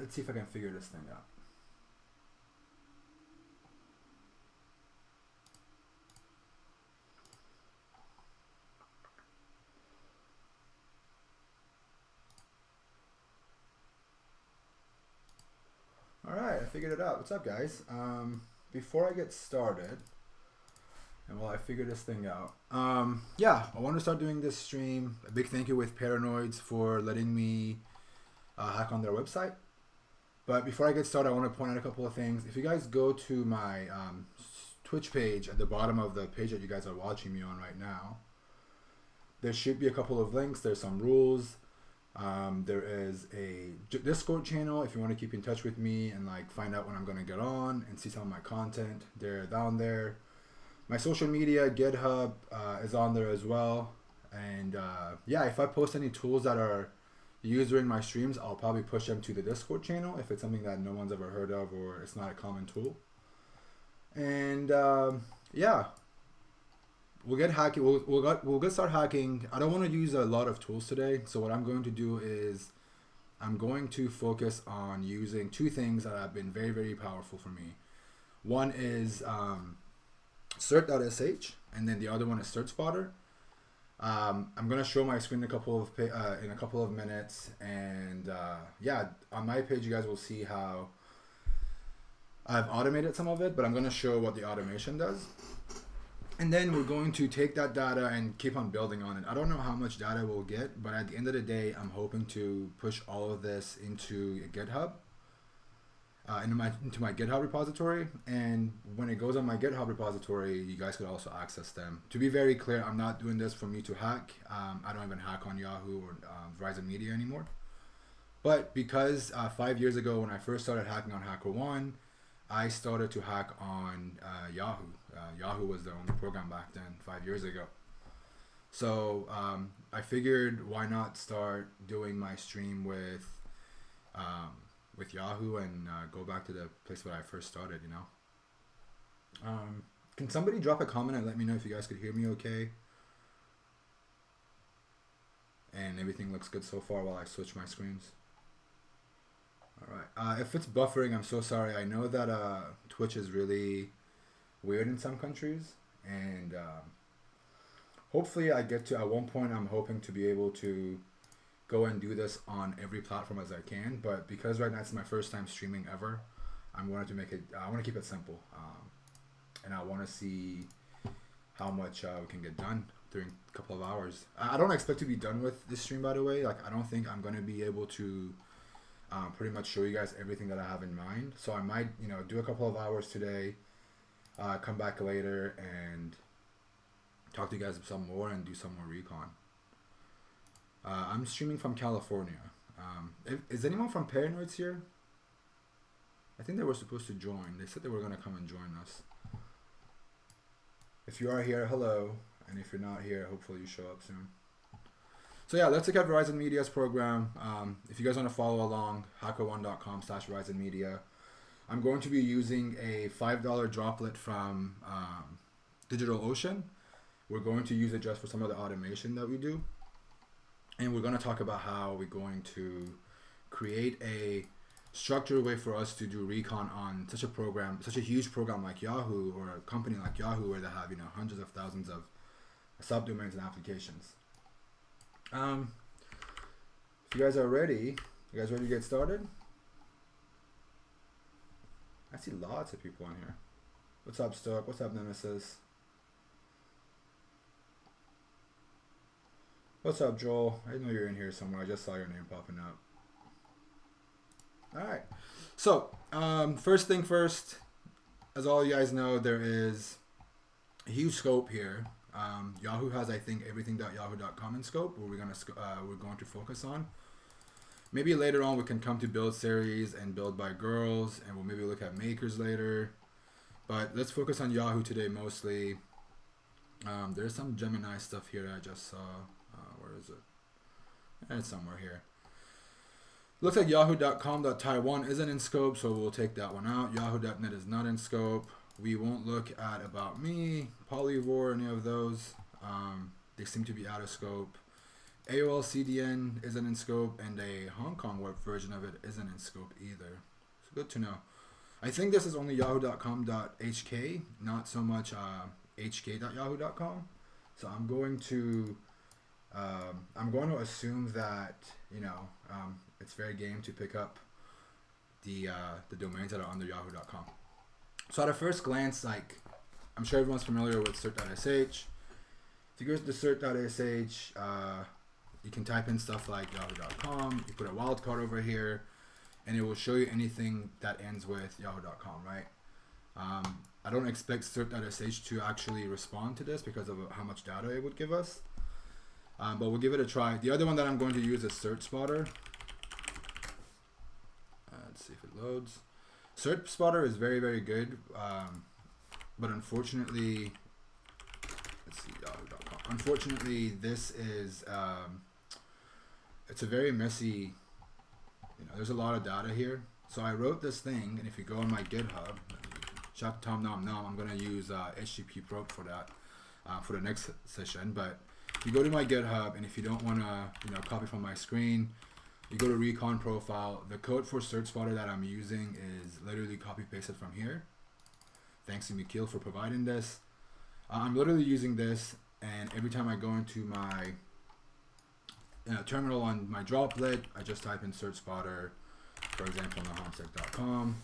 let's see if I can figure this thing out. All right, I figured it out. What's up, guys? Before I get started, and while I figure this thing out, yeah, I want to start doing this stream. A big thank you with Paranoids for letting me hack on their website. But before I get started, I want to point out a couple of things. If you guys go to my Twitch page at the bottom of the page that you guys are watching me on right now, there should be a couple of links. There's some rules. There is a Discord channel if you want to keep in touch with me and like find out when I'm going to get on and see some of my content. They're down there. My social media, Github, is on there as well. And yeah, if I post any tools that are used during my streams, I'll probably push them to the Discord channel if it's something that no one's ever heard of or it's not a common tool. And yeah, we'll get hacking. We'll get start hacking. I don't want to use a lot of tools today, so what I'm going to do is I'm going to focus on using two things that have been very, very powerful for me. One is crt.sh, and then the other one is CertSpotter. I'm gonna show my screen in a couple of minutes, and yeah, on my page you guys will see how I've automated some of it, but I'm gonna show what the automation does. And then we're going to take that data and keep on building on it. I don't know how much data we'll get, but at the end of the day, I'm hoping to push all of this into GitHub, into my GitHub repository. And when it goes on my GitHub repository, you guys could also access them. To be very clear, I'm not doing this for me to hack. I don't even hack on Yahoo or Verizon Media anymore. But because 5 years ago when I first started hacking on HackerOne, I started to hack on Yahoo. Yahoo was the only program back then 5 years ago. So I figured why not start doing my stream with Yahoo and go back to the place where I first started, you know. Can somebody drop a comment and let me know if you guys could hear me okay? And everything looks good so far while I switch my screens. All right. If it's buffering, I'm so sorry. I know that Twitch is really weird in some countries, and hopefully I get to, at one point I'm hoping to be able to go and do this on every platform as I can, but because right now it's my first time streaming ever, I want to keep it simple, and I want to see how much we can get done during a couple of hours. I don't expect to be done with this stream, by the way. Like, I don't think I'm going to be able to pretty much show you guys everything that I have in mind. So I might, you know, do a couple of hours today, come back later and talk to you guys some more and do some more Recon. I'm streaming from California. Is anyone from Paranoids here? I think they were supposed to join. They said they were going to come and join us. If you are here, hello. And if you're not here, hopefully you show up soon. So yeah, let's look at Verizon Media's program. If you guys want to follow along, hackerone.com/Verizon Media. I'm going to be using a $5 droplet from DigitalOcean. We're going to use it just for some of the automation that we do. And we're going to talk about how we're going to create a structured way for us to do Recon on such a program, such a huge program like Yahoo, or a company like Yahoo where they have, you know, hundreds of thousands of subdomains and applications. If you guys are ready, you guys ready to get started? I see lots of people on here. What's up, Stoic? What's up, Nemesis? What's up, Joel? I know you're in here somewhere. I just saw your name popping up. All right. So, first thing first, as all you guys know, there is a huge scope here. Yahoo has, I think, everything.yahoo.com in scope, where we're going to focus on. Maybe later on we can come to build series and build by girls, and we'll maybe look at makers later. But let's focus on Yahoo today mostly. There's some Gemini stuff here that I just saw. Where is it? It's somewhere here. Looks like yahoo.com.taiwan isn't in scope, so we'll take that one out. Yahoo.net is not in scope. We won't look at About Me, Polyvore, any of those. They seem to be out of scope. AOL CDN isn't in scope, and a Hong Kong web version of it isn't in scope either. So good to know. I think this is only yahoo.com.hk, not so much hk.yahoo.com. So I'm going to assume that, you know, it's fair game to pick up the domains that are under yahoo.com. So at a first glance, like, I'm sure everyone's familiar with crt.sh. If you go to the crt.sh, you can type in stuff like yahoo.com. You put a wildcard over here, and it will show you anything that ends with yahoo.com, right? I don't expect crt.sh to actually respond to this because of how much data it would give us. But we'll give it a try. The other one that I'm going to use is Search Spotter. Let's see if it loads. Search Spotter is very, very good. But unfortunately, let's see, yahoo.com. Unfortunately, this is, it's a very messy, you know, there's a lot of data here. So I wrote this thing, and if you go on my GitHub, shout out to Tom Nom Nom, I'm going to use HTTP Burp for that, for the next session. But if you go to my GitHub, and if you don't want to, you know, copy from my screen, you go to Recon profile. The code for Search Spotter that I'm using is literally copy pasted from here. Thanks to Mikhail for providing this. I'm literally using this, and every time I go into my terminal on my droplet, I just type in Search Spotter, for example, nahamsec.com,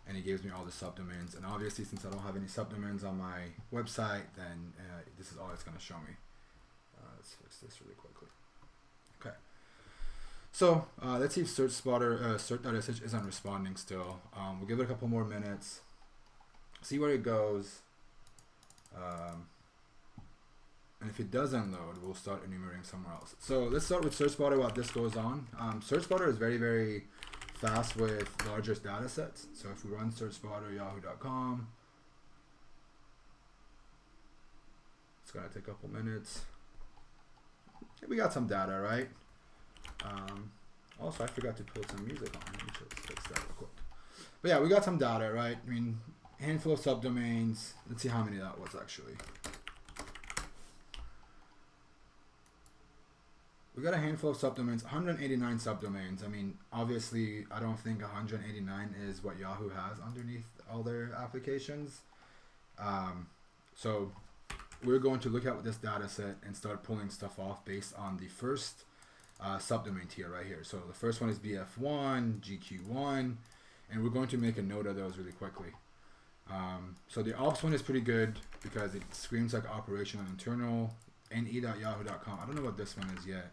and it gives me all the subdomains. And obviously, since I don't have any subdomains on my website, then this is all it's going to show me. Let's fix this really quickly. Okay. So let's see if Search Spotter, crt.sh isn't responding still. We'll give it a couple more minutes, see where it goes. And if it doesn't load, we'll start enumerating somewhere else. So let's start with Search Spotter while this goes on. Search Spotter is very, very fast with larger data sets. So if we run Search Spotter, yahoo.com, it's going to take a couple minutes. We got some data, right? Also, I forgot to put some music on. Let me just fix that real quick. But yeah, we got some data, right? I mean, handful of subdomains. Let's see how many that was actually. We got a handful of subdomains, 189 subdomains. I mean, obviously, I don't think 189 is what Yahoo has underneath all their applications. So we're going to look at this data set and start pulling stuff off based on the first subdomain tier right here. So the first one is BF1, GQ1, and we're going to make a note of those really quickly. So the ops one is pretty good because it screams like operational internal, ne.yahoo.com. I don't know what this one is yet.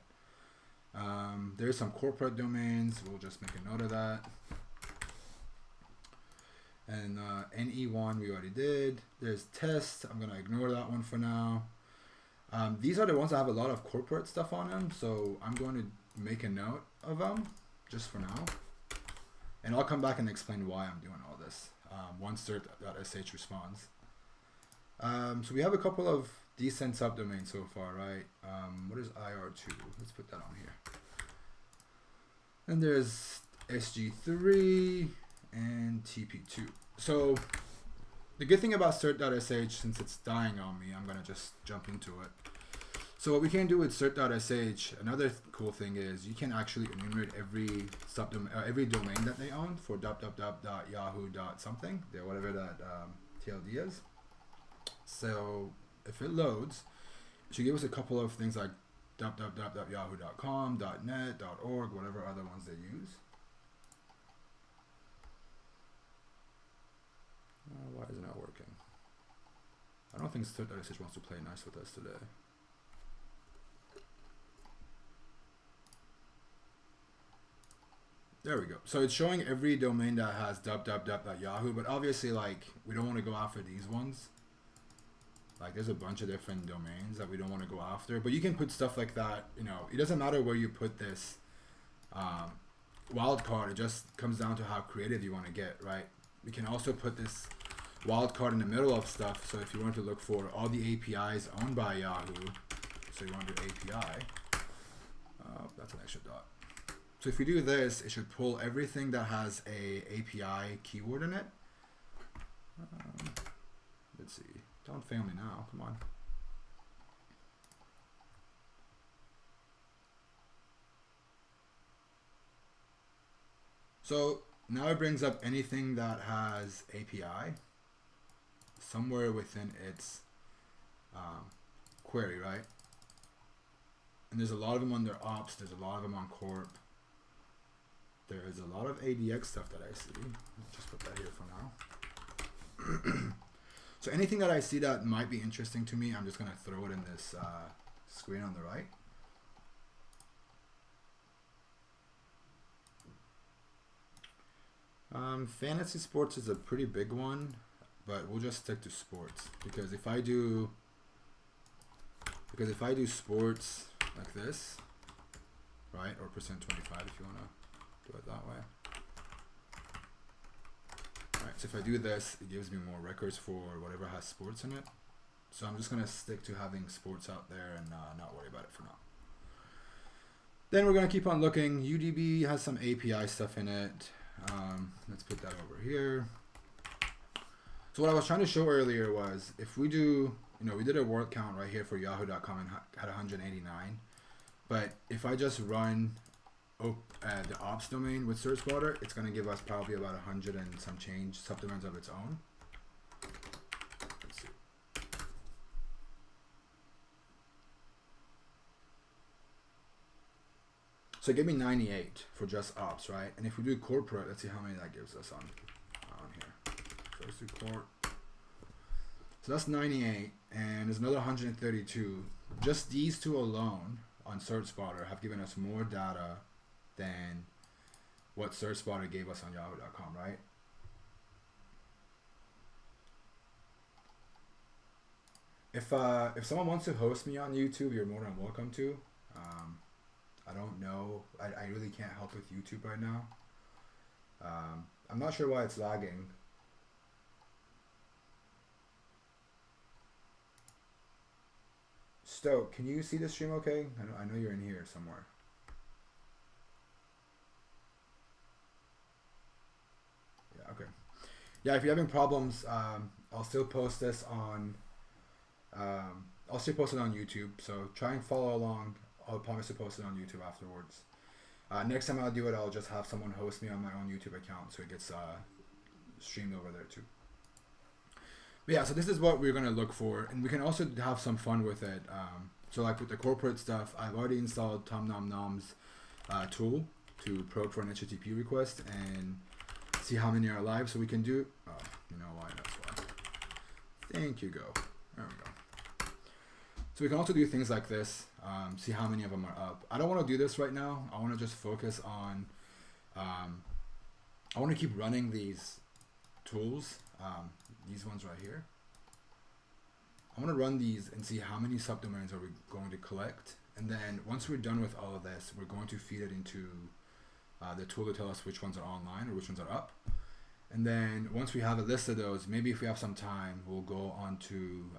There's some corporate domains. We'll just make a note of that. And NE1 we already did. There's test. I'm going to ignore that one for now. These are the ones that have a lot of corporate stuff on them, so I'm going to make a note of them just for now. And I'll come back and explain why I'm doing all this once crt.sh responds. So we have a couple of decent subdomains so far, right? What is IR2? Let's put that on here. And there's SG3 and TP2. So the good thing about crt.sh, since it's dying on me, I'm going to just jump into it. So what we can do with crt.sh, another cool thing is you can actually enumerate every every domain that they own for www.yahoo.something, whatever that TLD is. So if it loads, it should give us a couple of things like www.yahoo.com, .net, .org, whatever other ones they use. Why is it not working? I don't think crt.sh wants to play nice with us today. There we go. So it's showing every domain that has www.yahoo, but obviously, like, we don't want to go after these ones. Like, there's a bunch of different domains that we don't want to go after, but you can put stuff like that. You know, it doesn't matter where you put this wildcard. It just comes down to how creative you want to get, right? We can also put this wildcard in the middle of stuff. So if you want to look for all the APIs owned by Yahoo, so you want to do API, that's an extra dot. So if we do this, it should pull everything that has a API keyword in it. Let's see. Don't fail me now. Come on. So now it brings up anything that has API somewhere within its query, right? And there's a lot of them under ops, there's a lot of them on corp. There is a lot of ADX stuff that I see. I'll just put that here for now. So anything that I see that might be interesting to me, I'm just gonna throw it in this screen on the right. Fantasy sports is a pretty big one, but we'll just stick to sports because if I do sports like this, right, or %25 if you want to do it that way. Alright, so if I do this, it gives me more records for whatever has sports in it. So I'm just going to stick to having sports out there and not worry about it for now. Then we're going to keep on looking. UDB has some API stuff in it. Let's put that over here. So what I was trying to show earlier was if we do, we did a word count right here for yahoo.com and had 189. But if I just run the ops domain with SearchSpotter, it's going to give us probably about 100 and some change subdomains of its own. Let's see. So it gave me 98 for just ops, right? And if we do corporate, let's see how many that gives us on here. So let's do corp. So that's 98, and there's another 132. Just these two alone on SearchSpotter have given us more data than what SearchSpotter gave us on Yahoo.com, right? If someone wants to host me on YouTube, you're more than welcome to. I don't know. I really can't help with YouTube right now. I'm not sure why it's lagging. Stoke, can you see the stream okay? I know you're in here somewhere. Yeah, okay. Yeah, if you're having problems, I'll still post this on YouTube, so try and follow along. I'll promise to post it on YouTube afterwards. Next time I'll do it, I'll just have someone host me on my own YouTube account so it gets streamed over there too. But yeah, so this is what we're going to look for, and we can also have some fun with it. So like with the corporate stuff, I've already installed TomNomNom's tool to probe for an HTTP request and see how many are live. So we can do, you know why, that's why. Thank you, go. There we go. So we can also do things like this, see how many of them are up. I don't want to do this right now. I want to just focus on, I want to keep running these tools. These ones right here. I want to run these and see how many subdomains are we going to collect, and then once we're done with all of this, we're going to feed it into the tool to tell us which ones are online or which ones are up. And then once we have a list of those, maybe if we have some time, we'll go on to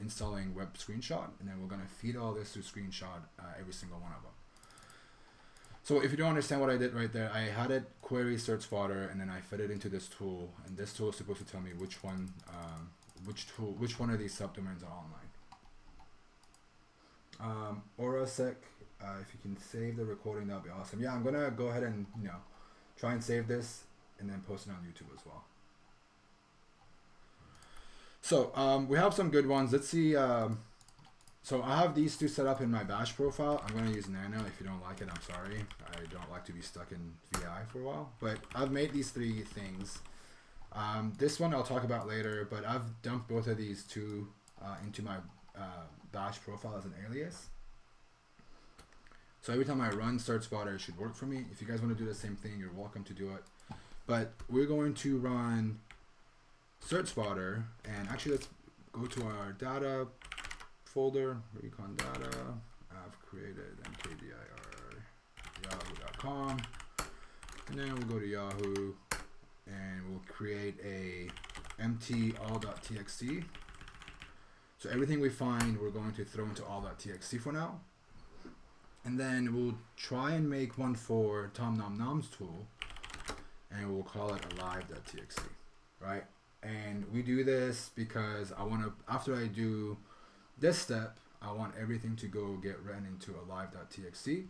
installing web screenshot, and then we're going to feed all this to screenshot every single one of them. So if you don't understand what I did right there, I had it query SearchSpotter, and then I fed it into this tool, and this tool is supposed to tell me which one of these subdomains are online. Orasec, if you can save the recording, that'd be awesome. Yeah, I'm gonna go ahead and try and save this and then post it on YouTube as well. So we have some good ones. Let's see. So I have these two set up in my bash profile. I'm going to use Nano. If you don't like it, I'm sorry. I don't like to be stuck in VI for a while. But I've made these three things. This one I'll talk about later, but I've dumped both of these two into my bash profile as an alias. So every time I run SearchSpotter, it should work for me. If you guys want to do the same thing, you're welcome to do it. But we're going to run SearchSpotter, and actually let's go to our data folder, Recon data. I've created mkdir yahoo.com, and then we'll go to Yahoo and we'll create a empty all.txt. So everything we find, we're going to throw into all.txt for now, and then we'll try and make one for TomNomNom's tool, and we'll call it alive.txt, right? And we do this because I want to, after I do this step, I want everything to go get written into alive.txt,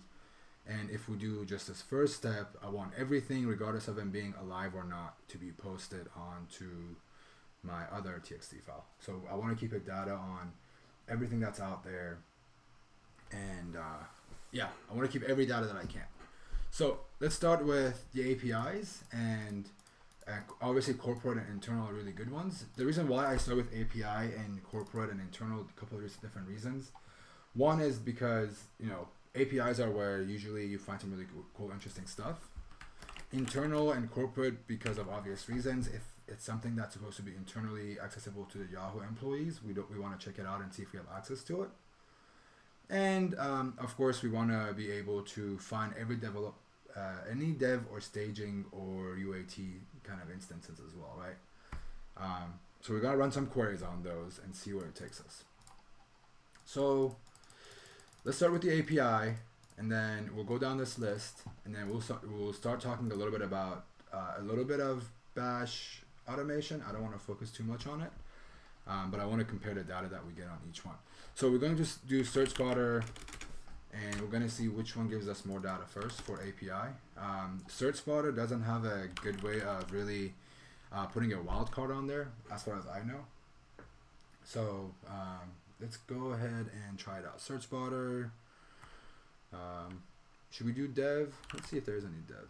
And if we do just this first step, I want everything, regardless of them being alive or not, to be posted onto my other txt file. So I want to keep a data on everything that's out there. And yeah, I want to keep every data that I can. So let's start with the APIs, and obviously corporate and internal are really good ones. The reason why I start with API and corporate and internal, a couple of different reasons. One is because, you know, APIs are where usually you find some really cool, interesting stuff. Internal and corporate, because of obvious reasons. If it's something that's supposed to be internally accessible to the Yahoo employees, we want to check it out and see if we have access to it. And of course, we want to be able to find any dev or staging or UAT kind of instances as well, right? So we're gonna run some queries on those and see where it takes us. So let's start with the API, and then we'll go down this list, and then we'll start talking a little bit about a little bit of Bash automation. I don't want to focus too much on it, but I want to compare the data that we get on each one. So we're going to just do search spotter, and we're going to see which one gives us more data first for API. Search spotter doesn't have a good way of really putting a wildcard on there, as far as I know. So let's go ahead and try it out. Search spotter. Should we do dev? Let's see if there's any dev.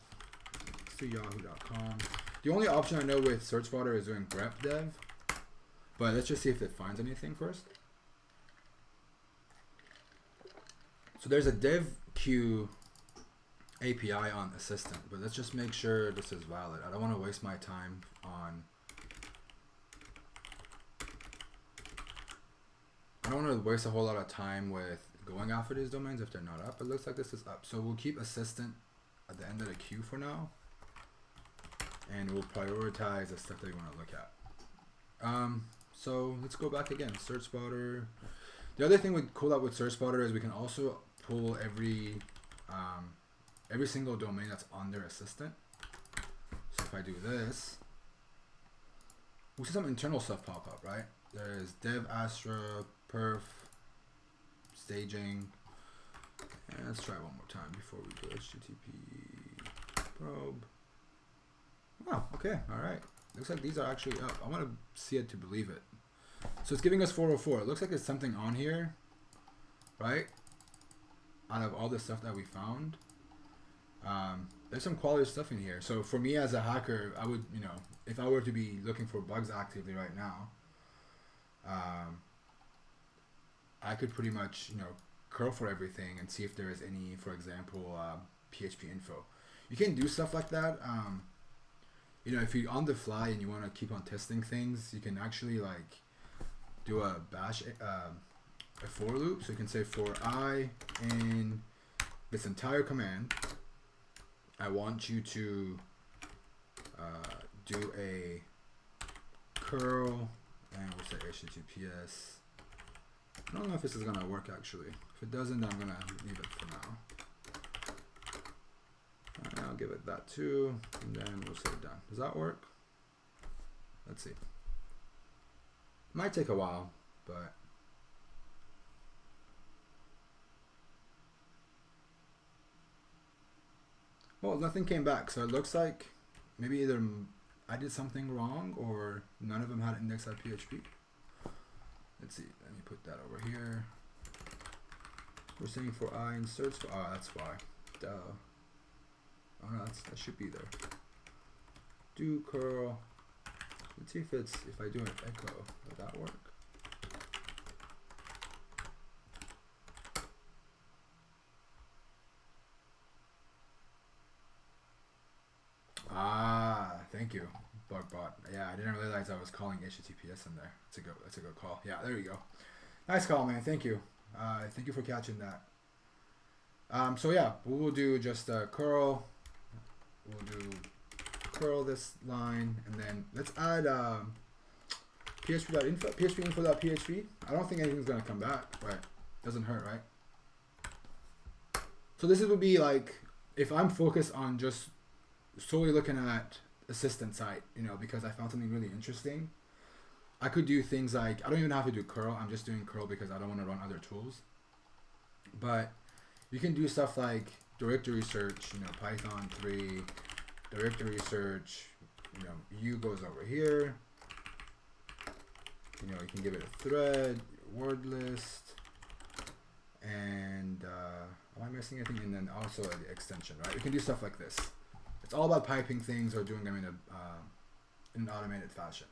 Let's do yahoo.com. The only option I know with search spotter is doing grep dev, but let's just see if it finds anything first. So there's a dev queue API on assistant, but let's just make sure this is valid. I don't want to waste my time on. I don't want to waste a whole lot of time with going after these domains if they're not up. It looks like this is up, so we'll keep assistant at the end of the queue for now, and we'll prioritize the stuff that we want to look at. So let's go back again. Search spotter. The other thing cool out with search spotter is we can also pull every single domain that's under assistant. So if I do this, we'll see some internal stuff pop up, right? There's dev astra, perf, staging. And let's try one more time before we do HTTP probe. Wow, okay, all right. Looks like these are actually up. I want to see it to believe it. So it's giving us 404. It looks like there's something on here, right? Out of all the stuff that we found, there's some quality stuff in here. So for me as a hacker, I would, you know, if I were to be looking for bugs actively right now, I could pretty much, you know, curl for everything and see if there is any, for example, PHP info. You can do stuff like that. You know, if you're on the fly and you want to keep on testing things, you can actually like do a bash, a for loop. So you can say for I in this entire command, I want you to do a curl, and we'll say HTTPS. I don't know if this is gonna work actually. If it doesn't, then I'm gonna leave it for now. And I'll give it that too, and then we'll say done. Does that work? Let's see. Might take a while, but well, nothing came back, so it looks like maybe either I did something wrong or none of them had index.php. Let's see, let me put that over here. We're saying for I in search for, oh, that's why. Duh. Oh no, that should be there. Do curl. Let's see if I do an echo, would that work? Ah, thank you, bugbot. Yeah, I didn't realize I was calling HTTPS in there. That's a good call. Yeah, there you go. Nice call, man. Thank you. Thank you for catching that. So yeah, we'll do just curl. We'll do curl this line, and then let's add php.info.php. I don't think anything's gonna come back, right? Doesn't hurt, right? So this would be like if I'm focused on just solely looking at assistant site, you know, because I found something really interesting. I could do things like, I don't even have to do curl. I'm just doing curl because I don't want to run other tools. But you can do stuff like directory search, Python 3, directory search, U goes over here. You can give it a thread, word list, and am I missing anything? And then also the extension, right? We can do stuff like this. It's all about piping things or doing them in an automated fashion.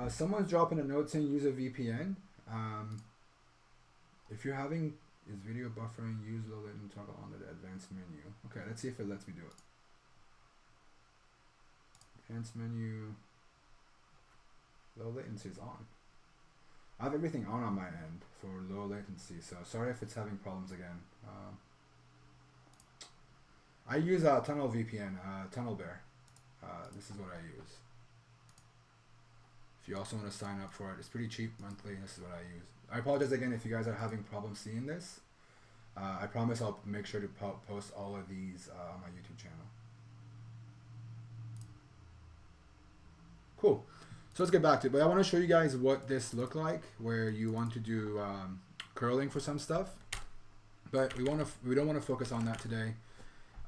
Someone's dropping a note saying use a VPN. If you're having is video buffering, use low latency toggle on the advanced menu. Okay, let's see if it lets me do it. Advanced menu, low latency is on. I have everything on my end for low latency, so sorry if it's having problems again. I use a Tunnel VPN, Tunnel Bear. This is what I use. If you also want to sign up for it, it's pretty cheap monthly. This is what I use. I apologize again if you guys are having problems seeing this. I promise I'll make sure to post all of these on my YouTube channel. Cool. So let's get back to it. But I want to show you guys what this looked like, where you want to do curling for some stuff. But we don't want to focus on that today.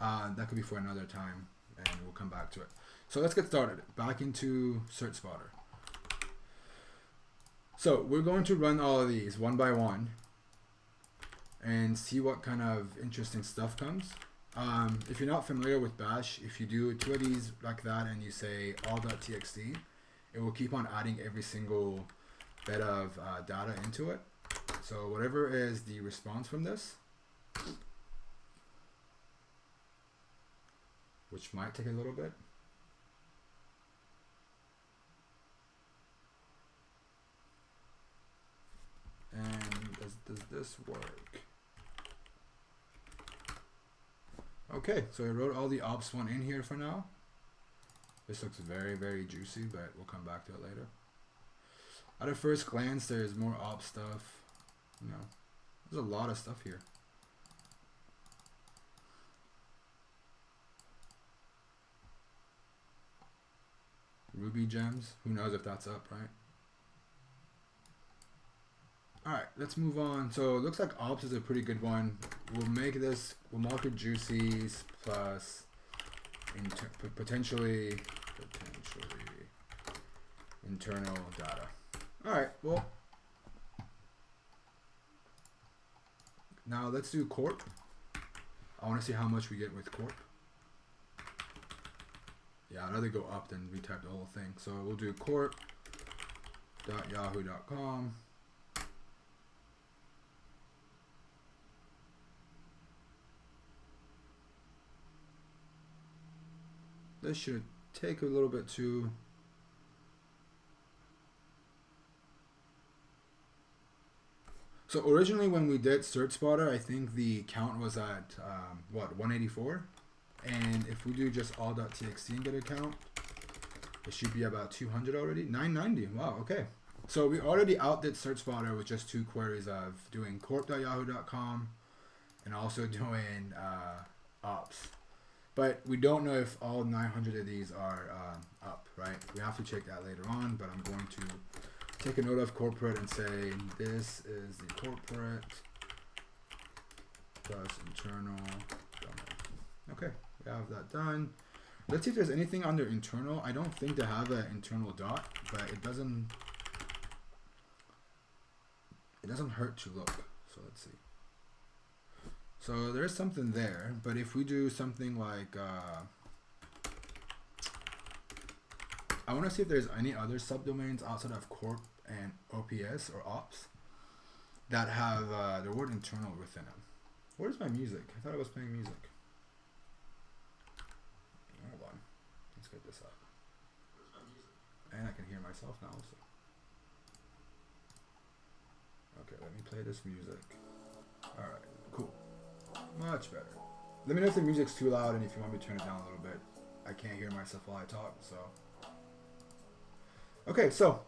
That could be for another time, and we'll come back to it. So let's get started. Back into SearchSpotter. So we're going to run all of these one by one and see what kind of interesting stuff comes. If you're not familiar with Bash, if you do 2 of these like that and you say all.txt, it will keep on adding every single bit of data into it. So whatever is the response from this, which might take a little bit. And does this work? Okay, so I wrote all the ops one in here for now. This looks very, very juicy, but we'll come back to it later. At a first glance, there's more ops stuff. There's a lot of stuff here. Ruby gems, who knows if that's up, right? Alright, let's move on. So it looks like ops is a pretty good one. We'll mark it juicies plus potentially internal data. Alright, well, now let's do corp. I want to see how much we get with corp. Yeah, I'd rather go up than retype the whole thing. So we'll do corp.yahoo.com. This should take a little bit too. So originally when we did SearchSpotter, I think the count was at 184, and if we do just all.txt and get a count, it should be about 200 already. 990. Wow. Okay. So we already outdid SearchSpotter with just 2 queries of doing corp.yahoo.com and also doing ops. But we don't know if all 900 of these are up, right? We have to check that later on, but I'm going to take a note of corporate and say this is the corporate plus internal domain. Okay, we have that done. Let's see if there's anything under internal. I don't think they have an internal dot, but it doesn't hurt to look. So let's see. So there's something there, but if we do something like, I want to see if there's any other subdomains outside of corp and OPS or ops that have the word internal within them. Where's my music? I thought I was playing music. Hold on. Let's get this up. And I can hear myself now also. Okay, let me play this music. Alright, cool. Much better. Let me know if the music's too loud and if you want me to turn it down a little bit. I can't hear myself while I talk, so. Okay, so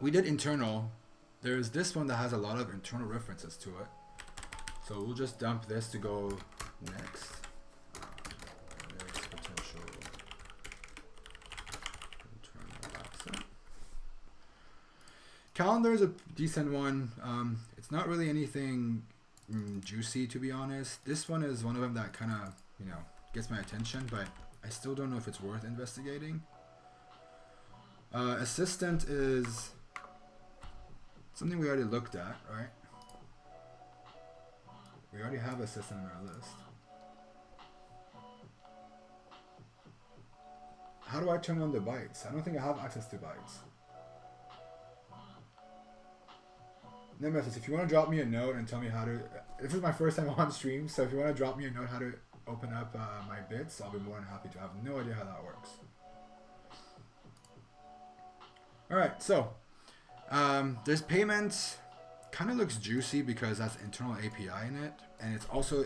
we did internal. There's this one that has a lot of internal references to it. So we'll just dump this to go next. Next potential internal accent. Calendar is a decent one. It's not really anything juicy, to be honest. This one is one of them that kind of, you know, gets my attention, but I still don't know if it's worth investigating. Assistant is something we already looked at, right? We already have assistant on our list. How do I turn on the bytes? I don't think I have access to bytes. No message. If you want to drop me a note and tell me how to... This is my first time on stream, so if you want to drop me a note how to open up my bits, I'll be more than happy to. I have no idea how that works. Alright, so there's payments. Kind of looks juicy because that's internal API in it, and it's also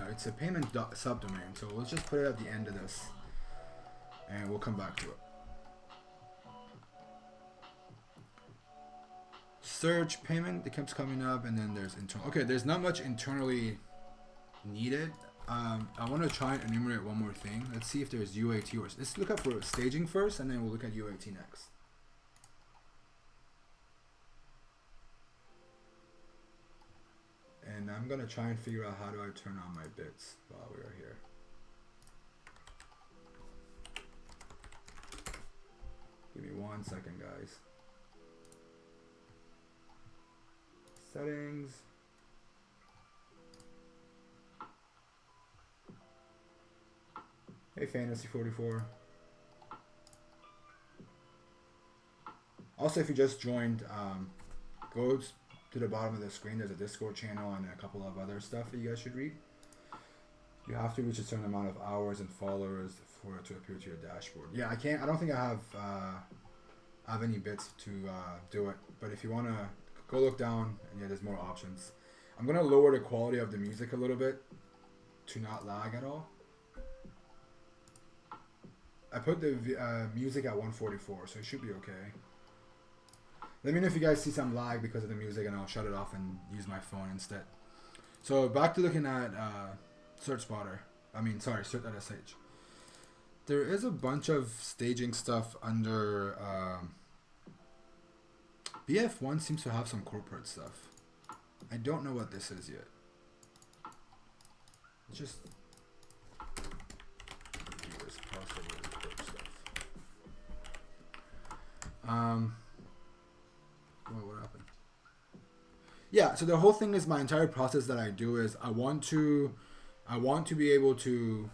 it's a payment subdomain. So let's just put it at the end of this, and we'll come back to it. Search payment, it keeps coming up, and then there's internal. Okay, there's not much internally needed. I want to try and enumerate one more thing. Let's see if there's UAT or let's look up for staging first, and then we'll look at UAT next. And I'm gonna try and figure out how do I turn on my bits while we are here. Give me 1 second, guys. Settings. Hey, Fantasy 44. Also, if you just joined, go to the bottom of the screen. There's a Discord channel and a couple of other stuff that you guys should read. You have to reach a certain amount of hours and followers for it to appear to your dashboard. Yeah, I can't. I don't think I have any bits to do it. But if you want to go look down, and yeah, there's more options. I'm gonna lower the quality of the music a little bit to not lag at all. I put the music at 144, so it should be okay. Let me know if you guys see some lag because of the music, and I'll shut it off and use my phone instead. So back to looking at crt.sh. There is a bunch of staging stuff under BF1 seems to have some corporate stuff. I don't know what this is yet. It's just what happened? Yeah, so the whole thing is my entire process that I do is I want to be able to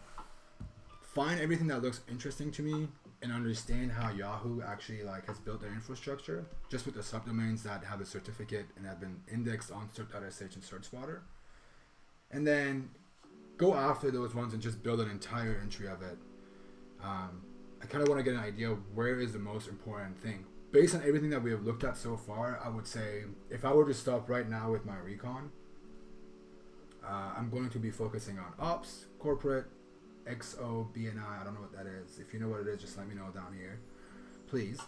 find everything that looks interesting to me and understand how Yahoo actually has built their infrastructure just with the subdomains that have a certificate and have been indexed on crt.sh and SearchSpotter, and then go after those ones and just build an entire entry of it. I kind of want to get an idea of where is the most important thing. Based on everything that we have looked at so far, I would say if I were to stop right now with my Recon, I'm going to be focusing on ops, corporate, XO, BNI. I don't know what that is. If you know what it is, just let me know down here, please.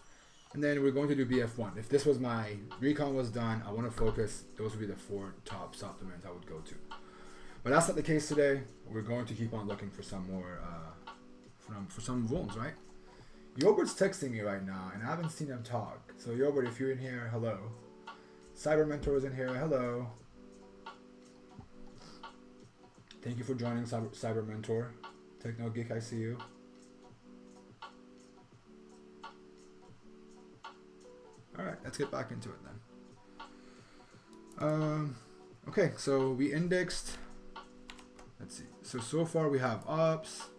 And then we're going to do BF1. If this was my Recon was done, I want to focus. Those would be the 4 top subdomains I would go to. But that's not the case today. We're going to keep on looking for some more, for some vulns, right? Yobert's texting me right now, and I haven't seen him talk. So Yobert, if you're in here, hello. Cyber Mentor is in here, hello. Thank you for joining Cyber Mentor. Techno Geek, I see you. All right, let's get back into it then. Okay, so we indexed. Let's see. So far we have ops.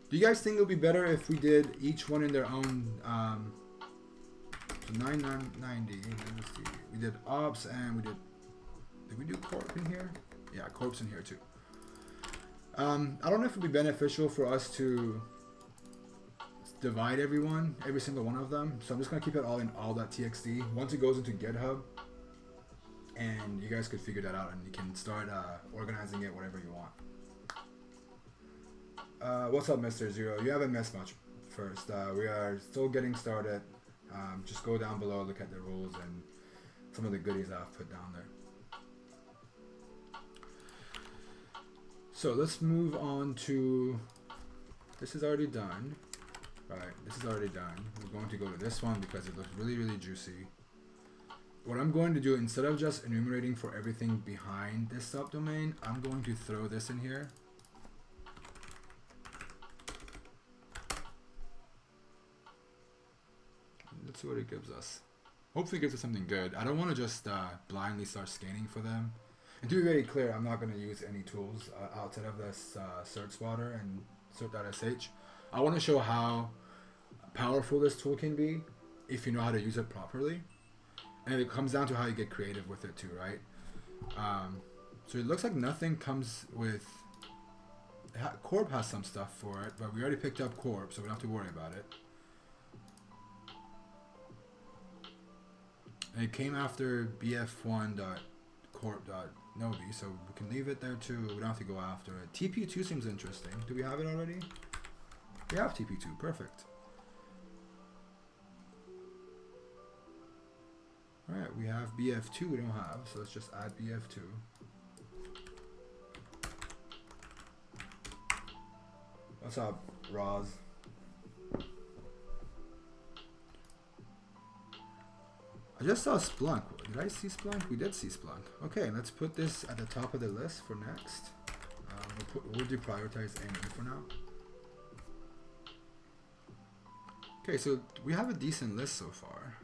Do you guys think it would be better if we did each one in their own? So 9990. Let's see. We did ops and we did. Did we do corp in here? Yeah, corp's in here too. I don't know if it would be beneficial for us to divide every single one of them. So I'm just gonna keep it all in all.txt. Once it goes into GitHub, and you guys could figure that out, and you can start organizing it whatever you want. What's up, Mr. Zero? You haven't missed much. First, we are still getting started. Just go down below, look at the rules and some of the goodies I've put down there. So let's move on to. This is already done, Alright, this is already done. We're going to go to this one because it looks really, really juicy. What I'm going to do, instead of just enumerating for everything behind this subdomain, I'm going to throw this in here. Let's see what it gives us. Hopefully it gives us something good. I don't want to just blindly start scanning for them. And to be very clear, I'm not going to use any tools outside of this search spotter and crt.sh. I want to show how powerful this tool can be if you know how to use it properly. And it comes down to how you get creative with it too, right? So it looks like nothing comes with... Corp has some stuff for it, but we already picked up Corp, so we don't have to worry about it. And it came after bf1.corp.novi, so we can leave it there too. We don't have to go after it. TP2 seems interesting. Do we have it already? We have TP2. Perfect. Alright, we have BF2 we don't have, so let's just add BF2. What's up, Roz? I just saw Splunk. Did I see Splunk? We did see Splunk. Okay, let's put this at the top of the list for next. We'll deprioritize NE for now. Okay, so we have a decent list so far.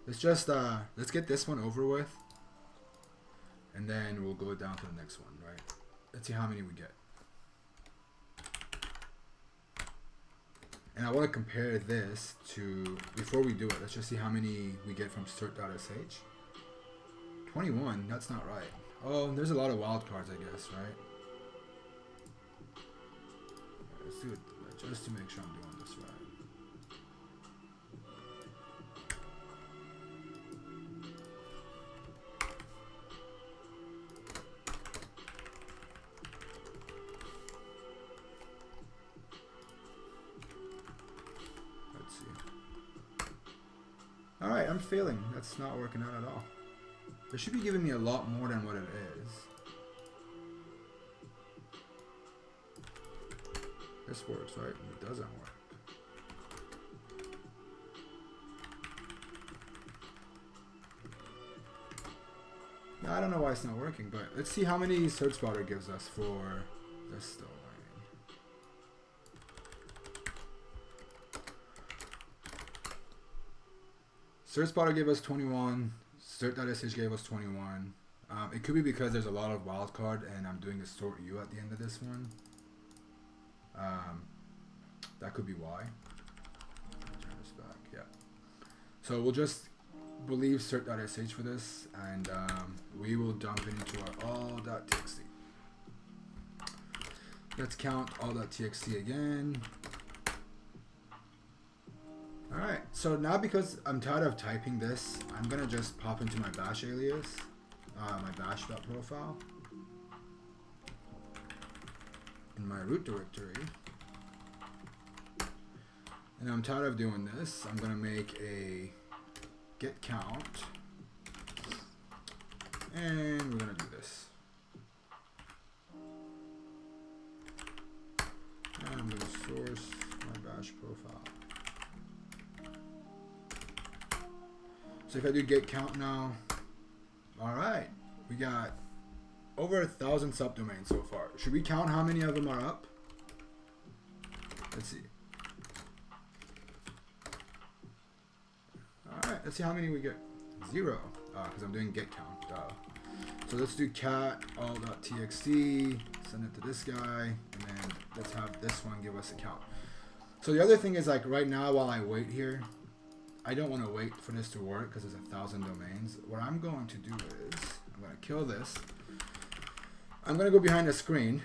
Let's just let's get this one over with, and then we'll go down to the next one, right? Let's see how many we get. And I want to compare this to, before we do it, let's just see how many we get from crt.sh. 21, that's not right. Oh, there's a lot of wildcards, I guess, right? Let's do it just to make sure I'm doing this right. Alright, I'm failing. That's not working out at all. It should be giving me a lot more than what it is. This works, right? It doesn't work. I don't know why it's not working, but let's see how many search spotter gives us for this domain. Search spotter gave us 21. Cert.sh gave us 21. It could be because there's a lot of wildcard and I'm doing a sort U at the end of this one. That could be why. Turn this back, yeah. So we'll just believe cert.sh for this, and we will dump it into our all.txt. Let's count all.txt again. Alright, so now because I'm tired of typing this, I'm gonna just pop into my bash alias, my bash.profile, in my root directory. And I'm tired of doing this. I'm gonna make a get count, and we're gonna do this. And I'm gonna source my bash profile. So if I do get count now, all right, we got over 1,000 subdomains so far. Should we count how many of them are up? Let's see. All right, let's see how many we get. 0, because I'm doing get count. So let's do cat all.txt, send it to this guy, and then let's have this one give us a count. So the other thing is, like, right now while I wait here, I don't want to wait for this to work because there's 1,000 domains. What I'm going to do is, I'm going to kill this. I'm going to go behind the screen.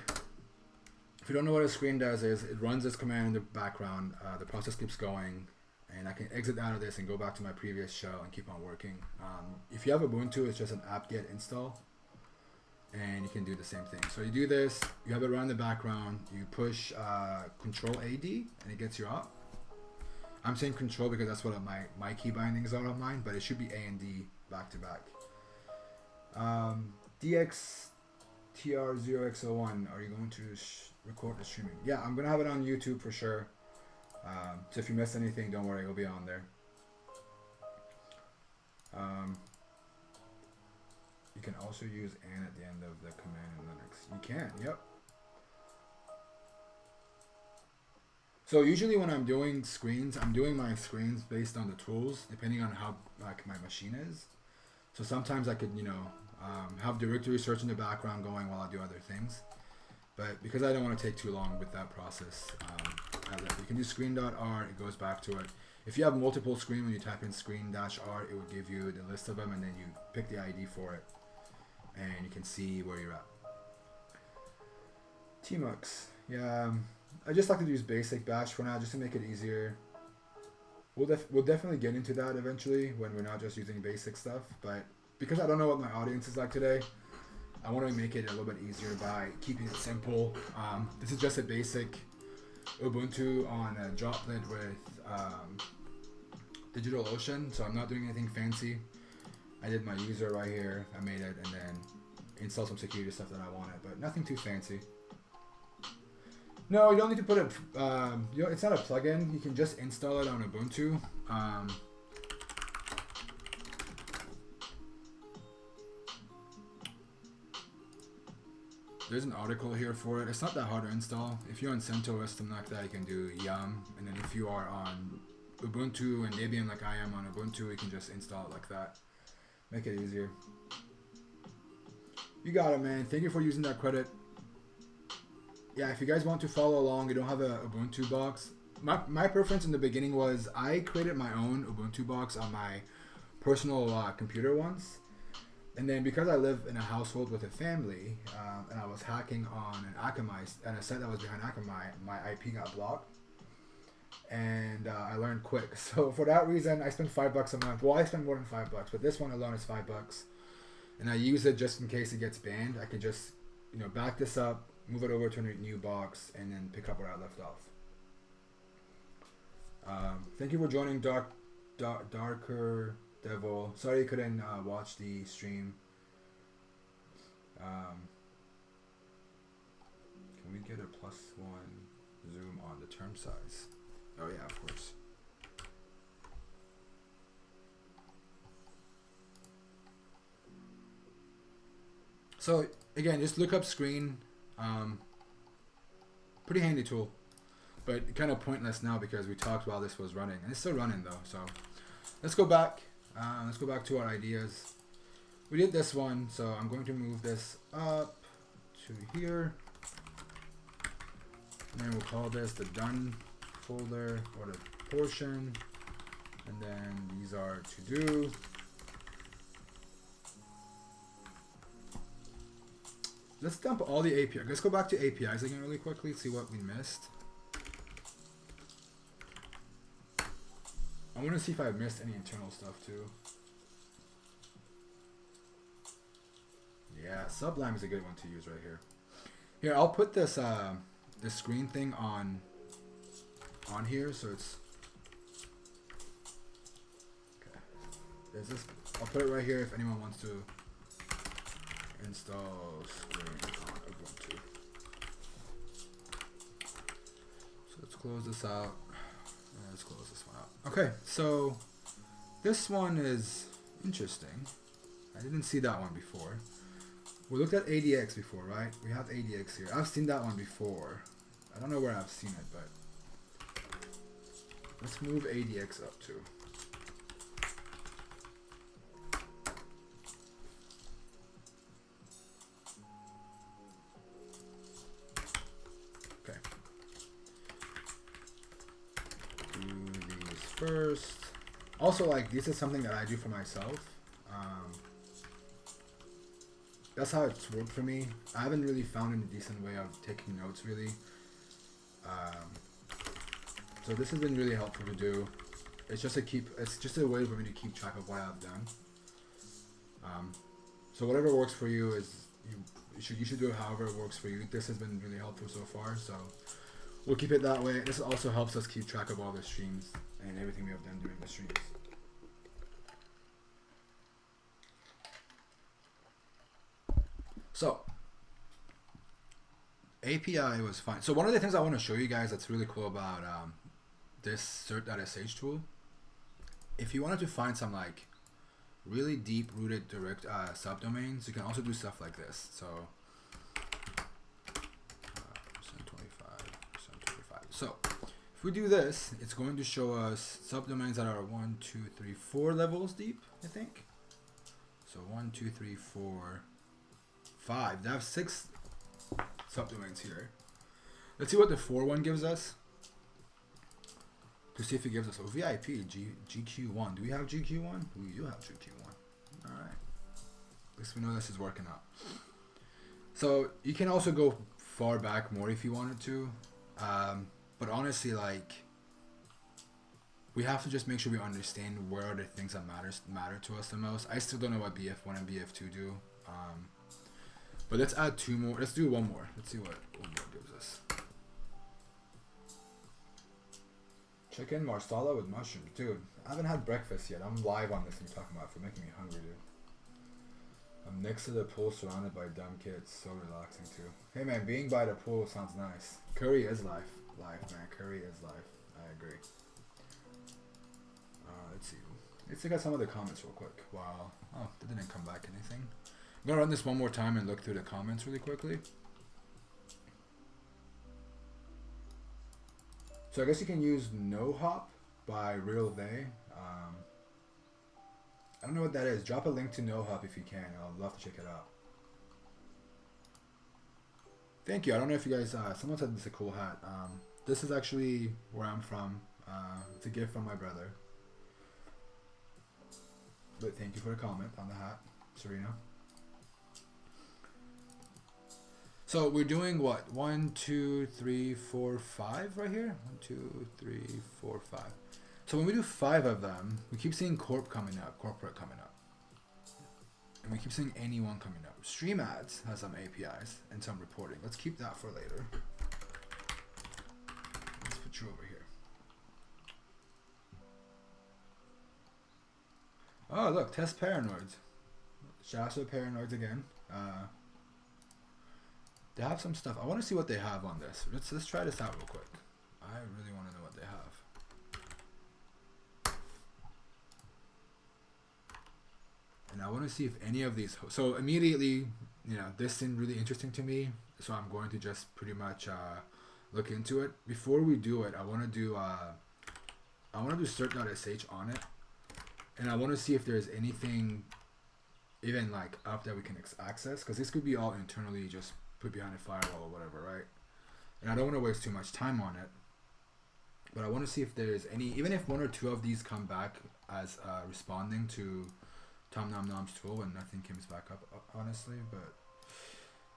If you don't know what a screen does, is it runs this command in the background. The process keeps going, and I can exit out of this and go back to my previous shell and keep on working. If you have Ubuntu, it's just an apt-get install, and you can do the same thing. So you do this, you have it run in the background, you push Control-AD, and it gets you out. I'm saying control because that's what my key bindings are of mine, but it should be A and D back to back. DXTR0X01, are you going to record the streaming? Yeah, I'm going to have it on YouTube for sure. So if you miss anything, don't worry, it'll be on there. You can also use "and" at the end of the command in Linux. You can, yep. So usually when I'm doing screens, I'm doing my screens based on the tools, depending on how like my machine is. So sometimes I could, have directory search in the background going while I do other things. But because I don't want to take too long with that process, you can do screen.r, it goes back to it. If you have multiple screen, when you type in screen-r, it will give you the list of them, and then you pick the ID for it, and you can see where you're at. Tmux, yeah, I just like to use basic bash for now, just to make it easier. We'll definitely get into that eventually when we're not just using basic stuff, but because I don't know what my audience is like today, I want to make it a little bit easier by keeping it simple. This is just a basic Ubuntu on a droplet with DigitalOcean, so I'm not doing anything fancy. I did my user right here, I made it, and then install some security stuff that I wanted, but nothing too fancy. No, you don't need to put it, it's not a plugin, you can just install it on Ubuntu. There's an article here for it. It's not that hard to install. If you're on CentOS, something like that, you can do yum. And then if you are on Ubuntu and Debian like I am on Ubuntu, you can just install it like that. Make it easier. You got it, man. Thank you for using that credit. Yeah, if you guys want to follow along, you don't have a Ubuntu box. My preference in the beginning was I created my own Ubuntu box on my personal computer once. And then because I live in a household with a family, and I was hacking on an Akamai, and a site that was behind Akamai, my IP got blocked. And I learned quick. So for that reason, I spent $5 a month. Well, I spend more than $5, but this one alone is $5. And I use it just in case it gets banned. I can just, back this up, move it over to a new box, and then pick up where I left off. Thank you for joining Darker Devil. Sorry you couldn't watch the stream. Can we get a +1 zoom on the term size? Oh yeah, of course. So again, just look up screen. Pretty handy tool, but kind of pointless now because we talked while this was running, and it's still running though. So let's go back. Let's go back to our ideas. We did this one, so I'm going to move this up to here. And then we'll call this the done folder or the portion. And then these are to do. Let's dump all the APIs. Let's go back to APIs again really quickly, see what we missed. I want to see if I missed any internal stuff too. Yeah, Sublime is a good one to use right here. Here, I'll put this this screen thing on here, so it's okay. There's this. I'll put it right here if anyone wants to install screen on Ubuntu. So let's close this out. Let's close this one out. Okay, so this one is interesting. I didn't see that one before. We looked at ADX before, right? We have ADX here. I've seen that one before. I don't know where I've seen it, but let's move ADX up too. Okay. Do these first. Also, like, this is something that I do for myself. That's how it's worked for me. I haven't really found a decent way of taking notes, really. So this has been really helpful to do. It's just a way for me to keep track of what I've done. So whatever works for you is you should do it however it works for you. This has been really helpful so far, so we'll keep it that way. This also helps us keep track of all the streams and everything we have done during the streams. So, API was fine. So one of the things I want to show you guys that's really cool about this crt.sh tool, if you wanted to find some like really deep rooted direct subdomains, you can also do stuff like this. So %25. So if we do this, it's going to show us subdomains that are 1, 2, 3, 4 levels deep, I think. So 1, 2, 3, 4, 5. They have 6 subdomains here. Let's see what the 4 one gives us. To see if it gives us a VIP GQ1. Do we have GQ1? We do have GQ1. All right. At least we know this is working out. So you can also go far back more if you wanted to. But honestly, like, we have to just make sure we understand where are the things that matter to us the most. I still don't know what BF1 and BF2 do. But let's add 2 more. Let's do 1 more. Let's see what 1 more gives us. Chicken marsala with mushrooms. Dude, I haven't had breakfast yet. I'm live on this and you're talking about food. Making me hungry, dude. I'm next to the pool surrounded by dumb kids. So relaxing, too. Hey, man, being by the pool sounds nice. Curry is life. Life, man. Curry is life. I agree. Let's see. Let's look at some of the comments real quick. Wow. Oh, that didn't come back anything. I'm going to run this one more time and look through the comments really quickly. So I guess you can use No Hop by Real They. I don't know what that is. Drop a link to No Hop if you can. I'd love to check it out. Thank you. I don't know if you guys... someone said this is a cool hat. This is actually where I'm from. It's a gift from my brother. But thank you for the comment on the hat, Serena. So we're doing what? 1, 2, 3, 4, 5 right here? 1, 2, 3, 4, 5. So when we do 5 of them, we keep seeing corporate coming up. And we keep seeing anyone coming up. Stream ads has some APIs and some reporting. Let's keep that for later. Let's put you over here. Oh, look, test paranoids. Shout out to the paranoids again. They have some stuff. I want to see what they have on this. Let's try this out real quick. I really want to know what they have. And I want to see if any of these... So immediately, you know, this seemed really interesting to me. So I'm going to just pretty much look into it. Before we do it, I want to do cert.sh on it. And I want to see if there's anything even like up that we can access. Because this could be all internally just put behind a firewall or whatever, right? And I don't want to waste too much time on it. But I want to see if there's any... Even if 1 or 2 of these come back as responding to... Tom Nom Nom's tool and nothing comes back up, honestly. But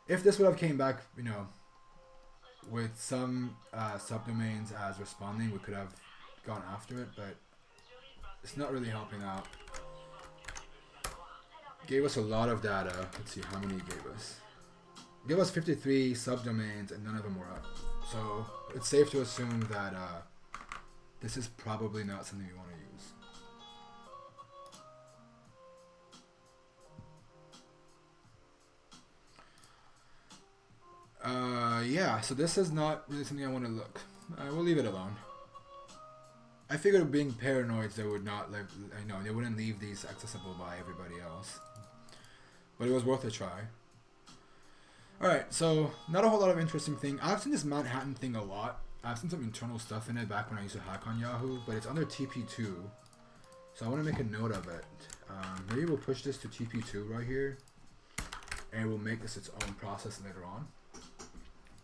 if this would have came back, you know, with some subdomains as responding, we could have gone after it, but it's not really helping out. Gave us a lot of data. Let's see how many it gave us. Give us 53 subdomains and none of them were up. So it's safe to assume that this is probably not something we want to use. Yeah, so this is not really something I want to look. We'll leave it alone. I figured being paranoids, they would not let, they wouldn't leave these accessible by everybody else. But it was worth a try. Alright, so not a whole lot of interesting thing. I've seen this Manhattan thing a lot. I've seen some internal stuff in it back when I used to hack on Yahoo, but it's under TP2. So I want to make a note of it. Maybe we'll push this to TP2 right here. And we'll make this its own process later on.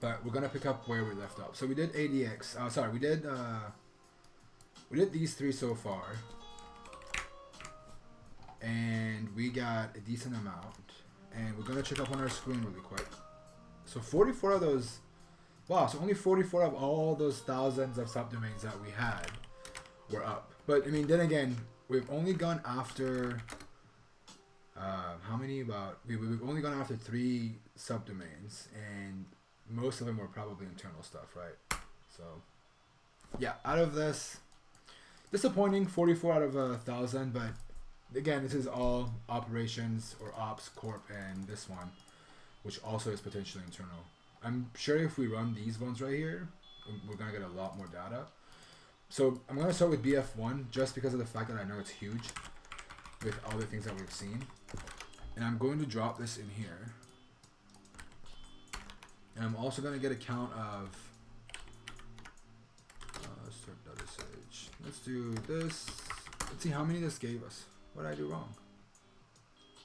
But we're gonna pick up where we left off. So we did ADX. We did these 3 so far, and we got a decent amount. And we're gonna check up on our screen really quick. So 44 of those. Wow. So only 44 of all those thousands of subdomains that we had were up. But I mean, then again, we've only gone after. How many? We've only gone after 3 subdomains, and most of them were probably internal stuff, right? So, yeah, out of this, disappointing 44 out of 1,000, but again, this is all operations or ops corp and this one, which also is potentially internal. I'm sure if we run these ones right here, we're gonna get a lot more data. So I'm going to start with BF1 just because of the fact that I know it's huge with all the things that we've seen. And I'm going to drop this in here. And I'm also going to get a count of crt.sh. Let's do this. Let's see how many this gave us. What did I do wrong?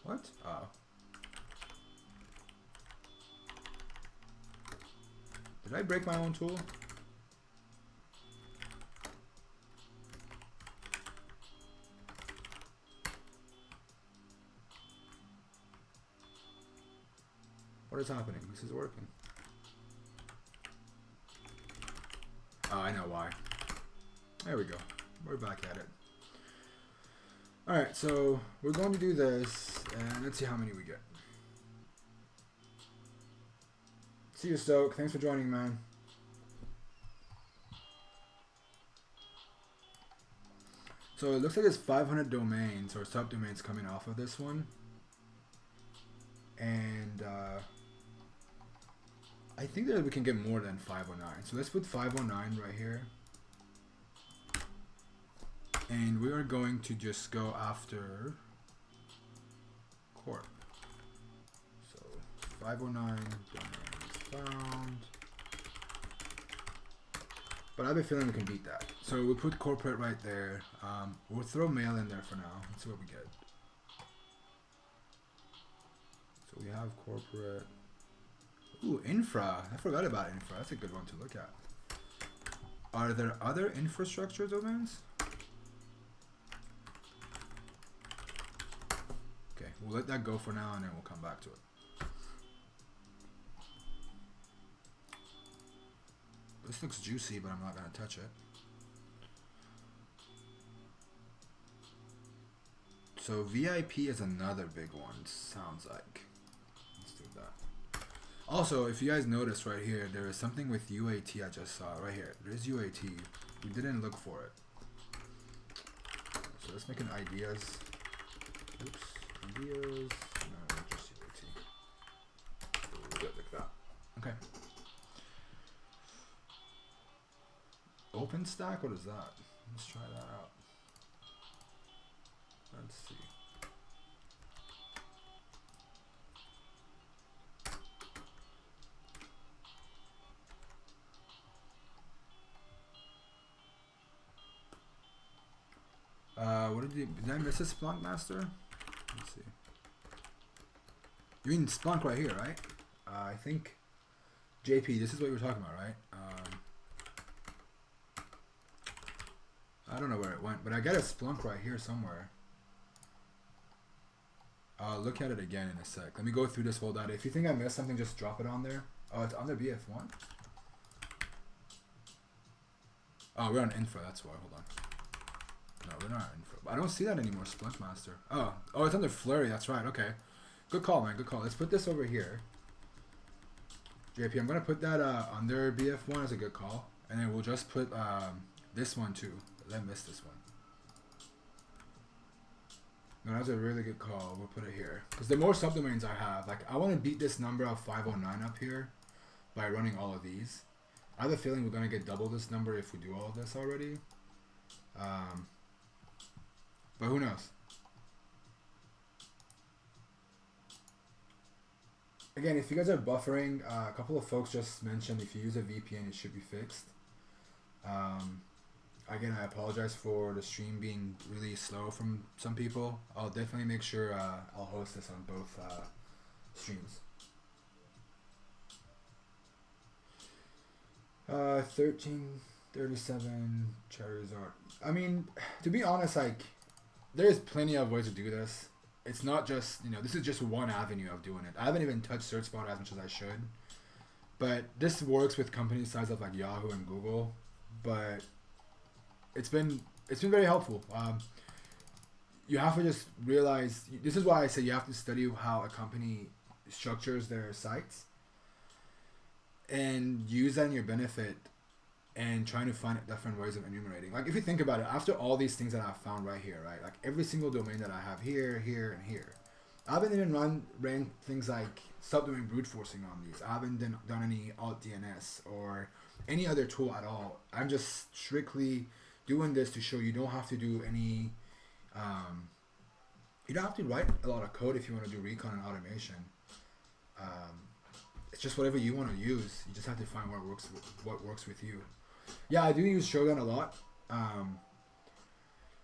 What? Oh. Did I break my own tool? What is happening? This is working. Oh, I know why. There we go. We're back at it. Alright, so we're going to do this, and let's see how many we get. See you, Stoke. Thanks for joining, man. So it looks like there's 500 domains or subdomains coming off of this one. And I think that we can get more than 509. So let's put 509 right here. And we are going to just go after corp. So 509 domains found. But I have a feeling we can beat that. So we'll put corporate right there. We'll throw mail in there for now. Let's see what we get. So we have corporate. Ooh, infra. I forgot about infra. That's a good one to look at. Are there other infrastructure domains? Okay, we'll let that go for now and then we'll come back to it. This looks juicy, but I'm not going to touch it. So VIP is another big one, sounds like. Let's do that. Also, if you guys notice right here, there is something with UAT I just saw right here. There's UAT. We didn't look for it. So let's make an ideas. Oops. Ideas. No, just UAT. Good, like that. Okay. OpenStack? What is that? Let's try that out. Let's see. What did I miss a Splunk master? Let's see. You mean Splunk right here, right? I think JP, this is what you were talking about, right? I don't know where it went, but I got a Splunk right here somewhere. I'll look at it again in a sec. Let me go through this whole data. If you think I missed something, just drop it on there. Oh, it's under BF1? Oh, we're on info, that's why. Hold on. No, we're not on info. I don't see that anymore, Splunk Master. Oh, it's under Flurry, that's right, okay. Good call, man, good call. Let's put this over here. JP, I'm going to put that under BF1 as a good call. And then we'll just put this one too. I missed this one. No, that's a really good call. We'll put it here. Because the more subdomains I have, like I want to beat this number of 509 up here by running all of these. I have a feeling we're going to get double this number if we do all of this already. But who knows? Again, if you guys are buffering, a couple of folks just mentioned if you use a VPN, it should be fixed. Again, I apologize for the stream being really slow from some people. I'll definitely make sure I'll host this on both streams. 1337 Charizard. I mean, to be honest, like, there's plenty of ways to do this. It's not just, this is just one avenue of doing it. I haven't even touched SearchSpot as much as I should. But this works with companies size of like Yahoo and Google. But it's been very helpful. You have to just realize, this is why I say you have to study how a company structures their sites and use that in your benefit and trying to find different ways of enumerating. Like if you think about it, after all these things that I've found right here, right? Like every single domain that I have here, here, and here. I haven't even ran things like subdomain brute forcing on these. I haven't done any alt DNS or any other tool at all. I'm just strictly doing this to show you don't have to do any, you don't have to write a lot of code if you want to do recon and automation. It's just whatever you want to use. You just have to find what works with you. Yeah, I do use Shodan a lot.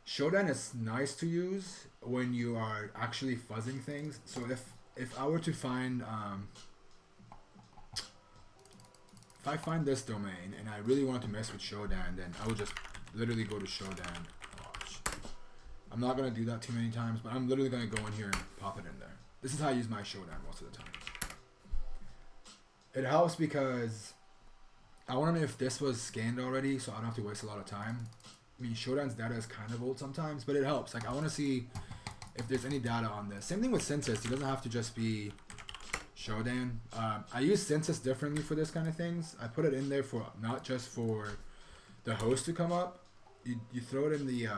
Shodan is nice to use when you are actually fuzzing things. So if I were to find if I find this domain and I really want to mess with Shodan, then I would just literally go to Shodan. I'm not gonna do that too many times, but I'm literally gonna go in here and pop it in there. This is how I use my Shodan most of the time. It helps because I want to know if this was scanned already, so I don't have to waste a lot of time. I mean, Shodan's data is kind of old sometimes, but it helps. Like, I want to see if there's any data on this. Same thing with census. It doesn't have to just be Shodan. I use census differently for this kind of things. I put it in there for not just for the host to come up. You throw it in the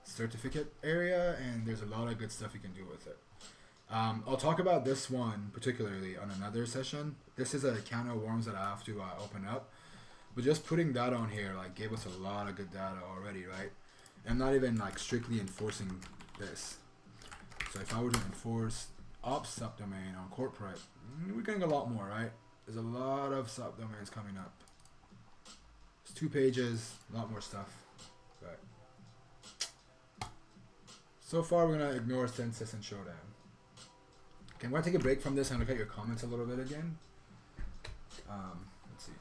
certificate area, and there's a lot of good stuff you can do with it. I'll talk about this one particularly on another session. This is a can of worms that I have to open up. But just putting that on here like gave us a lot of good data already, right? I'm not even like strictly enforcing this. So if I were to enforce ops subdomain on corporate, we're getting a lot more, right? There's a lot of subdomains coming up. It's 2 pages, a lot more stuff. But so far we're gonna ignore census and Shodan. Okay, I'm gonna take a break from this and look at your comments a little bit again. Let's see.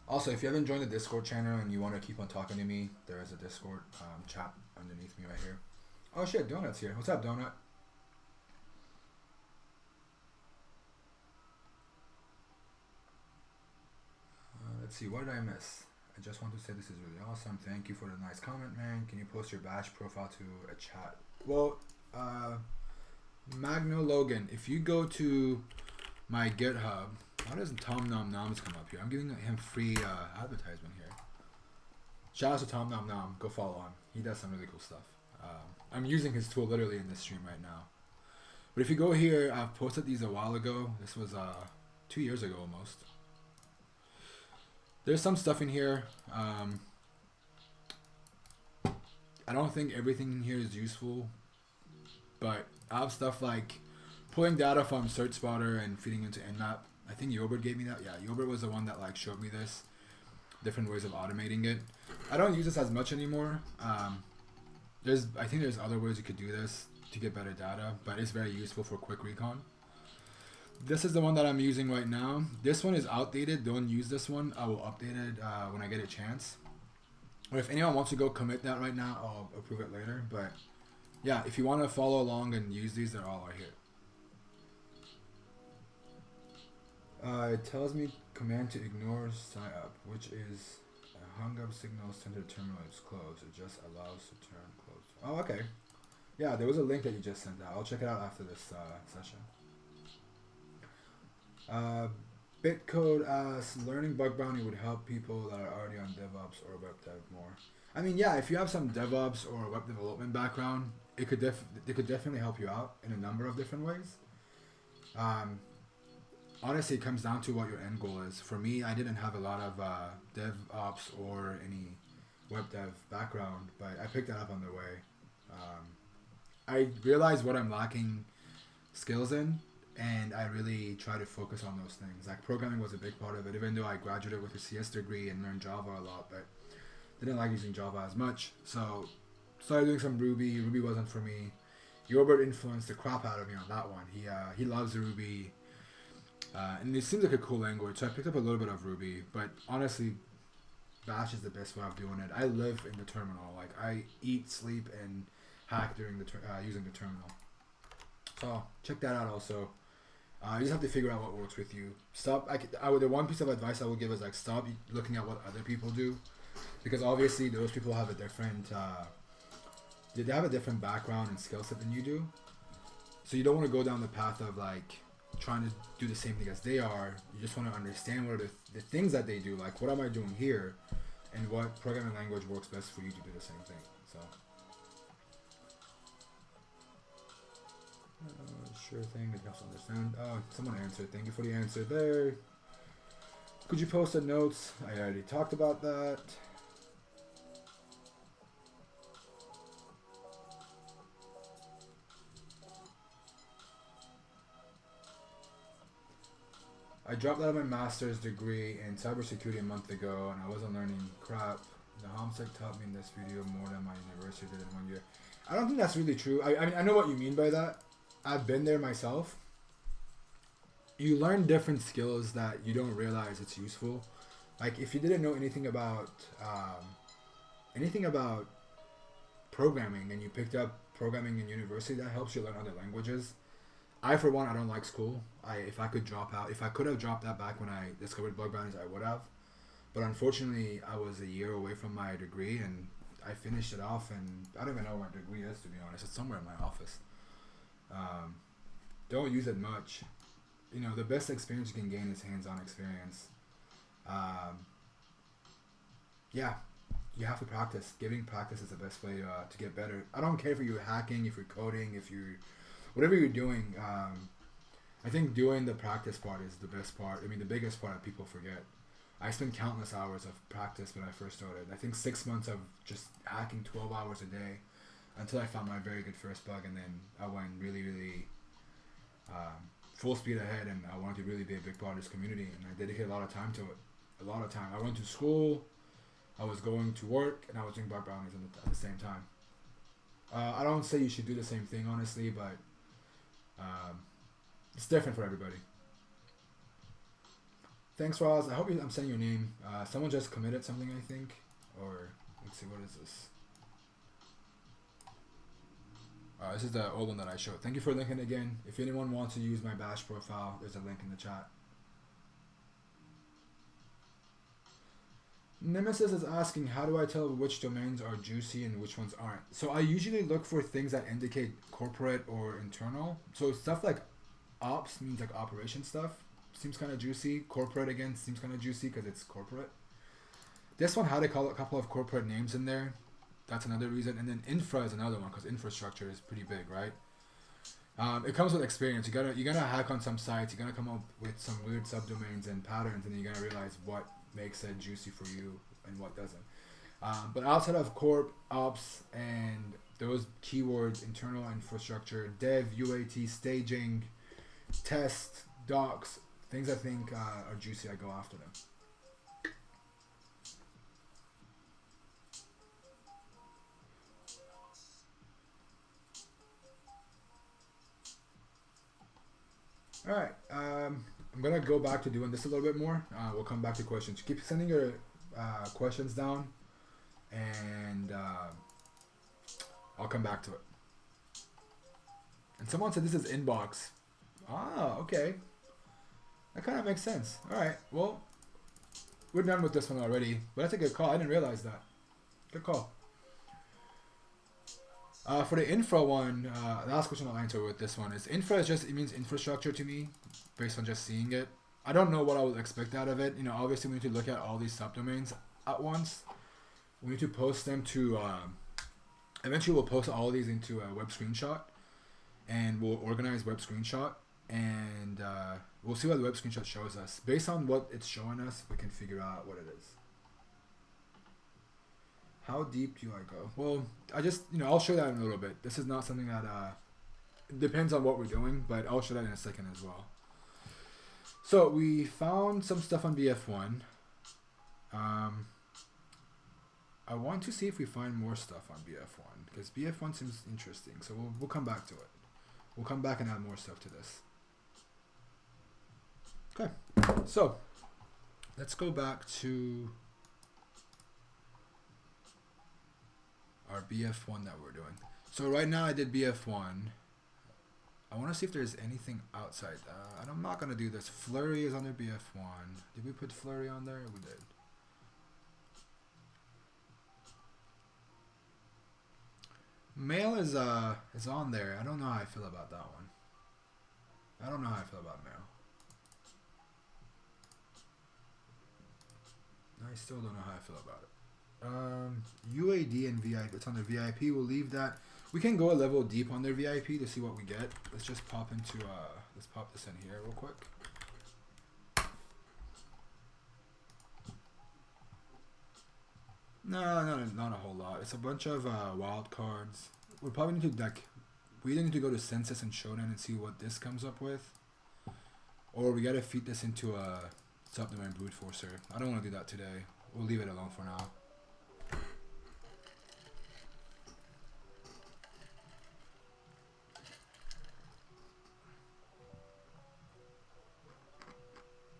Also, if you haven't joined the Discord channel and you want to keep on talking to me, there is a Discord chat underneath me right here. Oh shit, Donut's here. What's up, Donut? Let's see, what did I miss? I just want to say this is really awesome. Thank you for the nice comment, man. Can you post your bash profile to a chat? Well, Magno Logan, if you go to my GitHub, how does Tom Nom Noms come up here? I'm giving him free advertisement here. Shout out to Tom Nom Nom. Go follow him. He does some really cool stuff. I'm using his tool literally in this stream right now. But if you go here, I've posted these a while ago. This was 2 years ago almost. There's some stuff in here. I don't think everything in here is useful, but I have stuff like pulling data from Search Spotter and feeding into Nmap. I think Yobert gave me that. Yeah, Yobert was the one that like showed me this. Different ways of automating it. I don't use this as much anymore. I think there's other ways you could do this to get better data, but it's very useful for quick recon. This is the one that I'm using right now. This one is outdated. Don't use this one. I will update it when I get a chance. Or if anyone wants to go commit that right now, I'll approve it later. But yeah, if you want to follow along and use these, they're all right here. It tells me command to ignore sign up, which is hung up signals tend to terminal is closed. It just allows to turn closed. Oh, okay. Yeah, there was a link that you just sent out. I'll check it out after this session. Bitcode asks, learning bug bounty would help people that are already on DevOps or web dev more. I mean, yeah, if you have some DevOps or web development background, it could definitely help you out in a number of different ways. Honestly, it comes down to what your end goal is. For me, I didn't have a lot of DevOps or any web dev background, but I picked that up on the way. I realized what I'm lacking skills in, and I really try to focus on those things. Like programming was a big part of it, even though I graduated with a CS degree and learned Java a lot, but didn't like using Java as much. So started doing some Ruby. Ruby wasn't for me. Yobert influenced the crap out of me on that one. He loves Ruby. And it seems like a cool language, so I picked up a little bit of Ruby, but honestly, Bash is the best way of doing it. I live in the terminal. Like, I eat, sleep, and hack during the using the terminal. So, check that out also. You just have to figure out what works with you. The one piece of advice I would give is, like, stop looking at what other people do, because obviously those people have a different, they have a different background and skill set than you do. So you don't want to go down the path of, like, trying to do the same thing as they are. You just want to understand what are the things that they do, like what am I doing here, and what programming language works best for you to do the same thing. So sure thing, it helps understand. Oh, someone answered. Thank you for the answer there. Could you post the notes? I already talked about that. I dropped out of my master's degree in cybersecurity a month ago, and I wasn't learning crap. The HAMSec taught me in this video more than my university did in 1 year. I don't think that's really true. I mean, I know what you mean by that. I've been there myself. You learn different skills that you don't realize it's useful. Like if you didn't know anything about programming and you picked up programming in university, that helps you learn other languages. I, for one, I don't like school. If I could have dropped that back when I discovered bug bounties, I would have. But unfortunately, I was a year away from my degree, and I finished it off, and I don't even know what my degree is, to be honest. It's somewhere in my office. Don't use it much. You know, the best experience you can gain is hands-on experience. Yeah, you have to practice. Giving practice is the best way to get better. I don't care if you're hacking, if you're coding, if you're... whatever you're doing, I think doing the practice part is the best part. I mean, the biggest part that people forget. I spent countless hours of practice when I first started. I think 6 months of just hacking 12 hours a day until I found my very good first bug, and then I went really, really full speed ahead, and I wanted to really be a big part of this community, and I dedicated a lot of time to it. A lot of time. I went to school, I was going to work, and I was doing bug bounties at the same time. I don't say you should do the same thing, honestly, but it's different for everybody. Thanks, Roz. I hope I'm saying your name. Someone just committed something, I think. Or, let's see, what is this? This is the old one that I showed. Thank you for linking again. If anyone wants to use my Bash profile, there's a link in the chat. Nemesis is asking, how do I tell which domains are juicy and which ones aren't? So I usually look for things that indicate corporate or internal. So stuff like ops means like operation stuff. Seems kind of juicy. Corporate, again, seems kind of juicy because it's corporate. This one had a couple of corporate names in there. That's another reason. And then infra is another one because infrastructure is pretty big, right? It comes with experience. You're gonna hack on some sites. You're gonna come up with some weird subdomains and patterns, and then you're gonna realize what makes it juicy for you and what doesn't. But outside of corp, ops, and those keywords, internal infrastructure, dev, UAT, staging, test, docs, things I think are juicy, I go after them. All right, I'm gonna go back to doing this a little bit more. We'll come back to questions. Keep sending your questions down, and I'll come back to it. And someone said this is inbox. Ah, okay. That kind of makes sense. All right, well, we're done with this one already, but that's a good call. I didn't realize that. Good call. For the infra one, the last question I'll answer with this one is infra is just, it means infrastructure to me, based on just seeing it. I don't know what I would expect out of it. You know, obviously we need to look at all these subdomains at once. We need to post them to, eventually we'll post all these into a web screenshot, and we'll organize web screenshot, and we'll see what the web screenshot shows us. Based on what it's showing us, we can figure out what it is. How deep do I go? Well, I'll show that in a little bit. This is not something that, it depends on what we're doing, but I'll show that in a second as well. So we found some stuff on BF1. I want to see if we find more stuff on BF1, because BF1 seems interesting, so we'll come back to it. We'll come back and add more stuff to this. Okay, so let's go back to our BF1 that we're doing. So right now I did BF1. I want to see if there's anything outside that. And I'm not going to do this. Flurry is under BF1. Did we put Flurry on there? We did. Mail is on there. I don't know how I feel about that one. I don't know how I feel about mail. I still don't know how I feel about it. UAD and VIP, it's on their VIP. We'll leave that. We can go a level deep on their VIP to see what we get. Let's just pop into let's pop this in here real quick. No, not a whole lot. It's a bunch of wild cards. We probably need to we either need to go to census and showdown and see what this comes up with, or we gotta feed this into a subdomain brute forcer. I don't want to do that today. We'll leave it alone for now.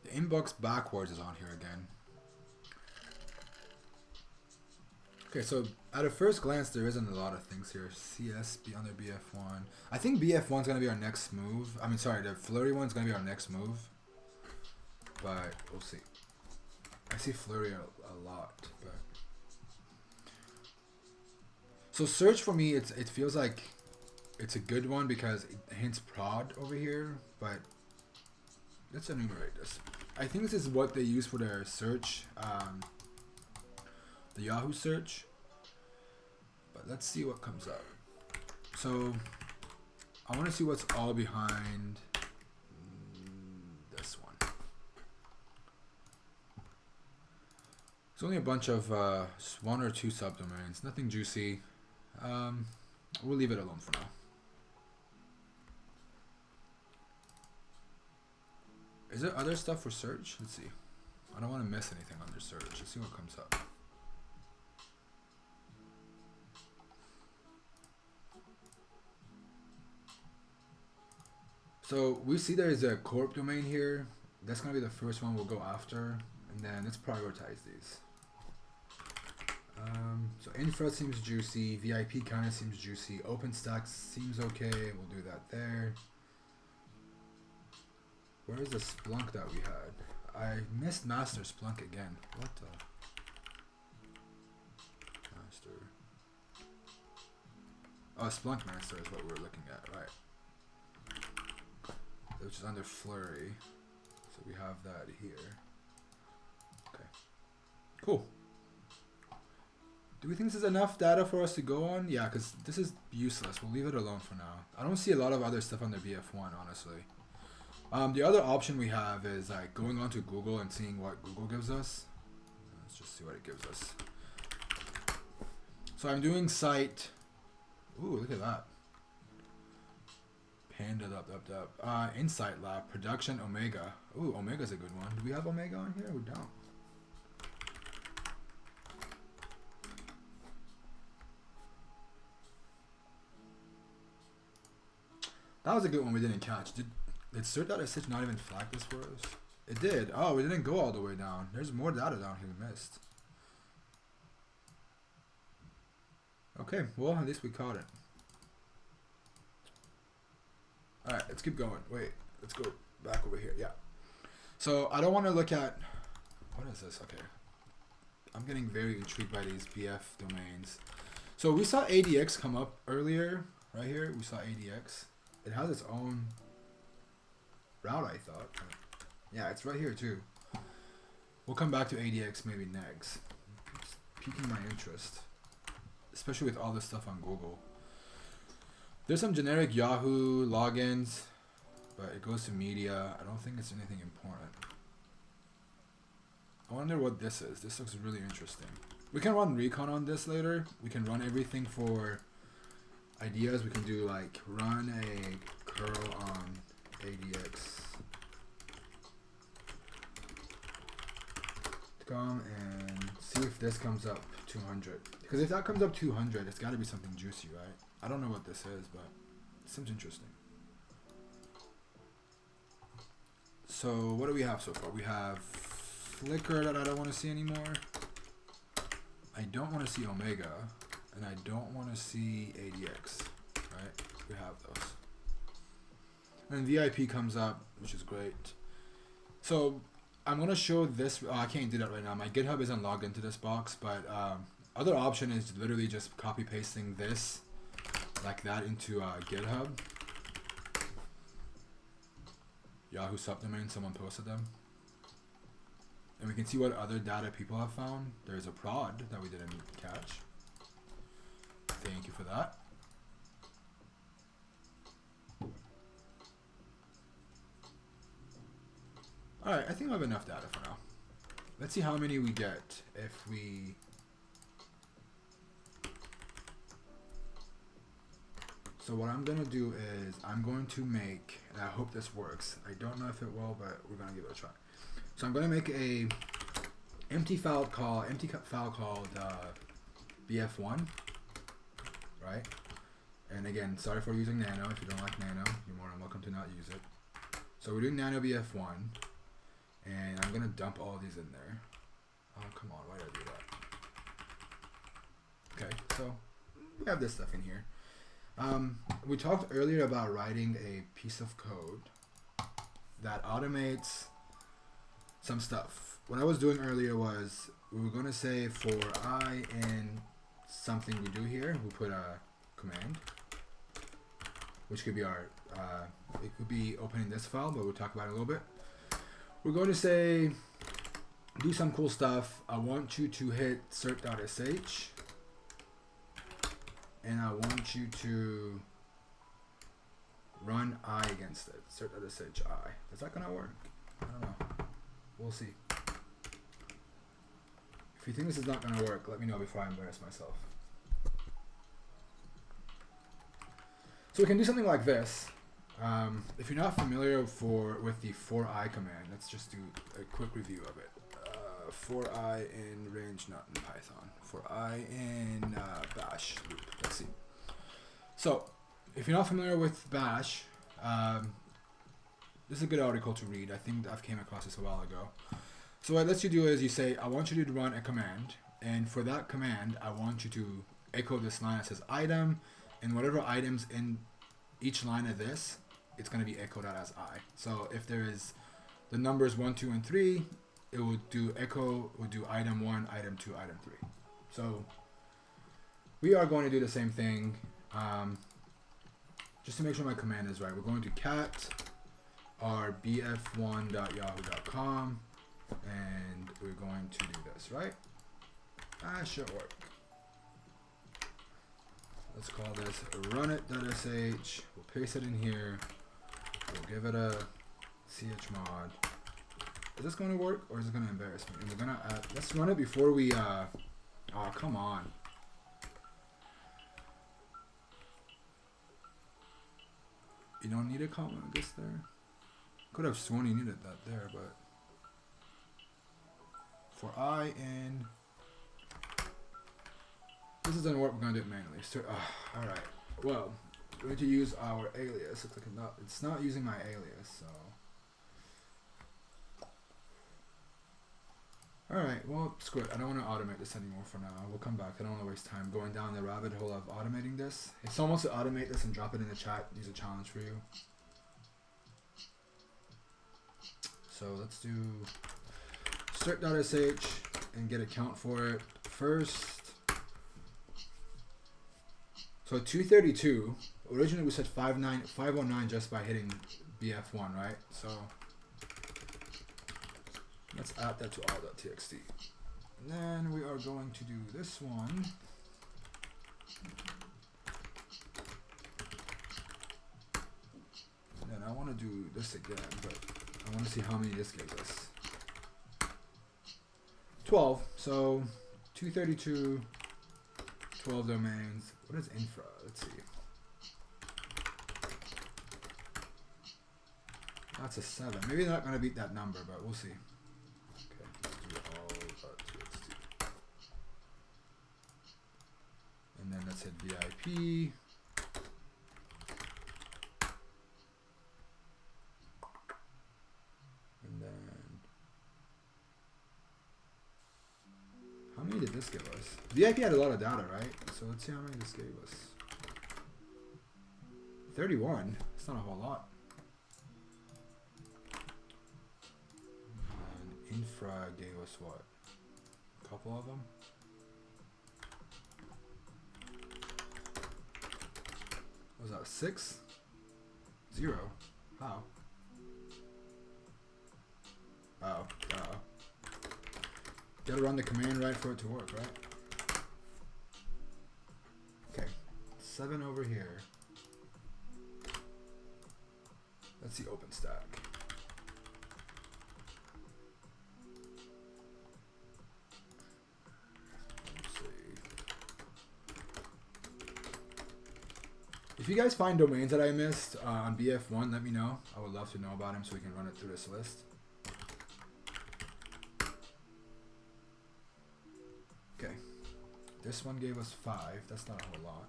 The inbox backwards is on here again. Okay, so at a first glance, there isn't a lot of things here. CS be under BF1. I think BF1 is gonna be our next move. I mean, sorry, the flurry one's gonna be our next move. But we'll see. I see flurry a lot, but so search for me, it feels like it's a good one because it hints prod over here. But let's enumerate this. I think this is what they use for their search. The Yahoo search, but let's see what comes up. So I want to see what's all behind this one. It's only a bunch of one or two subdomains, nothing juicy. We'll leave it alone for now. Is there other stuff for search? Let's see. I don't want to miss anything under search. Let's see what comes up. So we see there is a corp domain here. That's going to be the first one we'll go after. And then let's prioritize these. So infra seems juicy. VIP kind of seems juicy. OpenStack seems okay. We'll do that there. Where is the Splunk that we had? I missed Master Splunk again. What the? Master. Oh, Splunk Master is what we're looking at, right? Which is under flurry. So we have that here. Okay. Cool. Do we think this is enough data for us to go on? Yeah, because this is useless. We'll leave it alone for now. I don't see a lot of other stuff under BF1, honestly. The other option we have is like going onto Google and seeing what Google gives us. Let's just see what it gives us. So I'm doing site. Ooh, look at that. Panda Insight Lab, Production Omega. Ooh, Omega's a good one. Do we have Omega on here? We don't. That was a good one we didn't catch. Did crt.sh not even flag this for us? It did. Oh, we didn't go all the way down. There's more data down here we missed. Okay, well, at least we caught it. Alright, let's keep going. Wait, let's go back over here. Yeah. So I don't want to look at... What is this? Okay. I'm getting very intrigued by these BF domains. So we saw ADX come up earlier. Right here, we saw ADX. It has its own route, I thought. Yeah, it's right here too. We'll come back to ADX maybe next. It's piquing my interest. Especially with all this stuff on Google. There's some generic Yahoo logins, but it goes to media. I don't think it's anything important. I wonder what this is. This looks really interesting. We can run Recon on this later. We can run everything for ideas. We can do like run a curl on ADX. Come and see if this comes up 200. Because if that comes up 200, it's got to be something juicy, right? I don't know what this is, but it seems interesting. So what do we have so far? We have Flickr that I don't want to see anymore. I don't want to see Omega, and I don't want to see ADX, right? We have those. And VIP comes up, which is great. So I'm going to show this. I can't do that right now. My GitHub isn't logged into this box, but other option is literally just copy pasting this like that into GitHub. Yahoo subdomain, someone posted them. And we can see what other data people have found. There's a prod that we didn't catch. Thank you for that. Alright, I think I have enough data for now. Let's see how many we get if we So what I'm gonna do is I'm going to make, and I hope this works. I don't know if it will, but we're gonna give it a try. So I'm gonna make a empty file called bf1, right? And again, sorry for using nano. If you don't like nano, you're more than welcome to not use it. So we're doing nano bf1, and I'm gonna dump all these in there. Oh, come on, why did I do that? Okay, so we have this stuff in here. We talked earlier about writing a piece of code that automates some stuff. What I was doing earlier was we were going to say for I in something we do here, we put a command, which could be our, it could be opening this file, but we'll talk about it a little bit. We're going to say, do some cool stuff. I want you to hit crt.sh, and I want you to run I against it. crt.sh I. Is that gonna work? I don't know. We'll see. If you think this is not gonna work, let me know before I embarrass myself. So we can do something like this. If you're not familiar with the for I command, let's just do a quick review of it. For I in range, not in Python. For I in bash loop. Let's see. So, if you're not familiar with bash, this is a good article to read. I think I've came across this a while ago. So what it lets you do is you say, I want you to run a command, and for that command, I want you to echo this line that says item, and whatever items in each line of this, it's going to be echoed out as I. So if there is the numbers 1, 2, and 3, it will do echo, will do item 1, item 2, item 3. So we are going to do the same thing. Just to make sure my command is right, we're going to cat our bf1.yahoo.com, and we're going to do this, right? That should work. Let's call this runit.sh. We'll paste it in here. We'll give it a chmod. Is this going to work, or is it going to embarrass me? And we're going to let's run it before we oh, come on. You don't need a comma, I guess there. Could have sworn you needed that there, but for I in this doesn't work, we're gonna do it manually. All right. Well, we're going to use our alias. Looks like it's not using my alias, so. Alright, well, screw it. I don't want to automate this anymore for now. We'll come back. I don't want to waste time going down the rabbit hole of automating this. If someone wants to automate this and drop it in the chat, use a challenge for you. So let's do crt.sh and get a count for it first. So 232. Originally we said 519 just by hitting bf1, right? So let's add that to all.txt. And then we are going to do this one. And then I want to do this again, but I want to see how many this gives us. 12. So 232, 12 domains. What is infra? Let's see. That's a 7. Maybe they're not going to beat that number, but we'll see. Okay, let's do all.txt. And then let's hit VIP. And then, how many did this give us? VIP had a lot of data, right? So let's see how many this gave us. 31. It's not a whole lot. Infra gave us what? A couple of them? What was that? 6? 0? How? Oh, gotta run the command right for it to work, right? Okay, 7 over here. Let's see OpenStack. If you guys find domains that I missed on BF1, let me know. I would love to know about them so we can run it through this list. Okay. This one gave us 5. That's not a whole lot.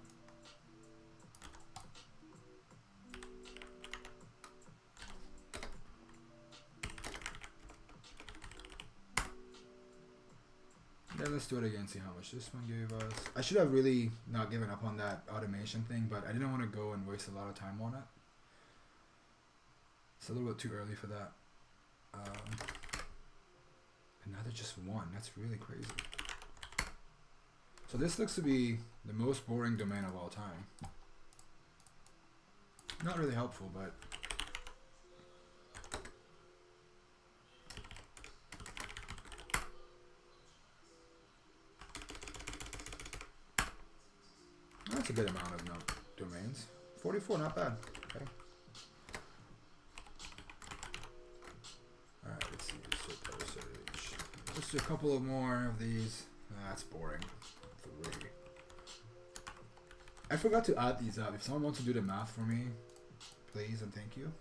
Then let's do it again, see how much this one gave us. I should have really not given up on that automation thing, but I didn't want to go and waste a lot of time on it. It's a little bit too early for that. And now there's just 1. That's really crazy. So this looks to be the most boring domain of all time. Not really helpful, but that's a good amount of domains. 44, not bad. Okay. Alright, let's see. Search. Let's do a couple of more of these. That's boring. 3. I forgot to add these up. If someone wants to do the math for me, please and thank you.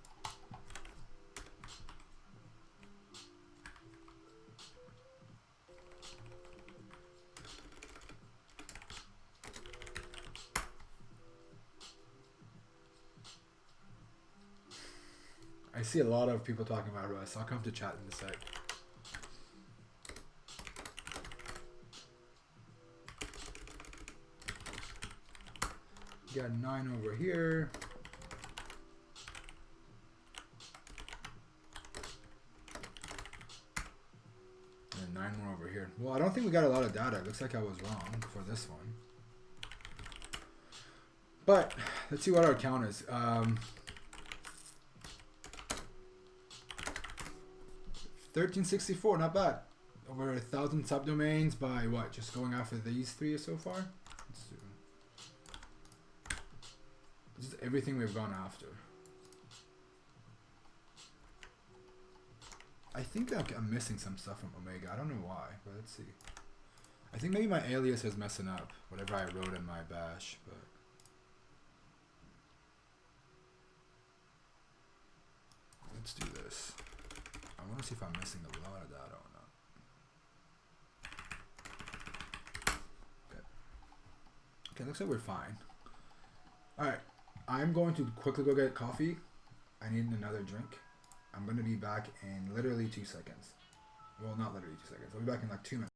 I see a lot of people talking about Rust. I'll come to chat in a sec. Got 9 over here. And 9 more over here. Well, I don't think we got a lot of data. It looks like I was wrong for this one. But let's see what our count is. 1364, not bad. Over 1,000 subdomains by what? Just going after these 3 so far? Let's see. This is everything we've gone after. I think I'm missing some stuff from Omega. I don't know why, but let's see. I think maybe my alias is messing up, whatever I wrote in my bash, but let's do this. I want to see if I'm missing a lot of data or not. Okay. Okay, looks like we're fine. Alright, I'm going to quickly go get coffee. I need another drink. I'm going to be back in literally 2 seconds. Well, not literally 2 seconds. I'll be back in like 2 minutes.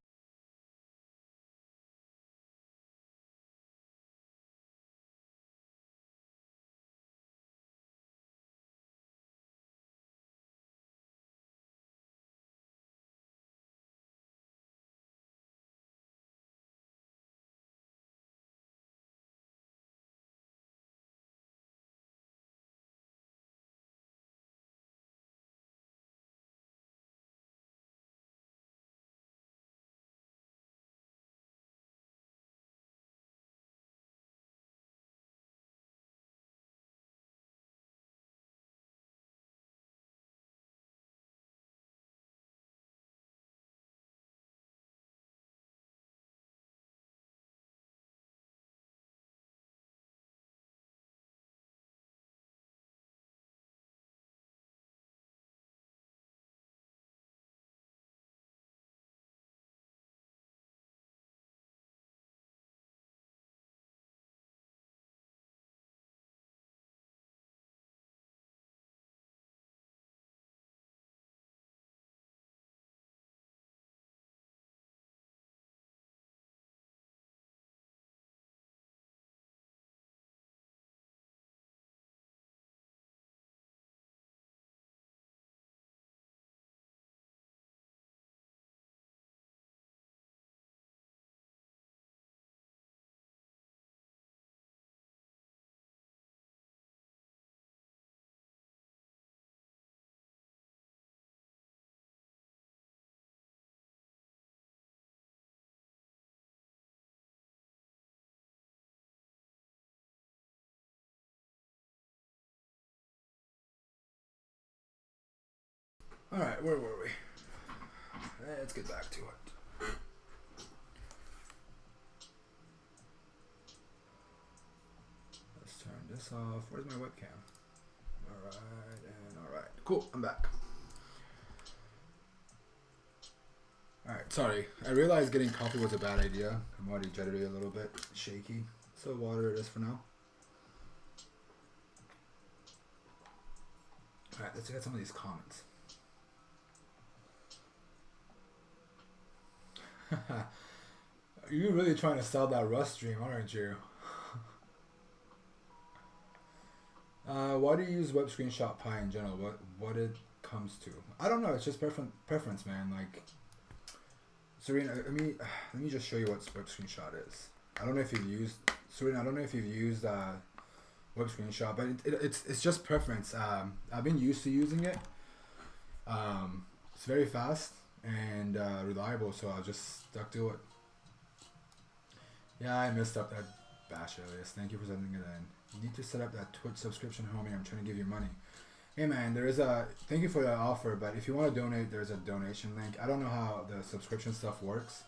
Alright, where were we? Let's get back to it. Let's turn this this off. Where's my webcam? Alright, and alright. Cool, I'm back. Alright, sorry. I realized getting coffee was a bad idea. I'm already jittery a little bit, shaky. So water it is for now. Alright, let's get some of these comments. You're really trying to sell that Rust stream, aren't you? Why do you use web screenshot Pi in general? What it comes to? I don't know. It's just preference, man. Like, Serena, let me just show you what web screenshot is. I don't know if you've used Serena. I don't know if you've used web screenshot, but it's just preference. I've been used to using it. It's very fast and reliable, so I'll just stuck to it. Yeah, I messed up that bash alias. Thank you for sending it in. You need to set up that Twitch subscription, homie. I'm trying to give you money. Hey man, there is a thank you for that offer, but if you want to donate, there's a donation link. I don't know how the subscription stuff works,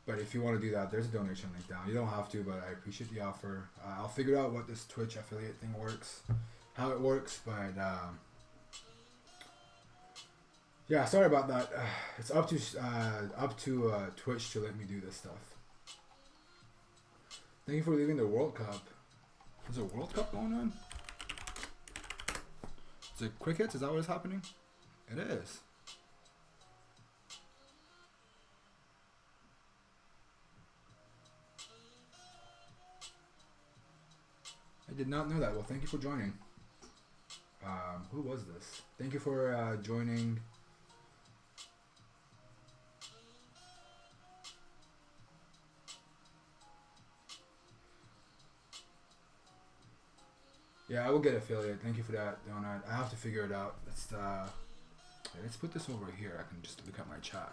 but if you want to do that, there's a donation link down. You don't have to, but I appreciate the offer. I'll figure out what this Twitch affiliate thing works, how it works, but yeah, sorry about that. It's up to Twitch to let me do this stuff. Thank you for leaving the World Cup. Is a World Cup going on? Is it quick hits? Is that what is happening? It is. I did not know that. Well, thank you for joining. Who was this? Thank you for joining. Yeah, I will get affiliate. Thank you for that, Donut. I have to figure it out. Let's put this over here. I can just look at my chat.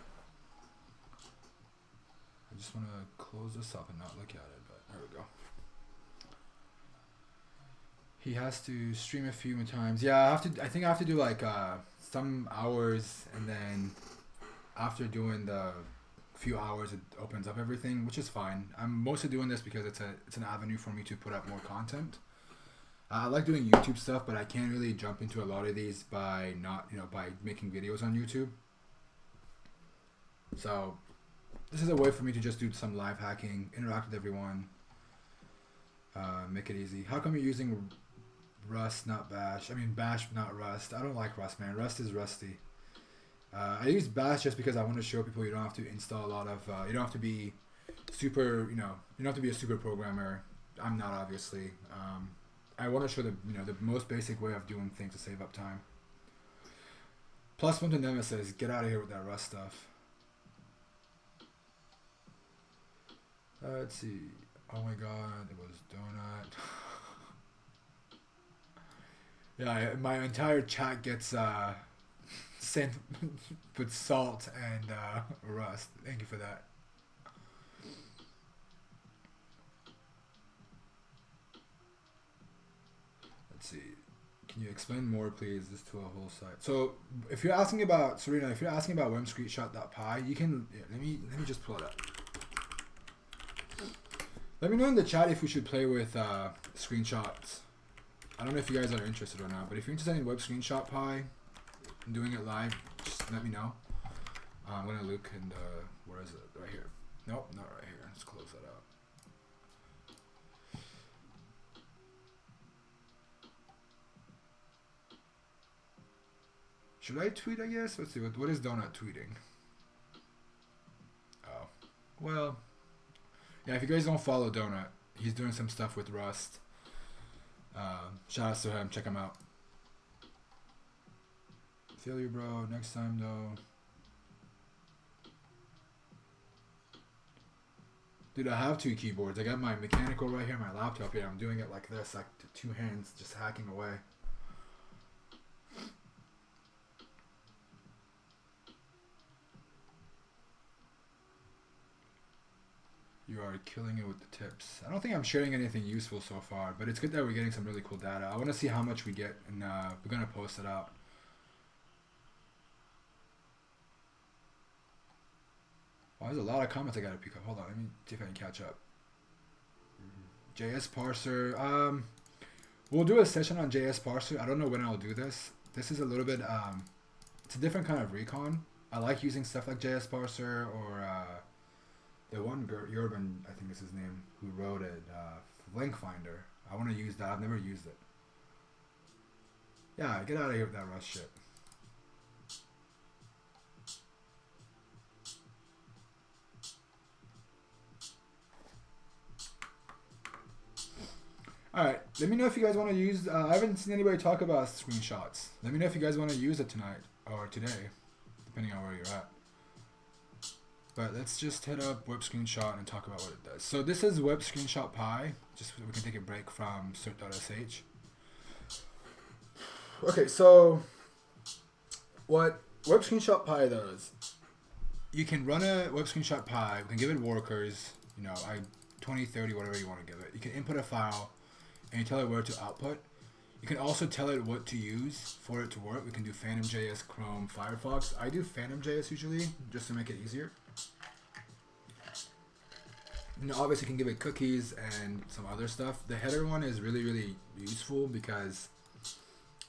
I just want to close this up and not look at it, but there we go. He has to stream a few more times. Yeah, I think I have to do like some hours, and then after doing the few hours, it opens up everything, which is fine. I'm mostly doing this because it's an avenue for me to put up more content. I like doing YouTube stuff, but I can't really jump into a lot of these by by making videos on YouTube. So this is a way for me to just do some live hacking, interact with everyone, make it easy. How come you're using Rust, not Bash? I mean Bash, not Rust. I don't like Rust, man. Rust is rusty. I use Bash just because I want to show people you don't have to install a lot of, you don't have to be super, you don't have to be a super programmer. I'm not, obviously. I want to show the most basic way of doing things to save up time. Plus one to Nemesis, get out of here with that Rust stuff. Let's see. Oh my god, it was Donut. Yeah, my entire chat gets sent with salt and Rust. Thank you for that. Let's see. Can you explain more, please? This to a whole site. So, if you're asking about Serena, if you're asking about webscreenshot.py, you can. Yeah, let me just pull it up. Let me know in the chat if we should play with screenshots. I don't know if you guys are interested or not, but if you're interested in web screenshot Pi and doing it live, just let me know. I'm gonna look and where is it? Right here. Nope, not right here. Let's close that out. Should I tweet, I guess? Let's see, what is Donut tweeting? Oh, well, yeah, if you guys don't follow Donut, he's doing some stuff with Rust. Shout out to him, check him out. Feel you, bro. Next time, though. Dude, I have two keyboards. I got my mechanical right here, my laptop here. I'm doing it like this, like two hands, just hacking away. You are killing it with the tips. I don't think I'm sharing anything useful so far, but it's good that we're getting some really cool data. I want to see how much we get, and we're going to post it out. Wow, there's a lot of comments I got to pick up. Hold on, let me see if I can catch up. JS parser. We'll do a session on JS parser. I don't know when I'll do this. This is a little bit, it's a different kind of recon. I like using stuff like JS parser or the one Urban, I think is his name, who wrote it, link finder. I want to use that. I've never used it. Yeah, get out of here with that Rust shit. Alright, let me know if you guys want to use, I haven't seen anybody talk about screenshots. Let me know if you guys want to use it tonight or today, depending on where you're at. But let's just hit up web screenshot and talk about what it does. So this is web screenshot py, just so we can take a break from crt.sh. Okay, so what web screenshot py does, you can run a web screenshot py, we can give it workers, 20, 30, whatever you want to give it. You can input a file and you tell it where to output. You can also tell it what to use for it to work. We can do Phantom.js, Chrome, Firefox. I do Phantom.js usually, just to make it easier. Obviously you can give it cookies and some other stuff. The header one is really, really useful because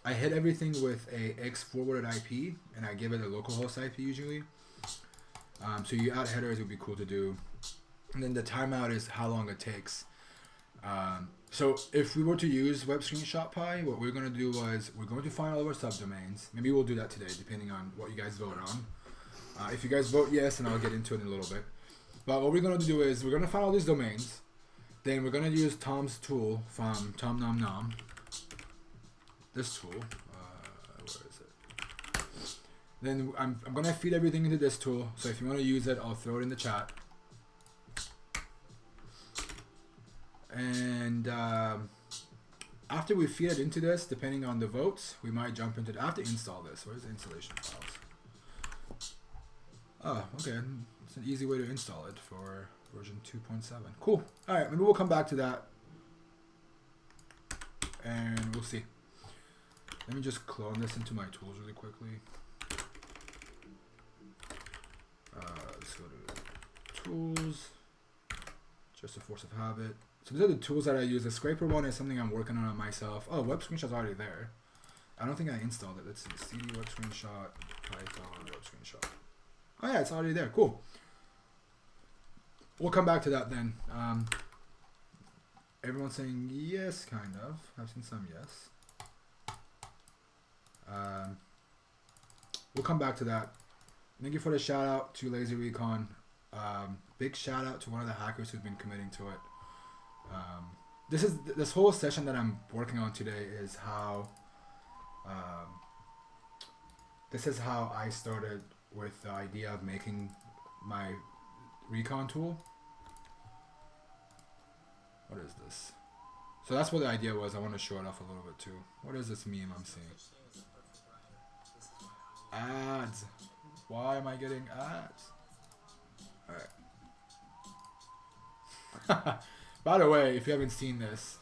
I hit everything with a X forwarded IP and I give it a localhost IP usually. So you add headers, it would be cool to do. And then the timeout is how long it takes. So if we were to use web screenshot py, what we're going to do was we're going to find all of our subdomains. Maybe we'll do that today, depending on what you guys vote on. If you guys vote yes, and I'll get into it in a little bit. But what we're going to do is we're going to find all these domains. Then we're going to use Tom's tool from Tom Nom Nom. This tool. Where is it? Then I'm going to feed everything into this tool. So if you want to use it, I'll throw it in the chat. And after we feed it into this, depending on the votes, we might jump into I have to install this. Where's the installation files? Oh, okay. It's an easy way to install it for version 2.7. Cool. All right, maybe we'll come back to that. And we'll see. Let me just clone this into my tools really quickly. Let's go to tools. Just a force of habit. So these are the tools that I use. The scraper one is something I'm working on myself. Oh, web screenshot's already there. I don't think I installed it. Let's see. CD web screenshot, Python web screenshot. Oh yeah, it's already there. Cool. We'll come back to that then. Everyone's saying yes, kind of. I've seen some yes. We'll come back to that. Thank you for the shout out to Lazy Recon. Big shout out to one of the hackers who've been committing to it. This whole session that I'm working on today is how this is how I started with the idea of making my Recon tool. What is this? So that's what the idea was. I want to show it off a little bit too. What is this meme I'm seeing? Ads. Why am I getting ads? Alright. By the way, if you haven't seen this,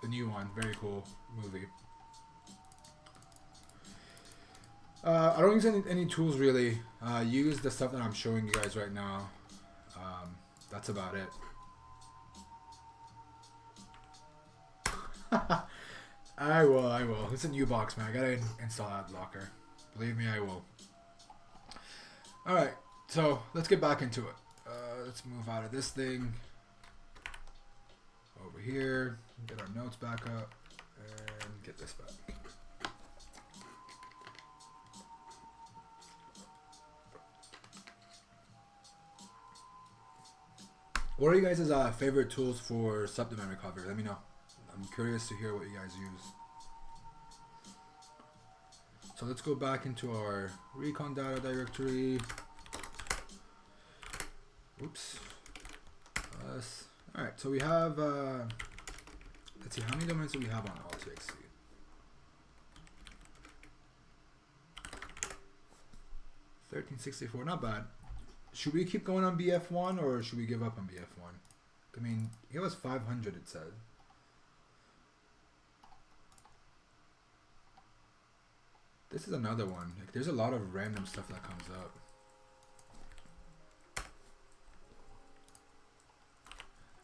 the new one, very cool movie. I don't use any tools really. Use the stuff that I'm showing you guys right now. That's about it. I will. It's a new box, man. I gotta install AdBlocker. Believe me, I will. Alright, so let's get back into it. Let's move out of this thing. Over here. Get our notes back up. And get this back. What are you guys' favorite tools for subdomain recovery? Let me know. I'm curious to hear what you guys use. So let's go back into our Recon data directory. Oops. Alright, so we have, let's see, how many domains do we have on all.txt? 1364, not bad. Should we keep going on BF1 or should we give up on BF1? I mean, it was 500, it said. This is another one. Like, there's a lot of random stuff that comes up.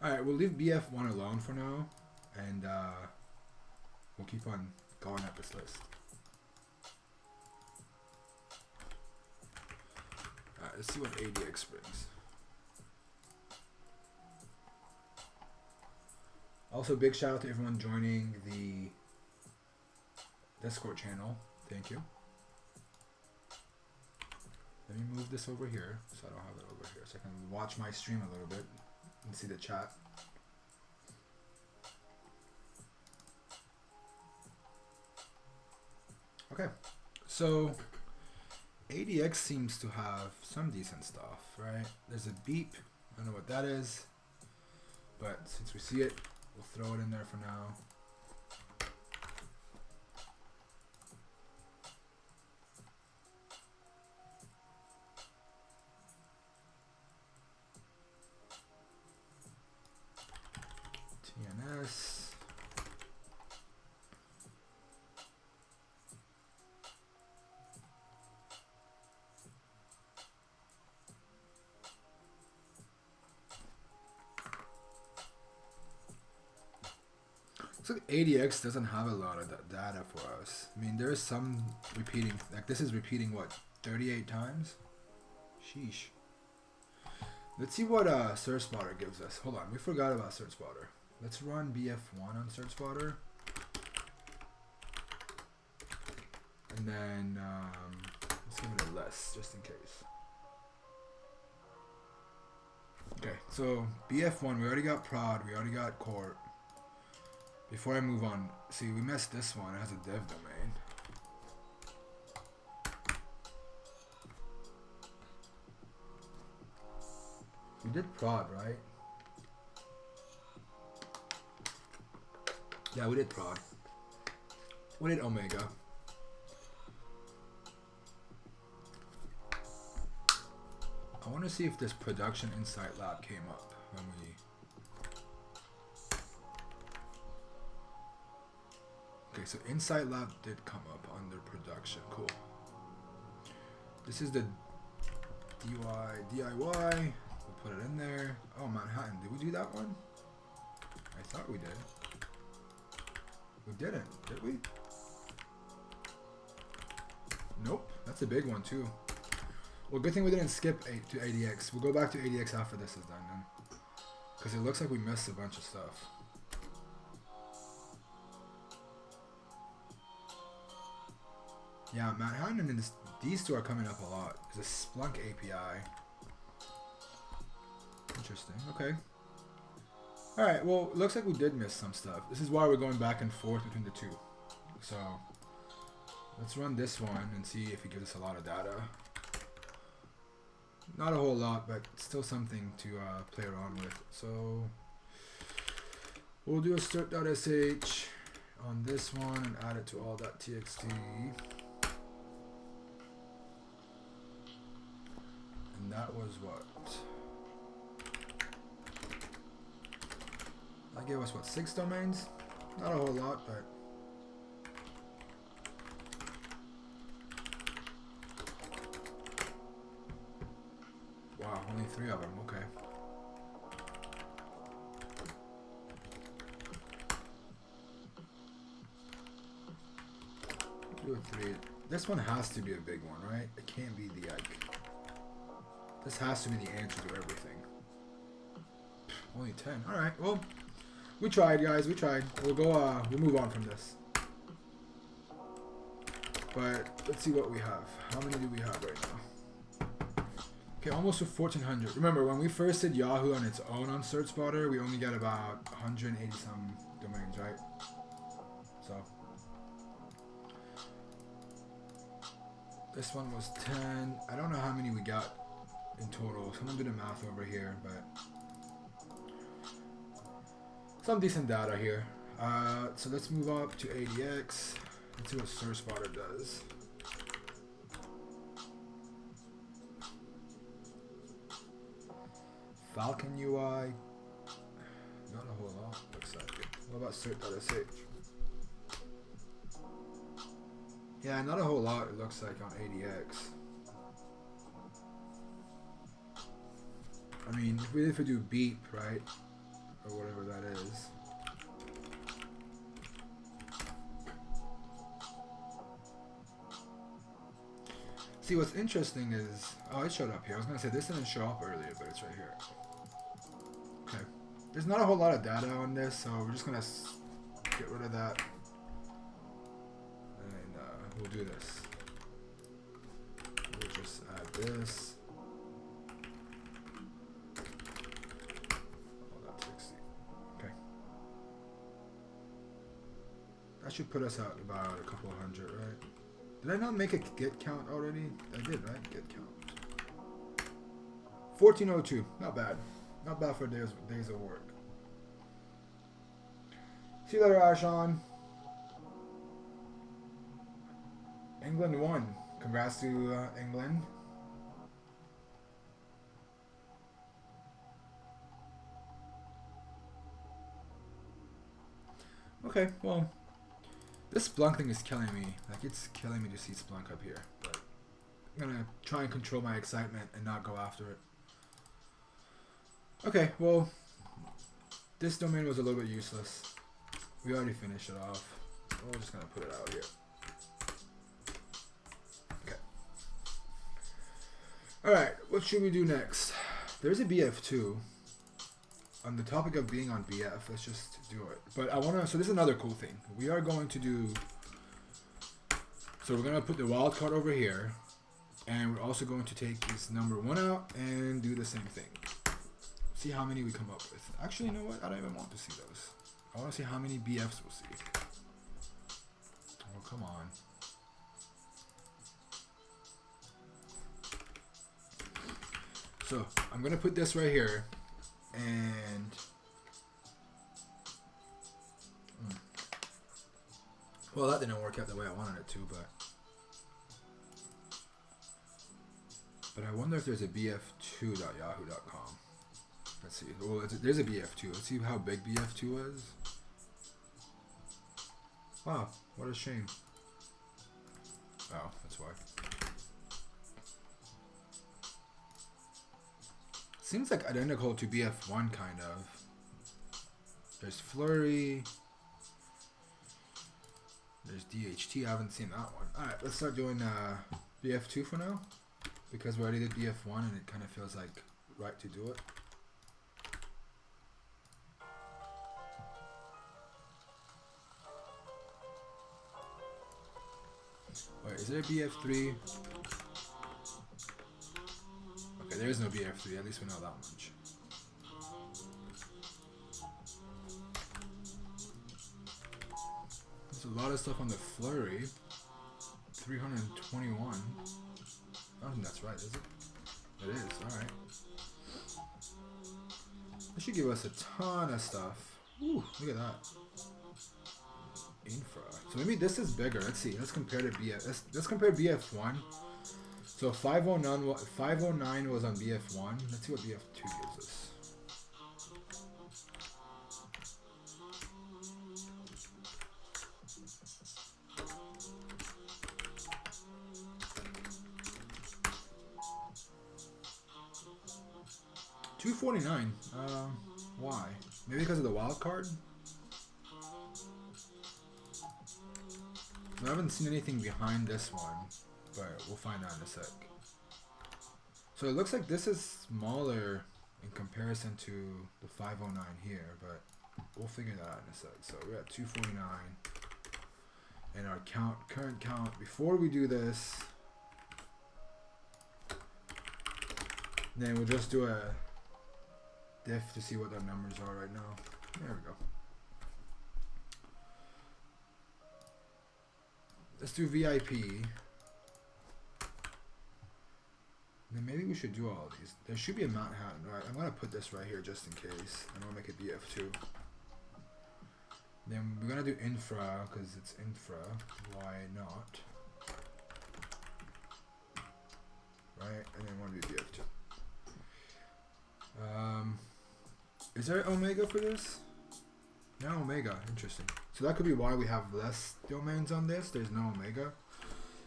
Alright, we'll leave BF1 alone for now, and we'll keep on going at this list. Alright, let's see what ADX brings. Also, big shout out to everyone joining the Discord channel. Thank you. Let me move this over here so I don't have it over here, so I can watch my stream a little bit and see the chat. Okay, so ADX seems to have some decent stuff, right? There's a beep. I don't know what that is, but since we see it, we'll throw it in there for now. TNS. So ADX doesn't have a lot of that data for us. I mean, there's some repeating, like this is repeating what, 38 times? Sheesh. Let's see what Search Spotter gives us. Hold on, we forgot about Search Spotter. Let's run BF1 on Search Spotter. And then let's give it a less, just in case. Okay, so BF1, we already got prod, we already got court. Before I move on, see, we messed this one. It has a dev domain. We did prod, right? Yeah, we did prod. We did omega. I want to see if this production insight lab came up when we... Okay, so Insight Lab did come up under production. Cool. This is the DIY. We'll put it in there. Oh, Manhattan. Did we do that one? I thought we did. We didn't, did we? Nope. That's a big one, too. Well, good thing we didn't skip to ADX. We'll go back to ADX after this is done, then. Because it looks like we missed a bunch of stuff. Yeah, Manhattan and these two are coming up a lot. There's a Splunk API. Interesting. Okay. Alright, well, it looks like we did miss some stuff. This is why we're going back and forth between the two. So, let's run this one and see if it gives us a lot of data. Not a whole lot, but still something to play around with. So, we'll do a cert.sh on this one and add it to all.txt. And that was what? That gave us what, 6 domains? Not a whole lot, but wow, only 3 of them, okay. Do a 3. This one has to be a big one, right? It can't be the Ike. This has to be the answer to everything. Only 10. Alright, well, we tried, guys. We tried. We'll go, we'll move on from this. But let's see what we have. How many do we have right now? Okay, almost to 1,400. Remember, when we first did Yahoo on its own on Search Spotter, we only got about 180 some domains, right? So this one was 10. I don't know how many we got in total. Someone do the math over here, but some decent data here. So let's move up to ADX. Let's see what Search Spotter does. Falcon UI. Not a whole lot, looks like. What about crt.sh? Yeah, not a whole lot, it looks like, on ADX. I mean, if we do beep, right? or whatever that is. See, what's interesting is, oh, it showed up here. I was gonna say this didn't show up earlier, but it's right here. Okay, there's not a whole lot of data on this, so we're just gonna get rid of that, and we'll do this. We'll just add this. Oh, that's 60. Okay, that should put us at about a couple hundred, right? Did I not make a git count already? I did, right? Git count. 1402. Not bad. Not bad for days of work. See you later, Ashan. England won. Congrats to England. Okay, well. This Splunk thing is killing me. Like, it's killing me to see Splunk up here. But I'm gonna try and control my excitement and not go after it. Okay, well, this domain was a little bit useless. We already finished it off. We're just gonna put it out here. Okay. Alright, what should we do next? There's a BF2. On the topic of being on BF, let's just do it. But I want to, so this is another cool thing. We are going to do, so we're going to put the wildcard over here. And we're also going to take this number 1 out and do the same thing. See how many we come up with. Actually, you know what? I don't even want to see those. I want to see how many BFs we'll see. Oh, come on. So I'm going to put this right here. And well, that didn't work out the way I wanted it to, but I wonder if there's a bf2.yahoo.com. Let's see. Well, there's a bf2. Let's see how big bf2 is. Wow, what a shame. Oh, that's why. Seems like identical to BF1 kind of. There's Flurry. There's DHT. I haven't seen that one. Alright, let's start doing BF2 for now. Because we already did BF1 and it kind of feels like right to do it. Wait, is there a BF3? Okay, there is no BF3, at least we know that much. There's a lot of stuff on the Flurry. 321. I don't think that's right, is it? It is, alright. That should give us a ton of stuff. Ooh, look at that. Infra. So maybe this is bigger. Let's see. Let's compare to BF. Let's compare BF1. So 509 was on BF1. Let's see what BF2 gives us. $249. Why? Maybe because of the wild card? I haven't seen anything behind this one, but we'll find out in a sec. So it looks like this is smaller in comparison to the 509 here, but we'll figure that out in a sec. So we're at 249, and our current count before we do this, then we'll just do a diff to see what our numbers are right now. There we go. Let's do VIP. Then maybe we should do all of these. There should be a Manhattan, right? I'm gonna put this right here just in case. I don't wanna make it BF2. Then we're gonna do infra because it's infra. Why not? Right, and then we're gonna do BF2. Is there Omega for this? No Omega. Interesting. So that could be why we have less domains on this. There's no Omega.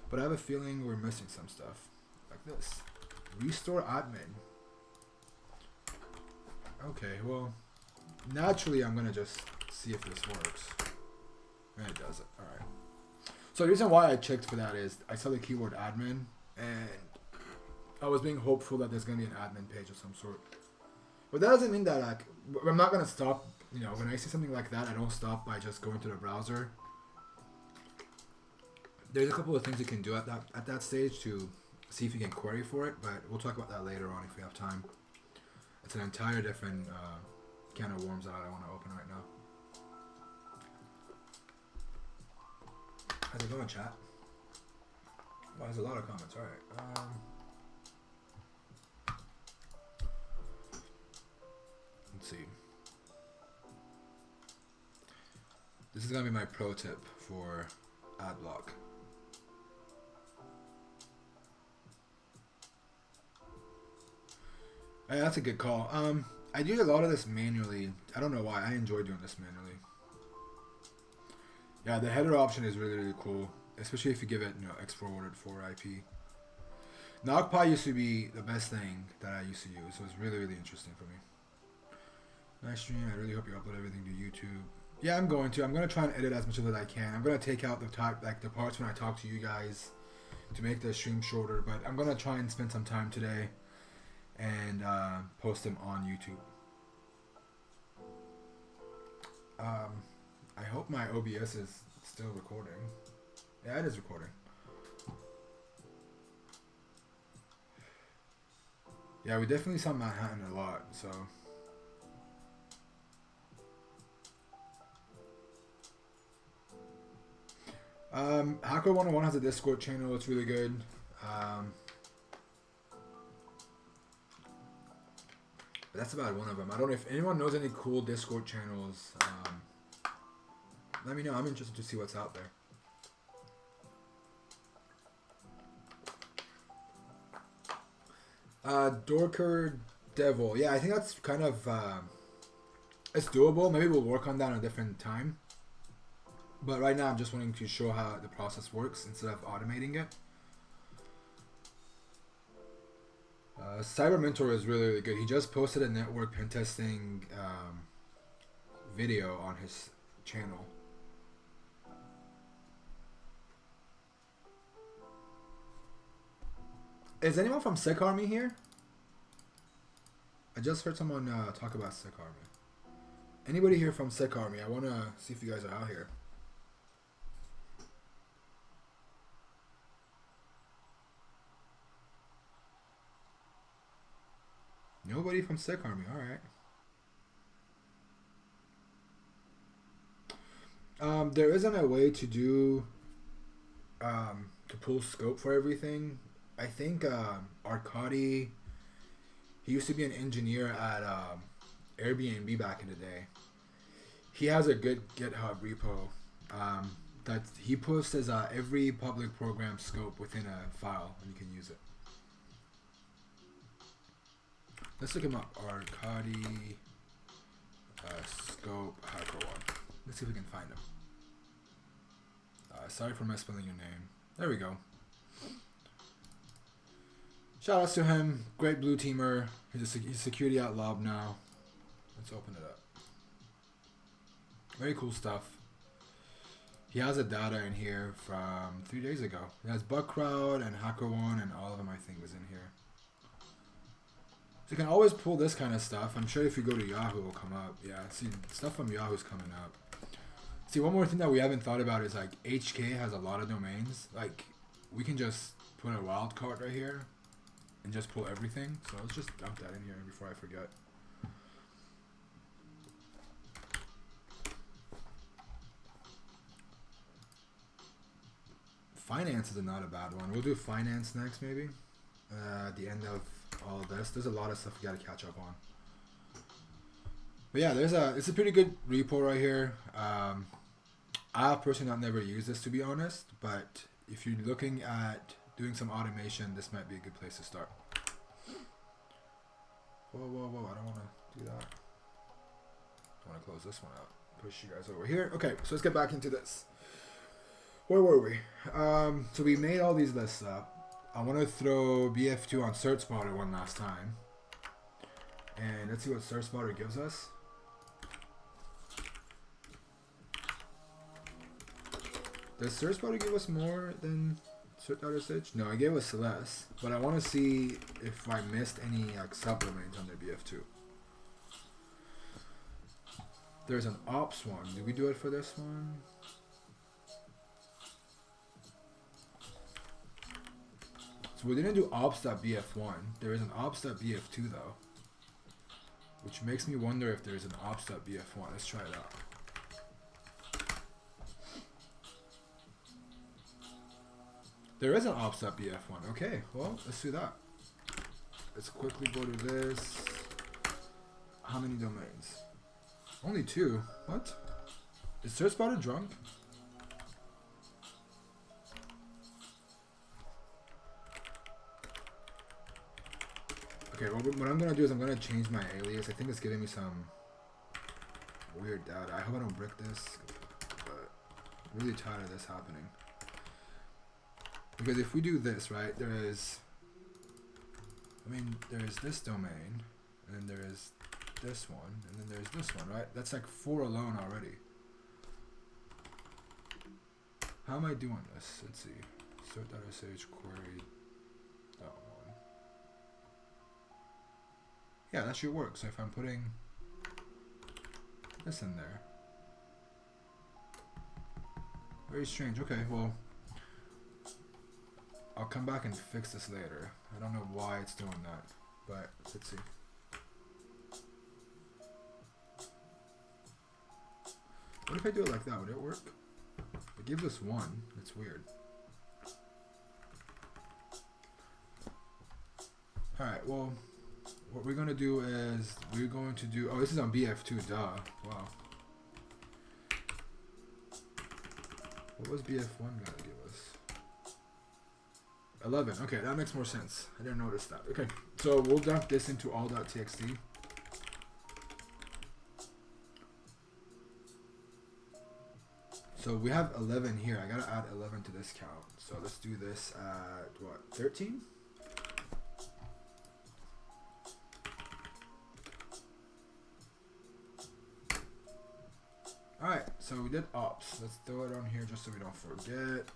But I have a feeling we're missing some stuff. Like this. Restore admin. Okay, well, naturally I'm gonna just see if this works. And it does it. All right. So the reason why I checked for that is I saw the keyword admin, and I was being hopeful that there's gonna be an admin page of some sort. But that doesn't mean that I'm not gonna stop. You know, when I see something like that, I don't stop by just going to the browser. There's a couple of things you can do at that stage to see if you can query for it, but we'll talk about that later on if we have time. It's an entire different can of worms that I don't want to open right now. How's it going, chat? Well, there's a lot of comments. All right. Let's see. This is gonna be my pro tip for ad block. Hey, that's a good call. I do a lot of this manually. I don't know why. I enjoy doing this manually. Yeah, the header option is really, really cool, especially if you give it, you know, X forwarded for IP. NogPy used to be the best thing that I used to use, so it's really, really interesting for me. Nice stream. I really hope you upload everything to YouTube. Yeah, I'm going to. I'm going to try and edit as much of it as I can. I'm going to take out the parts when I talk to you guys to make the stream shorter, but I'm going to try and spend some time today and post them on YouTube. I hope my OBS is still recording. Yeah, it is recording. Yeah, we definitely saw Manhattan a lot, so. Hacker 101 has a Discord channel. It's really good. That's about one of them. I don't know if anyone knows any cool Discord channels. Let me know. I'm interested to see what's out there. Dorker Devil. Yeah, I think that's kind of it's doable. Maybe we'll work on that on a different time. But right now I'm just wanting to show how the process works instead of automating it. Cyber Mentor is really, really good. He just posted a network pen testing video on his channel. Is anyone from Sec Army here? I just heard someone talk about Sec Army. Anybody here from Sec Army? I want to see if you guys are out here. Nobody from Sec Army. All right. There isn't a way to do to pull scope for everything. I think Arkady, he used to be an engineer at Airbnb back in the day. He has a good GitHub repo that he posts as every public program scope within a file, and you can use it. Let's look him up. Arkady scope hacker one. Let's see if we can find him. Sorry for misspelling your name. There we go. Shout outs to him. Great blue teamer. He's security out loud now. Let's open it up. Very cool stuff. He has the data in here from 3 days ago. He has Bugcrowd and HackerOne and all of them I think was in here. So you can always pull this kind of stuff. I'm sure if you go to Yahoo, it will come up. Yeah, see, stuff from Yahoo's coming up. See, one more thing that we haven't thought about is like HK has a lot of domains. Like, we can just put a wildcard right here and just pull everything. So let's just dump that in here before I forget. Finance is not a bad one. We'll do finance next, maybe. At the end of all of this, there's a lot of stuff we got to catch up on. But yeah, it's a pretty good repo right here. I have personally not never used this, to be honest, but if you're looking at doing some automation, this might be a good place to start. Whoa, whoa, whoa, I don't want to do that. I want to close this one out. Push you guys over here. Okay, so let's get back into this. Where were we? So we made all these lists up. I want to throw BF2 on SearchSpotter one last time. And let's see what SearchSpotter gives us. Does search bar give us more than crt.sh? No, it gave us less. But I want to see if I missed any like subdomains under BF2. There's an ops one. Did we do it for this one? So we didn't do ops.bf1. There is an ops.bf2 though. Which makes me wonder if there's an ops.bf1. Let's try it out. There is an ops.bf1. Okay, well, let's do that. Let's quickly go to this. How many domains? Only 2. What? Is SearchSpotter drunk? Okay, well, what I'm going to do is I'm going to change my alias. I think it's giving me some weird data. I hope I don't brick this, but I'm really tired of this happening. Because if we do this, right, there is this domain, and then there is this one, and then there's this one, right? That's like 4 alone already. How am I doing this? Let's see. Cert.sh query. That one. Yeah, that should work. So if I'm putting this in there. Very strange. Okay, well, I'll come back and fix this later. I don't know why it's doing that, but let's see. What if I do it like that? Would it work? It gives us 1. It's weird. Alright, well, what we're going to do is we're going to do... Oh, this is on BF2, duh. Wow. What was BF1 going to give us? 11. Okay, that makes more sense. I didn't notice that. Okay, so we'll dump this into all.txt. So we have 11 here. I gotta add 11 to this count. So let's do this at what? 13? Alright, so we did ops. Let's throw it on here just so we don't forget.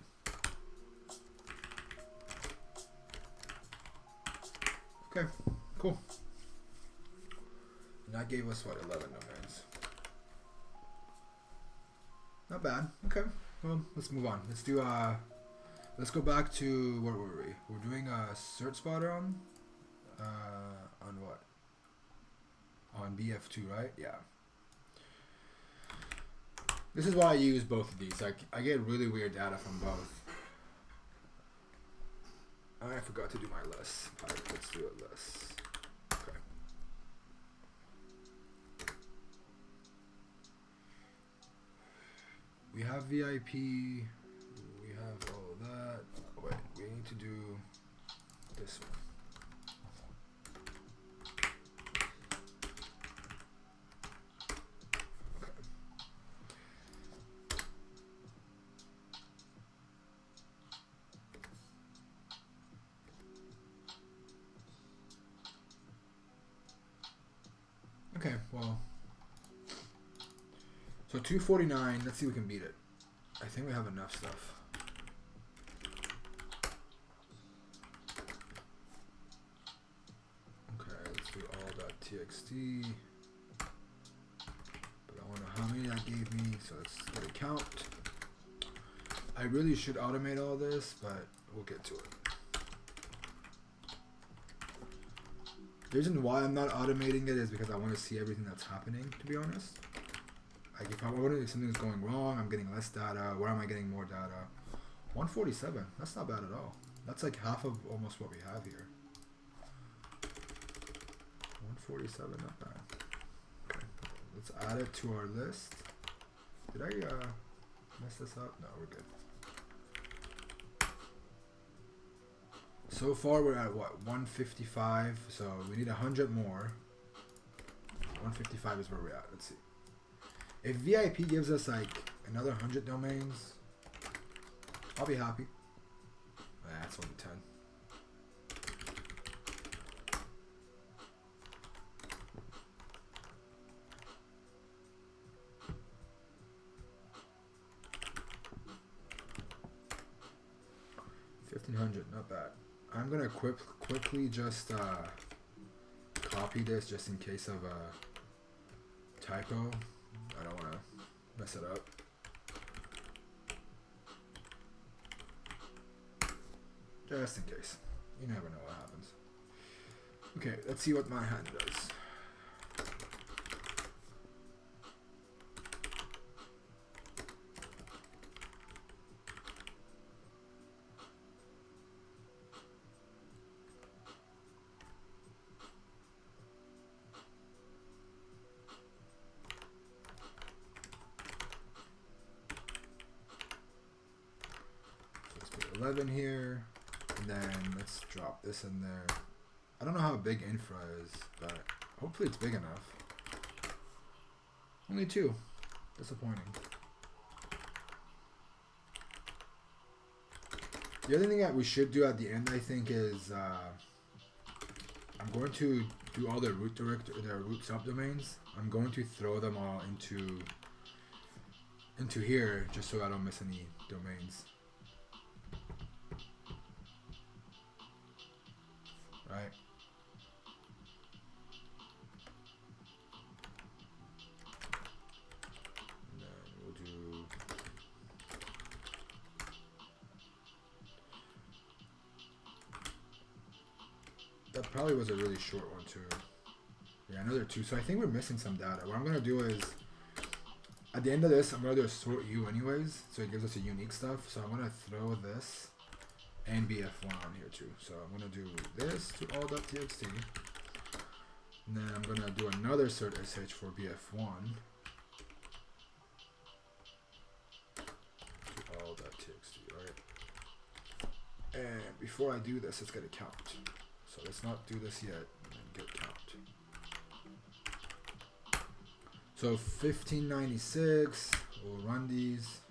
Okay, cool. And that gave us what, 11 domains. Not bad. Okay, well, let's move on. Let's do let's go back to where were we? We're doing a search spotter on what? On BF2, right? Yeah. This is why I use both of these. Like, I get really weird data from both. I forgot to do my list. Alright, let's do a list. Okay. We have VIP. We have all of that. Oh, wait, we need to do this one. Okay, well, so 249, let's see if we can beat it. I think we have enough stuff. Okay, let's do all.txt. But I want to know how many that gave me, so let's get a count. I really should automate all this, but we'll get to it. The reason why I'm not automating it is because I want to see everything that's happening, to be honest. Like, if I wonder if something's going wrong, I'm getting less data. Where am I getting more data? 147. That's not bad at all. That's like half of almost what we have here. 147, not bad. Okay, let's add it to our list. Did I mess this up? No, we're good. So far we're at what, 155, so we need 100 more. 155 is where we're at. Let's see. If VIP gives us like another 100 domains, I'll be happy. That's only 10. 1500, not bad. I'm gonna quickly just copy this just in case of a typo. I don't want to mess it up. Just in case. You never know what happens. Okay, let's see what my hand does. Let's put 11 here, and then let's drop this in there. I don't know how big infra is, but hopefully it's big enough. Only 2. Disappointing. The other thing that we should do at the end, I think, is I'm going to do all the root subdomains. I'm going to throw them all into here just so I don't miss any domains. Right. And then we'll do that. Probably was a really short one too. Yeah, another 2. So I think we're missing some data. What I'm gonna do is at the end of this, I'm gonna do a sort U anyways, so it gives us a unique stuff. So I'm gonna throw this and bf1 on here too. So I'm going to do this to all.txt, and then I'm going to do another crt.sh for bf1 to all.txt, right? And before I do this, let's get a count. So let's not do this yet, and then get count. So 1596, we'll run these.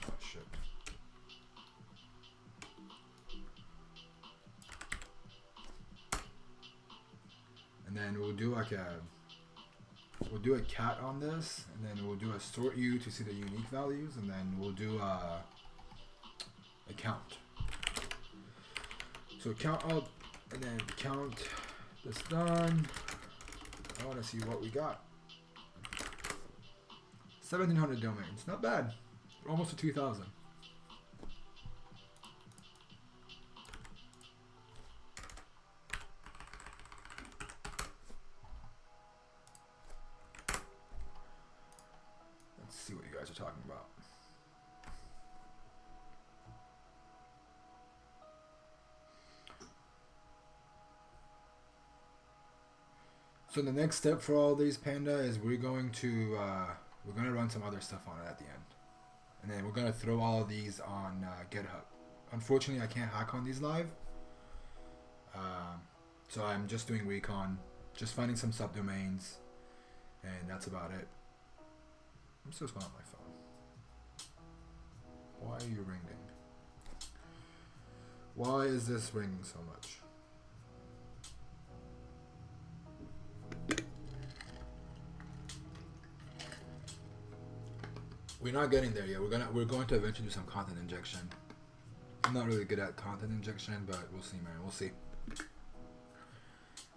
Oh shit. And then we'll do like a cat on this, and then we'll do a sort U to see the unique values, and then we'll do a count. So count up, and then count this done. I want to see what we got. 1,700 domains, not bad. We're almost to 2,000. See what you guys are talking about. So the next step for all these, Panda, is we're going to run some other stuff on it at the end, and then we're going to throw all of these on GitHub. Unfortunately, I can't hack on these live, so I'm just doing Recon, just finding some subdomains, and that's about it. I'm still going on my phone. Why are you ringing? Why is this ringing so much? We're not getting there yet. We're going to eventually do some content injection. I'm not really good at content injection, but we'll see, man. We'll see.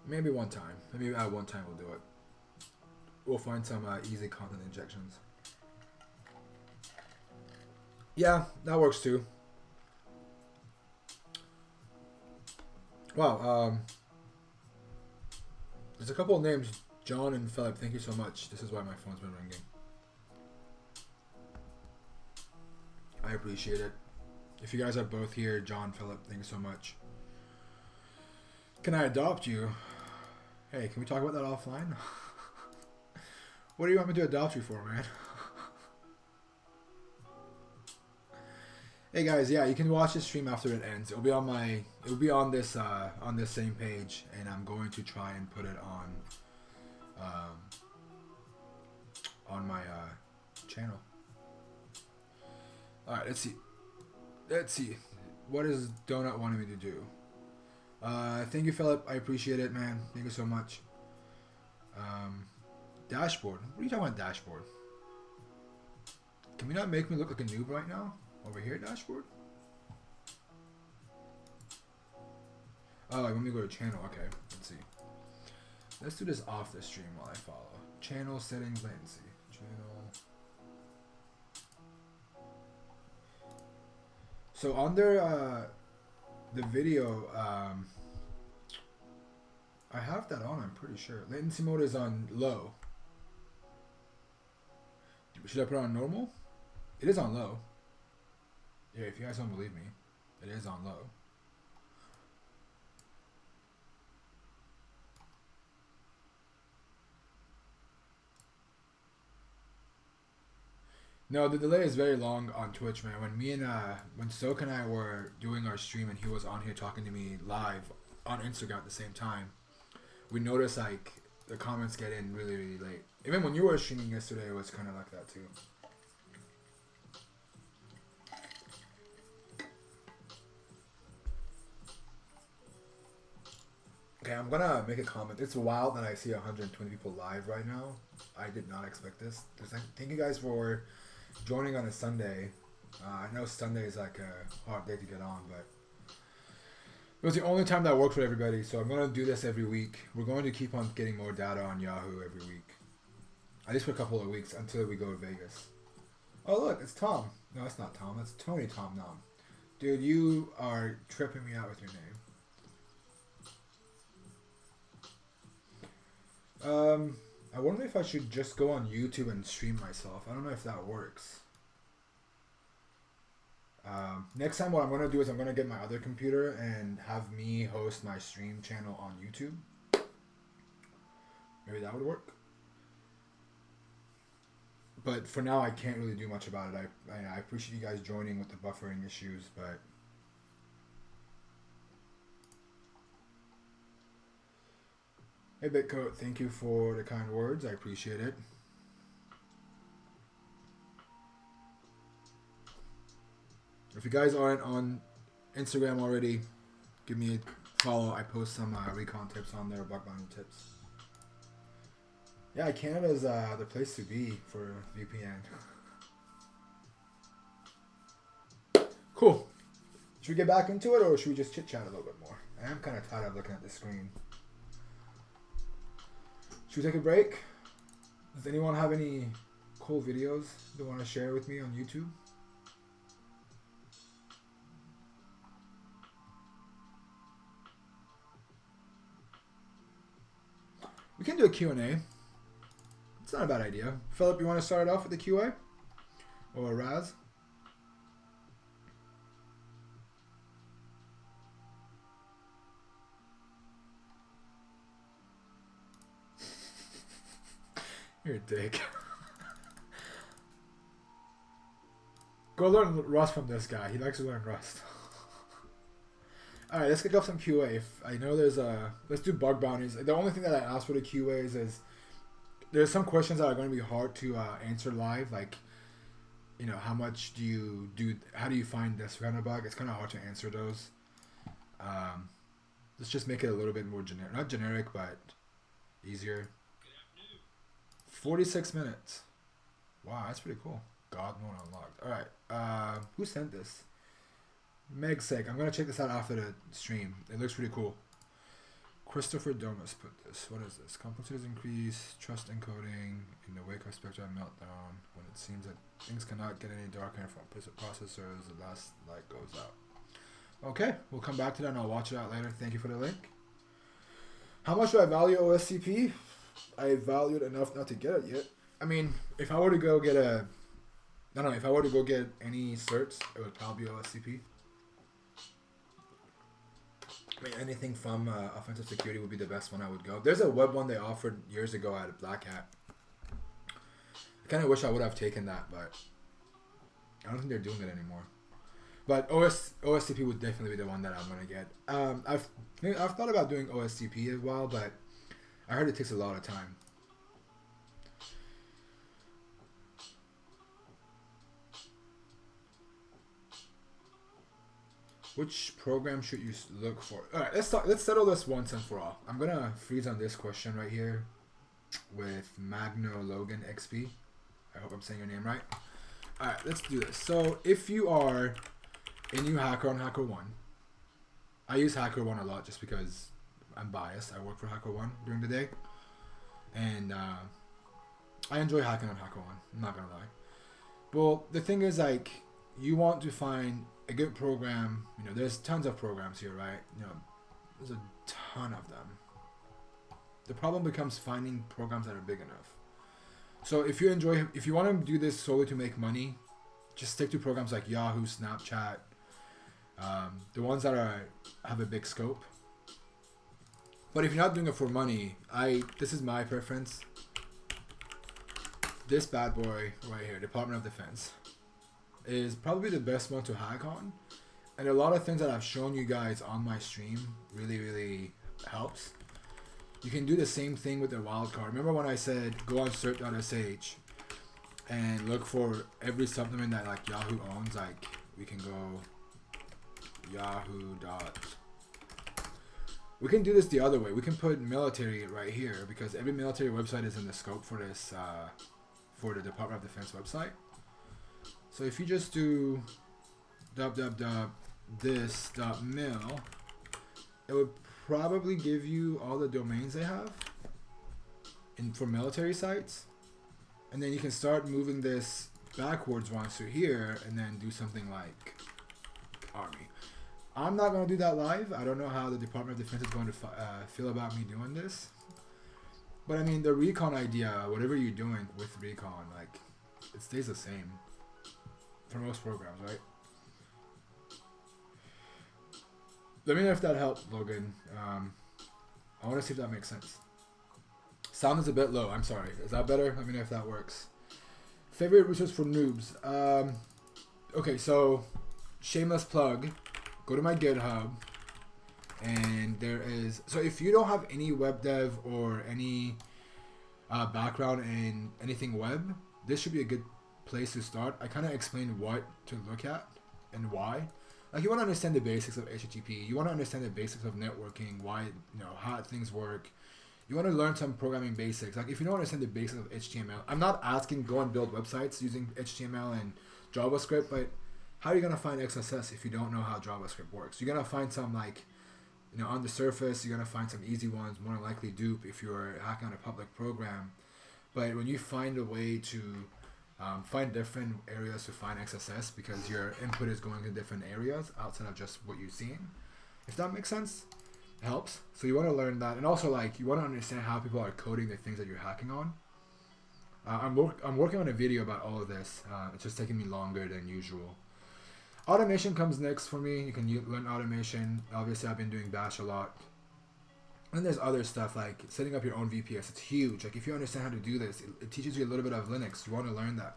Maybe one time. Maybe at one time we'll do it. We'll find some easy content injections. Yeah, that works too. Wow, there's a couple of names, John and Philip. Thank you so much. This is why my phone's been ringing. I appreciate it. If you guys are both here, John, Philip, thank you so much. Can I adopt you? Hey, can we talk about that offline? What do you want me to adopt you for, man? Hey guys, yeah, you can watch the stream after it ends. It'll be on this same page, and I'm going to try and put it on my channel. All right, let's see. What is Donut wanting me to do? Thank you, Philip. I appreciate it, man. Thank you so much. Dashboard. What are you talking about, dashboard? Can we not make me look like a noob right now? Over here, dashboard? Oh, let me go to channel. Okay, let's see. Let's do this off the stream while I follow. Channel settings, latency. Channel. So under the video, I have that on, I'm pretty sure. Latency mode is on low. Should I put it on normal? It is on low. Yeah, if you guys don't believe me, it is on low. No, the delay is very long on Twitch, man. When me and when Soak and I were doing our stream and he was on here talking to me live on Instagram at the same time, we noticed like the comments get in really, really late. Even when you were streaming yesterday, it was kind of like that too. Okay, I'm gonna make a comment. It's wild that I see 120 people live right now. I did not expect this. Thank you guys for joining on a Sunday. I know Sunday is like a hard day to get on, but it was the only time that worked for everybody, so I'm going to do this every week. We're going to keep on getting more data on Yahoo every week. At least for a couple of weeks until we go to Vegas. Oh, look, it's Tom. No, it's not Tom. That's Tony Tom Nom. Dude, you are tripping me out with your name. I wonder if I should just go on YouTube and stream myself. I don't know if that works. Next time what I'm going to do is I'm going to get my other computer and have me host my stream channel on YouTube. Maybe that would work. But for now, I can't really do much about it. I appreciate you guys joining with the buffering issues, but... Hey Bitcoat, thank you for the kind words. I appreciate it. If you guys aren't on Instagram already, give me a follow. I post some Recon tips on there, bug bounty tips. Yeah, Canada's the place to be for VPN. Cool. Should we get back into it, or should we just chit chat a little bit more? I am kind of tired of looking at the screen. Should we take a break? Does anyone have any cool videos they want to share with me on YouTube? We can do a Q&A. It's not a bad idea. Philip, you want to start it off with the QA? Or Raz? You're a dick. Go learn Rust from this guy. He likes to learn Rust. Alright, let's kick off some QA. I know there's let's do bug bounties. The only thing that I asked for the QAs is there's some questions that are going to be hard to answer live. Like, you know, how much do you do? How do you find this kind of bug? It's kind of hard to answer those. Let's just make it a little bit more generic. Not generic, but easier. 46 minutes. Wow, that's pretty cool. God mode unlocked. Alright, who sent this? Meg's sake. I'm going to check this out after the stream. It looks pretty cool. Christopher Domus put this. What is this? Complexities increase, trust encoding in the wake of Spectre meltdown. When it seems that things cannot get any darker from processors, the last light goes out. Okay, we'll come back to that and I'll watch it out later. Thank you for the link. How much do I value OSCP? I valued enough not to get it yet. I mean, if I were to go get a... I don't know, if I were to go get any certs, it would probably be OSCP. I mean, anything from offensive security would be the best one I would go. There's a web one they offered years ago at Black Hat. I kind of wish I would have taken that, but I don't think they're doing it anymore. But OSCP would definitely be the one that I'm going to get. I've thought about doing OSCP as well, but I heard it takes a lot of time. Which program should you look for? All right, let's settle this once and for all. I'm gonna freeze on this question right here with Magno Logan XP. I hope I'm saying your name right. All right, let's do this. So if you are a new hacker on HackerOne, I use HackerOne a lot just because I'm biased. I work for HackerOne during the day, and I enjoy hacking on HackerOne. I'm not gonna lie. Well, the thing is, like, you want to find a good program. You know, there's tons of programs here, right? You know, there's a ton of them. The problem becomes finding programs that are big enough. So if you want to do this solely to make money, just stick to programs like Yahoo, Snapchat, the ones that have a big scope. But if you're not doing it for money, this is my preference. This bad boy right here, Department of Defense, is probably the best one to hack on. And a lot of things that I've shown you guys on my stream really, really helps. You can do the same thing with the wildcard. Remember when I said go on crt.sh and look for every subdomain that like Yahoo owns? Like we can go Yahoo. We can do this the other way. We can put military right here because every military website is in the scope for this for the Department of Defense website. So if you just do this.mil, it would probably give you all the domains they have for military sites, and then you can start moving this backwards once you're here, and then do something like Army. I'm not going to do that live. I don't know how the Department of Defense is going to feel about me doing this, but I mean the Recon idea, whatever you're doing with Recon, like it stays the same for most programs, right? Let me know if that helped, Logan. I want to see if that makes sense. Sound is a bit low. I'm sorry. Is that better? Let me know if that works. Favorite resource for noobs. Okay, so shameless plug. Go to my GitHub, and there is. So if you don't have any web dev or any background in anything web, this should be a good place to start. I kind of explained what to look at and why. Like you want to understand the basics of HTTP. You want to understand the basics of networking, why, you know, how things work. You want to learn some programming basics. Like if you don't understand the basics of HTML, I'm not asking go and build websites using HTML and JavaScript, but how are you going to find XSS if you don't know how JavaScript works? You're going to find some like, you know, on the surface, you're going to find some easy ones, more than likely dupe if you're hacking on a public program. But when you find a way to find different areas to find XSS because your input is going to different areas outside of just what you're seeing. If that makes sense, it helps. So you want to learn that, and also like you want to understand how people are coding the things that you're hacking on. I'm working on a video about all of this. It's just taking me longer than usual. Automation comes next for me. You can learn automation. Obviously, I've been doing Bash a lot. And there's other stuff like setting up your own VPS. It's huge. Like if you understand how to do this, it teaches you a little bit of Linux. You want to learn that.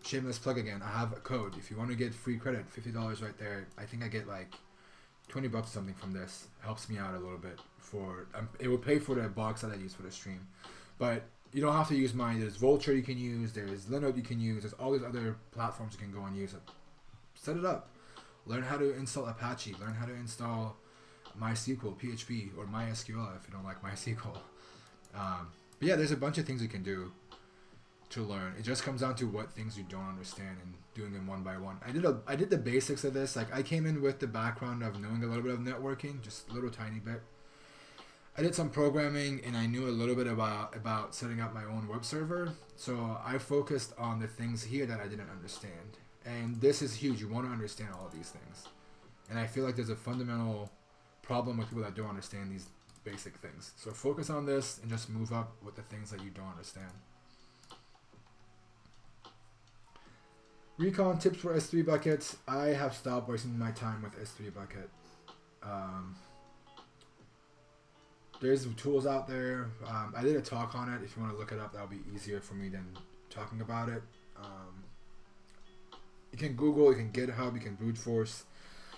Shameless plug again. I have a code. If you want to get free credit, $50 right there. I think I get like $20 or something from this. It helps me out a little bit. It will pay for the box that I use for the stream. But you don't have to use mine. There's Vultr you can use. There's Linode you can use. There's all these other platforms you can go and use it. Set it up. Learn how to install Apache. Learn how to install MySQL, PHP, or MySQL if you don't like MySQL. But yeah, there's a bunch of things you can do to learn. It just comes down to what things you don't understand and doing them one by one. I did the basics of this. Like I came in with the background of knowing a little bit of networking, just a little tiny bit. I did some programming and I knew a little bit about setting up my own web server. So I focused on the things here that I didn't understand. And this is huge. You want to understand all of these things. And I feel like there's a fundamental problem with people that don't understand these basic things. So focus on this and just move up with the things that you don't understand. Recon tips for S3 buckets. I have stopped wasting my time with S3 bucket. There's tools out there. I did a talk on it. If you want to look it up, that'll be easier for me than talking about it. You can Google, you can GitHub, you can brute force,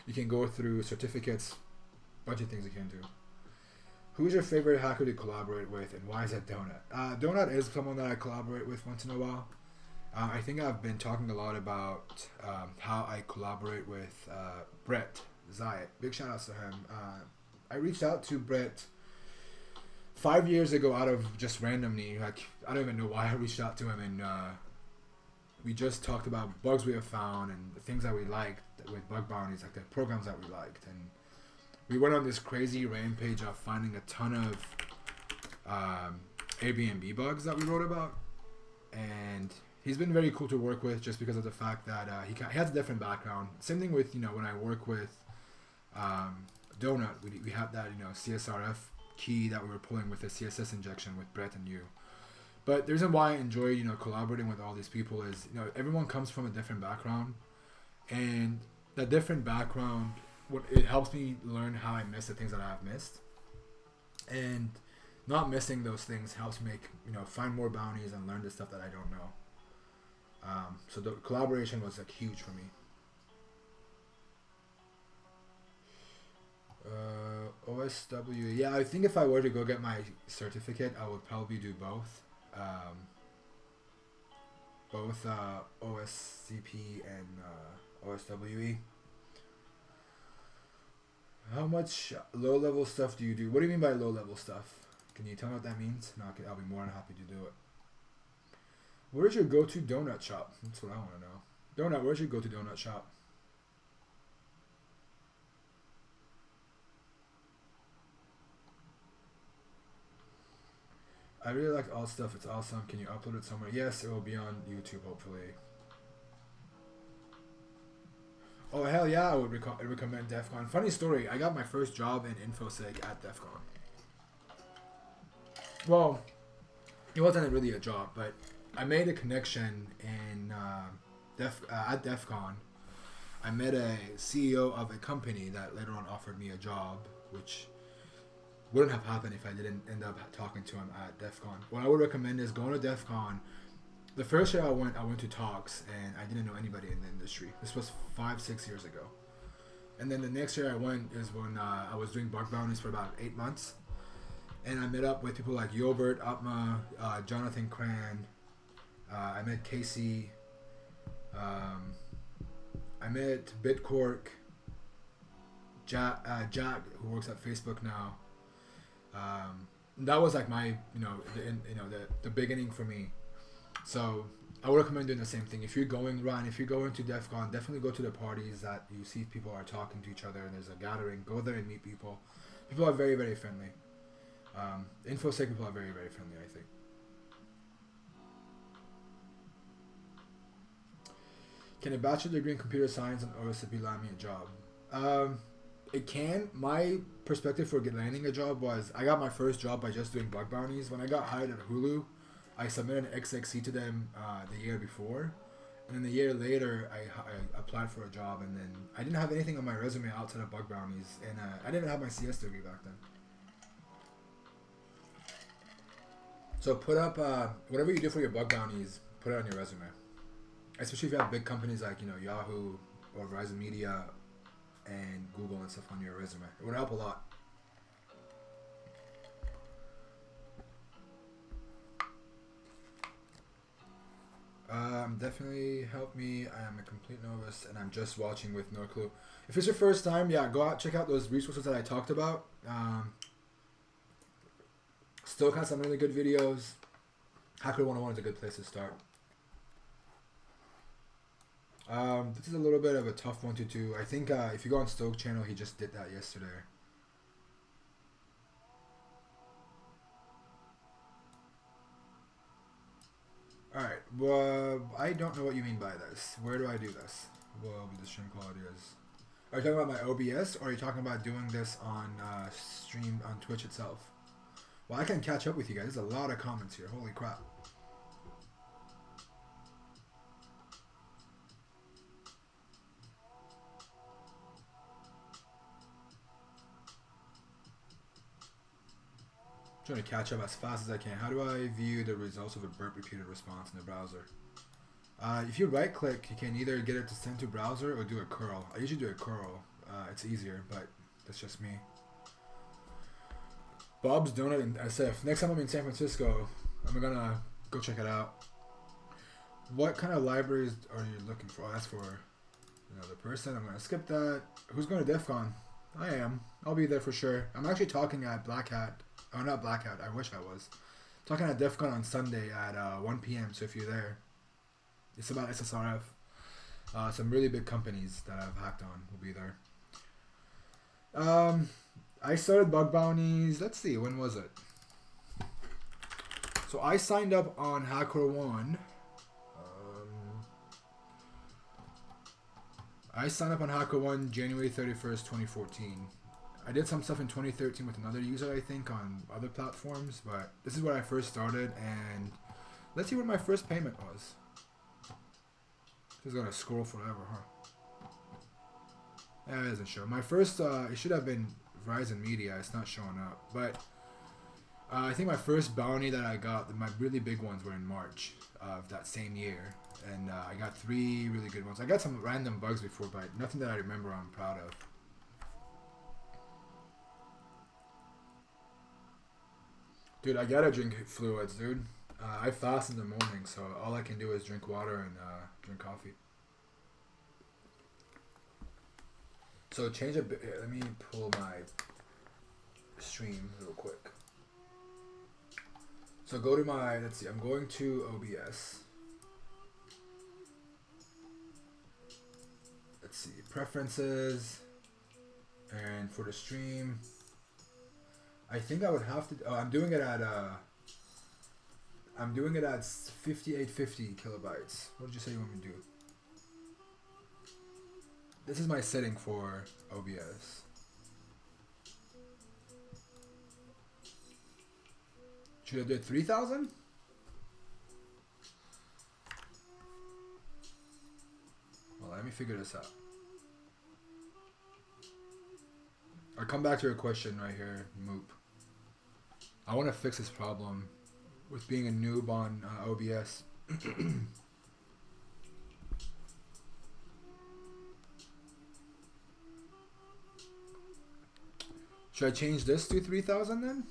you can go through certificates, bunch of things you can do. Who's your favorite hacker to collaborate with, and why is that Donut? Donut is someone that I collaborate with once in a while. I think I've been talking a lot about how I collaborate with Brett Zayat. Big shout outs to him. I reached out to Brett 5 years ago out of just randomly. Like I don't even know why I reached out to him in we just talked about bugs we have found and the things that we liked with bug bounties, like the programs that we liked, and we went on this crazy rampage of finding a ton of Airbnb bugs that we wrote about. And he's been very cool to work with just because of the fact that he has a different background. Same thing with, when I work with Donut, we have that, CSRF key that we were pulling with the CSS injection with Brett and you. But the reason why I enjoy, collaborating with all these people is, everyone comes from a different background, and that different background, it helps me learn how I miss the things that I have missed, and not missing those things helps me make, find more bounties and learn the stuff that I don't know. So the collaboration was huge for me. OSW, yeah, I think if I were to go get my certificate, I would probably do both. OSCP and OSWE. How much low-level stuff do you do? What do you mean by low-level stuff? Can you tell me what that means? No, I'll be more than happy to do it. Where's your go-to donut shop? That's what I want to know. Donut, where's your go-to donut shop? I really like all stuff. It's awesome. Can you upload it somewhere? Yes, it will be on YouTube, hopefully. Oh, hell yeah, I would recommend DEF CON. Funny story, I got my first job in InfoSec at DEF CON. Well, it wasn't really a job, but I made a connection in at DEF CON. I met a CEO of a company that later on offered me a job, which wouldn't have happened if I didn't end up talking to him at DEF CON. What I would recommend is going to DEF CON. The first year I went to talks, and I didn't know anybody in the industry. This was 5-6 years ago. And then the next year I went is when I was doing bug bounties for about 8 months. And I met up with people like Yobert, Atma, Jonathan Cran. I met Casey. I met Bitcork. Jack, who works at Facebook now. That was like my, the beginning for me. So I would recommend doing the same thing. If you're going to DEF CON, definitely go to the parties that you see people are talking to each other and there's a gathering. Go there and meet people. People are very, very friendly. InfoSec people are very, very friendly, I think. Can a bachelor degree in computer science and OSCP land me a job? It can. My perspective for landing a job was I got my first job by just doing bug bounties. When I got hired at Hulu, I submitted an XXC to them the year before. And then a year later, I applied for a job. And then I didn't have anything on my resume outside of bug bounties. And I didn't even have my CS degree back then. So put up whatever you do for your bug bounties, put it on your resume. Especially if you have big companies like Yahoo or Verizon Media and Google and stuff on your resume. It would help a lot. Definitely help me. I am a complete novice and I'm just watching with no clue. If it's your first time, yeah, go out, check out those resources that I talked about. Still got some really good videos. Hacker 101 is a good place to start. This is a little bit of a tough one to do. I think if you go on Stoke channel, he just did that yesterday. Alright, well, I don't know what you mean by this. Where do I do this? Well, the stream quality is... Are you talking about my OBS, or are you talking about doing this on stream on Twitch itself? Well, I can catch up with you guys. There's a lot of comments here. Holy crap. Trying to catch up as fast as I can. How do I view the results of a burp repeated response in the browser? If you right click, you can either get it to send to browser or do a curl. I usually do a curl. It's easier, but that's just me. Bob's Donut in SF. Next time I'm in San Francisco, I'm gonna go check it out. What kind of libraries are you looking for? That's for another person. I'm gonna skip that. Who's going to DEF CON? I am. I'll be there for sure. I'm actually talking at Black Hat. Oh, not Black Hat. I wish I was. Talking at DEF CON on Sunday at 1 p.m. So if you're there, It's about SSRF. Some really big companies that I've hacked on will be there. I started bug bounties. Let's see, when was it? So I signed up on HackerOne. I signed up on HackerOne January 31st, 2014. I did some stuff in 2013 with another user, I think, on other platforms, but this is where I first started, and let's see what my first payment was. Just gotta scroll forever, huh? Yeah, it doesn't show. My first, it should have been Verizon Media. It's not showing up, but I think my first bounty that I got, my really big ones, were in March of that same year, and I got 3 really good ones. I got some random bugs before, but nothing that I remember I'm proud of. Dude, I gotta drink fluids, dude. I fast in the morning, so all I can do is drink water and drink coffee. So change a bit. Let me pull my stream real quick. So go to my, let's see, I'm going to OBS. Let's see, preferences, and for the stream, I think I would have to, I'm doing it at 5850 kilobytes. What did you say you want me to do? This is my setting for OBS. Should I do it 3000? Well, let me figure this out. I'll come back to your question right here, Moop. I want to fix this problem with being a noob on OBS. Should I change this to 3000 then?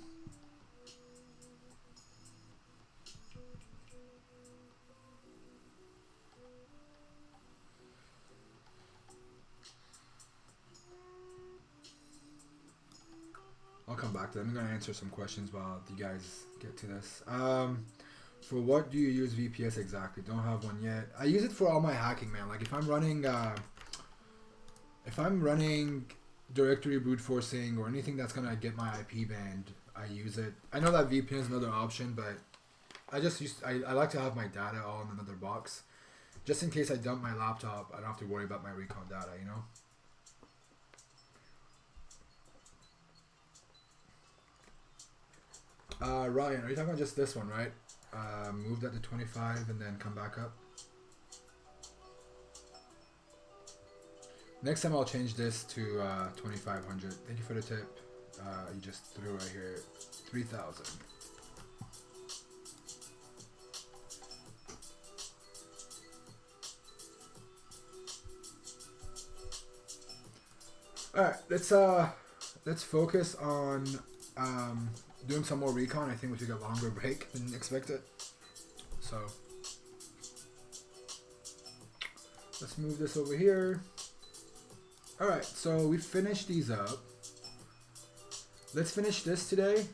I'll come back to that. I'm going to answer some questions while you guys get to this. For what do you use VPS exactly? Don't have one yet. I use it for all my hacking, man. Like if I'm running directory brute forcing or anything that's going to get my IP banned, I use it. I know that VPN is another option, but I like to have my data all in another box. Just in case I dump my laptop, I don't have to worry about my Recon data, you know? Ryan, are you talking about just this one, right? Move that to 25 and then come back up. Next time I'll change this to 2500. Thank you for the tip. You just threw right here 3000. All right, let's focus on doing some more Recon. I think we took a longer break than expected. So let's move this over here. All right, so we finished these up. Let's finish this today,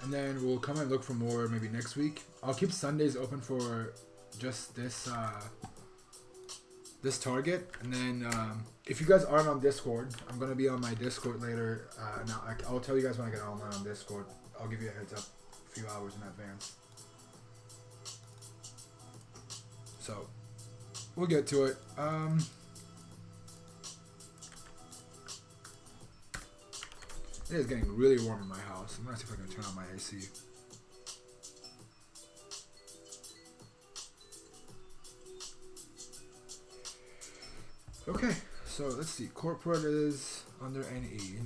and then we'll come and look for more maybe next week. I'll keep Sundays open for just this this target, and then if you guys aren't on Discord, I'm gonna be on my Discord later. And I'll tell you guys when I get online on Discord. I'll give you a heads up a few hours in advance. So we'll get to it. It is getting really warm in my house. I'm gonna see if I can turn on my AC. Okay, so let's see. Corporate is under NE.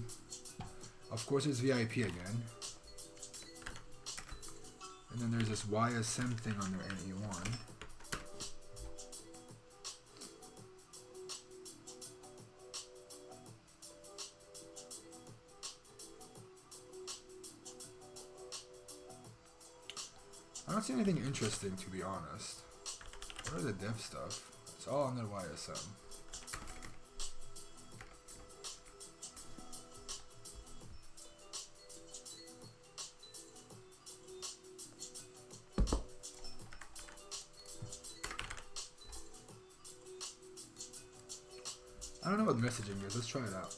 Of course, it's VIP again. And then there's this YSM thing under NE1. I don't see anything interesting, to be honest. What are the dev stuff? It's all under YSM. I don't know what messaging is. Let's try it out.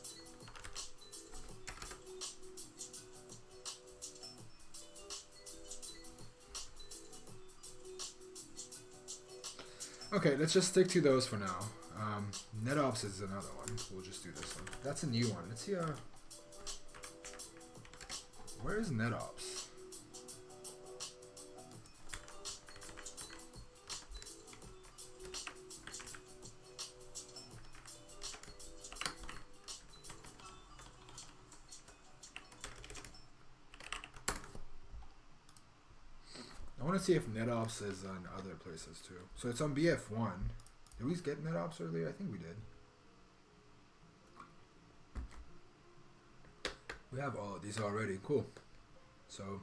Okay, let's just stick to those for now. NetOps is another one. We'll just do this one. That's a new one. Let's see. Where is NetOps? I want to see if NetOps is on other places too. So it's on BF1. Did we get NetOps earlier? I think we did. We have all of these already. Cool. So,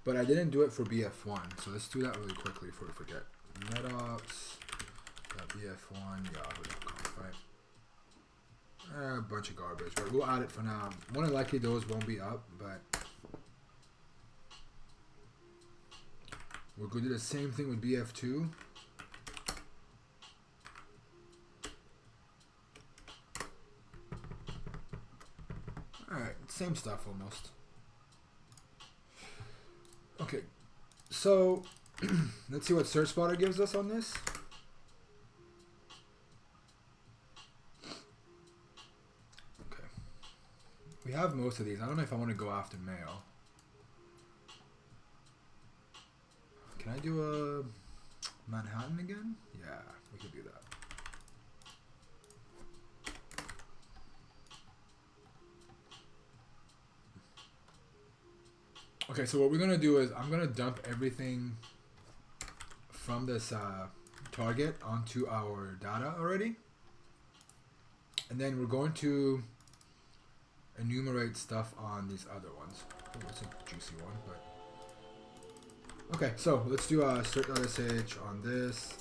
but I didn't do it for BF1. So let's do that really quickly before we forget. NetOps.bf1 yahoo.com, right? A bunch of garbage, but we'll add it for now. More than likely those won't be up, but we're going to do the same thing with BF2. Alright, same stuff almost. Okay, so let's see what Search Spotter gives us on this. We have most of these. I don't know if I want to go after mail. Can I do a Manhattan again? Yeah, we could do that. Okay, so what we're going to do is I'm going to dump everything from this target onto our data already. And then we're going to enumerate stuff on these other ones. Oh, that's a juicy one, but okay, so let's do crt.sh on this.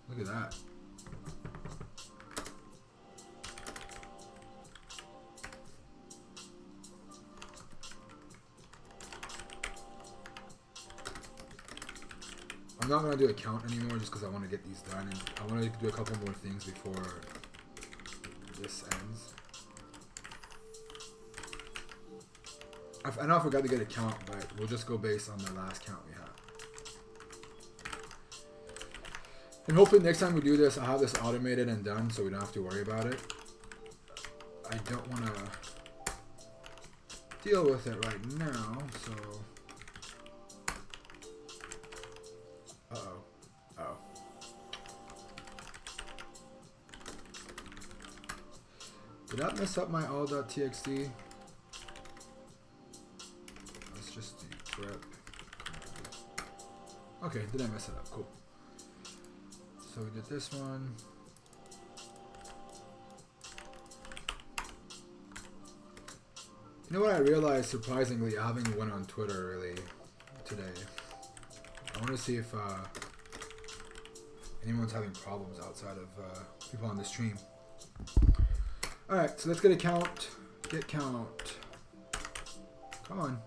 Look at that. I'm not going to do a count anymore just because I want to get these done, and I want to do a couple more things before this ends. I know I forgot to get a count, but we'll just go based on the last count we have. And hopefully next time we do this, I'll have this automated and done so we don't have to worry about it. I don't want to deal with it right now, so... Uh-oh. Uh-oh. Did that mess up my all.txt? Let's just decrypt. Okay, did I mess it up? Cool. So we did this one. You know what I realized, surprisingly, I haven't went on Twitter really today. I want to see if anyone's having problems outside of people on the stream. Alright, so let's get a count. Get count. Come on.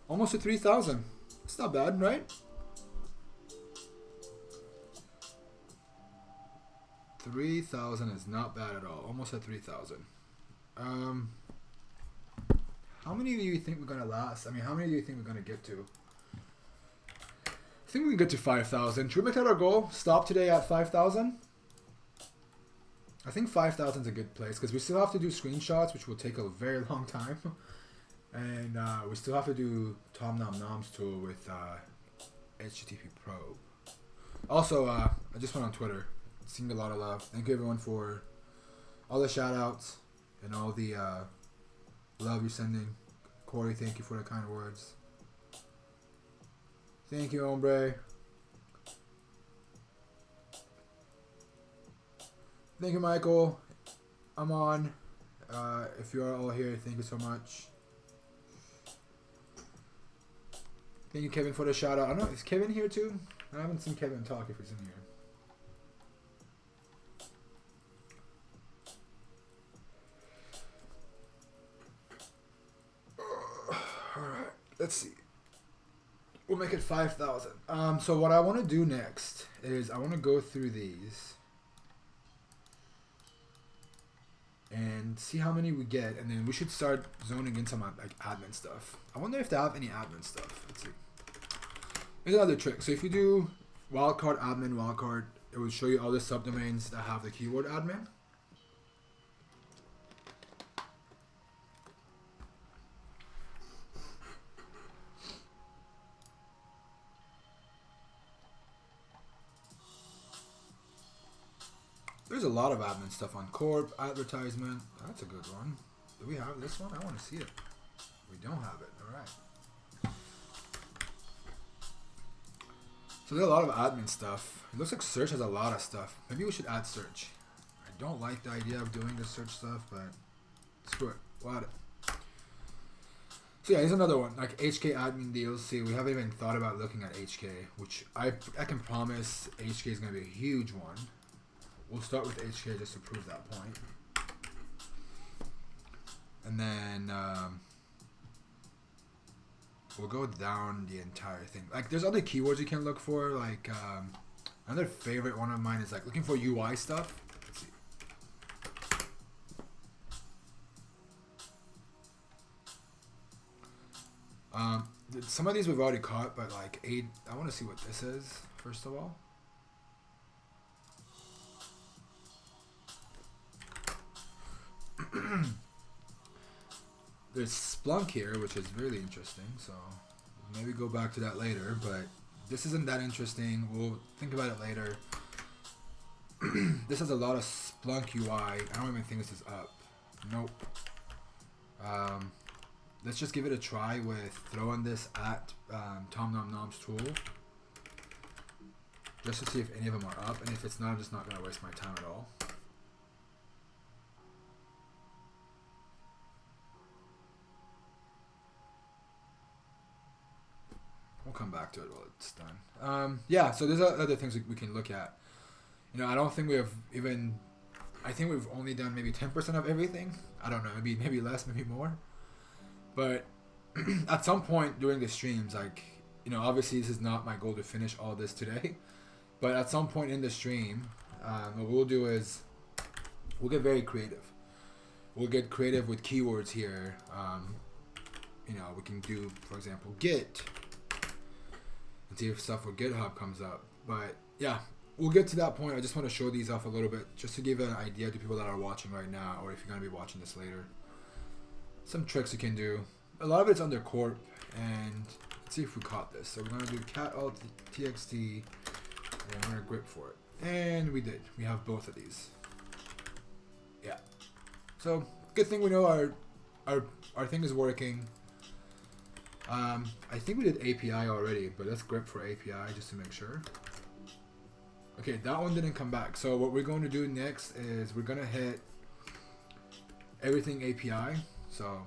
Almost at 3,000. It's not bad, right? 3,000 is not bad at all. Almost at 3,000. How many do you think we're gonna last? I mean, how many do you think we're gonna get to? I think we can get to 5,000. Should we make that our goal? Stop today at 5,000? I think 5,000 is a good place because we still have to do screenshots, which will take a very long time. And we still have to do Tom Nom Nom's tool with HTTP probe. Also, I just went on Twitter. Seeing a lot of love. Thank you everyone for all the shout outs and all the love you're sending. Corey, thank you for the kind words. Thank you, hombre. Thank you, Michael. I'm on. If you are all here, thank you so much. Thank you, Kevin, for the shout out. I don't know, is Kevin here too? I haven't seen Kevin talk if he's in here. Alright, let's see. We'll make it 5,000. So what I want to do next is I want to go through these and see how many we get, and then we should start zoning in some like admin stuff. I wonder if they have any admin stuff. Let's see. Here's another trick. So if you do wildcard admin wildcard, it will show you all the subdomains that have the keyword admin. There's a lot of admin stuff on corp, advertisement. That's a good one. Do we have this one? I want to see it. We don't have it. All right. So there's a lot of admin stuff. It looks like search has a lot of stuff. Maybe we should add search. I don't like the idea of doing the search stuff, but screw it. We'll add it. So yeah, here's another one. Like HK admin deals. See, we haven't even thought about looking at HK, which I can promise HK is going to be a huge one. We'll start with HK just to prove that point. And then we'll go down the entire thing. Like there's other keywords you can look for. Like another favorite one of mine is like looking for UI stuff. Let's see. Some of these we've already caught, but like I want to see what this is first of all. There's Splunk here, which is really interesting, so maybe go back to that later, but this isn't that interesting. We'll think about it later. This has a lot of Splunk UI. I don't even think this is up. Nope. Let's just give it a try with throwing this at Tom Nom Nom's tool, just to see if any of them are up, and if it's not, I'm just not going to waste my time at all. We'll come back to it while it's done. Yeah, so there's other things we can look at. You know, I don't think we have even... I think we've only done maybe 10% of everything. I don't know, maybe less, maybe more. But at some point during the streams, like, you know, obviously this is not my goal to finish all this today. But at some point in the stream, what we'll do is we'll get very creative. We'll get creative with keywords here. You know, we can do, for example, Git. And see if stuff with GitHub comes up. But yeah, we'll get to that point. I just want to show these off a little bit just to give an idea to people that are watching right now, or if you're going to be watching this later. Some tricks you can do. A lot of it's under corp, and let's see if we caught this. So we're going to do cat alt txt, and we're going to grip for it. And we did. We have both of these. Yeah. So good thing we know our thing is working. I think we did API already, but let's grip for API just to make sure. Okay, that one didn't come back. So what we're going to do next is we're going to hit everything API. So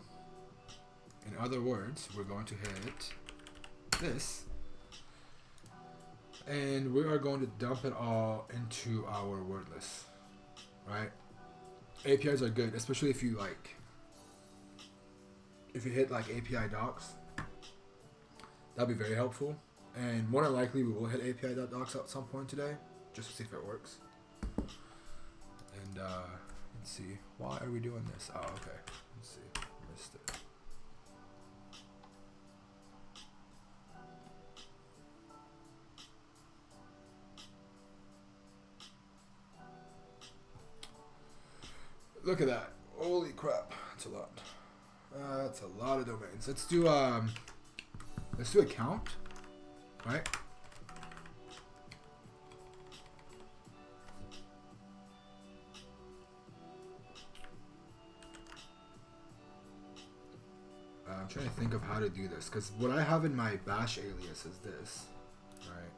in other words, we're going to hit this. And we are going to dump it all into our word list, right? APIs are good, especially if you hit like API docs. That'd be very helpful. And more than likely, we will hit API.docs at some point today, just to see if it works. And let's see, why are we doing this? Oh, okay. Let's see, missed it. Look at that! Holy crap! That's a lot. That's a lot of domains. Let's do a count, right? I'm trying to think of how to do this, because what I have in my bash alias is this, right?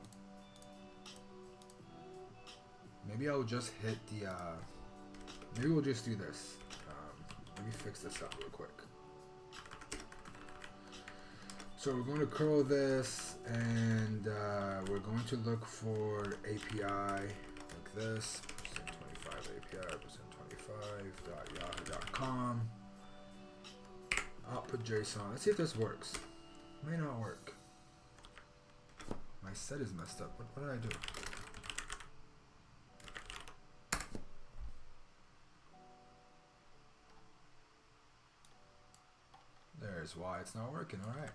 Maybe I'll just hit the, maybe we'll just do this. Let me fix this up real quick. So we're going to curl this, and we're going to look for API like this, %25 API, %25.yahoo.com. Output JSON. Let's see if this works. May not work. My set is messed up. What did I do? There's why it's not working. All right.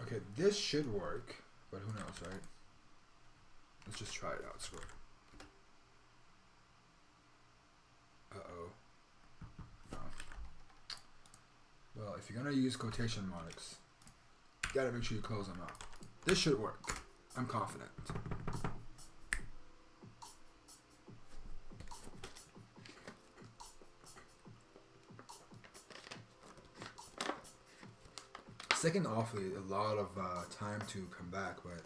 Okay, this should work, but who knows, right? Let's just try it out. Scroll. Uh-oh. No. Well, if you're gonna use quotation marks, you gotta make sure you close them out. This should work. I'm confident. It's taken awfully a lot of time to come back, but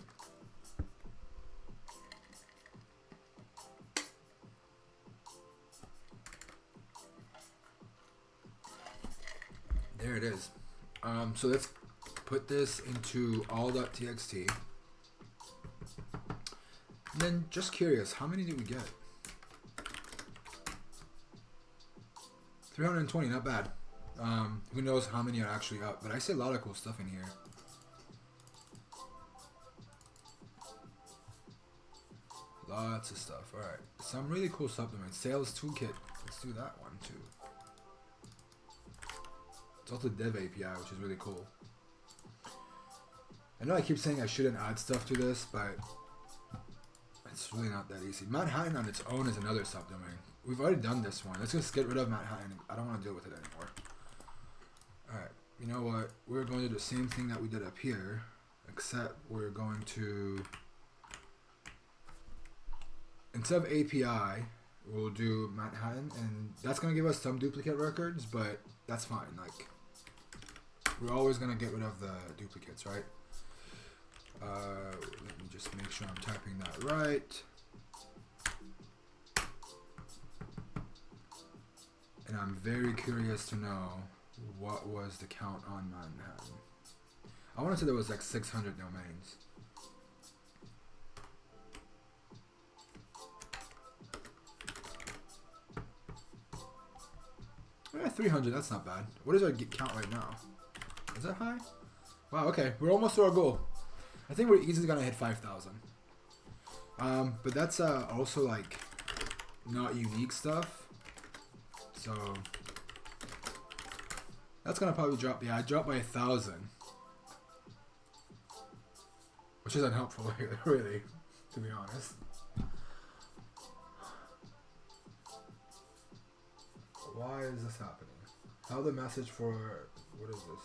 there it is. So let's put this into all.txt. And then just curious, how many did we get? 320, not bad. Who knows how many are actually up, but I see a lot of cool stuff in here. Lots of stuff. All right, some really cool subdomains. Sales toolkit. Let's do that one too. It's also Dev API, which is really cool. I know I keep saying I shouldn't add stuff to this, but it's really not that easy. Manhattan on its own is another subdomain. We've already done this one. Let's just get rid of Manhattan. I don't want to deal with it anymore. Alright, you know what? We're going to do the same thing that we did up here, except we're going to, instead of API, we'll do Manhattan, and that's going to give us some duplicate records, but that's fine. Like, we're always going to get rid of the duplicates, right? Let me just make sure I'm typing that right. And I'm very curious to know what was the count on Manhattan. I want to say there was like 600 domains. Yeah, 300, that's not bad. What is our count right now? Is that high? Wow, okay, we're almost to our goal. I think we're easily gonna hit 5,000. But that's also like not unique stuff. So that's gonna probably drop. Yeah, I dropped by 1,000, which is unhelpful, really, to be honest. Why is this happening? How the message for what is this?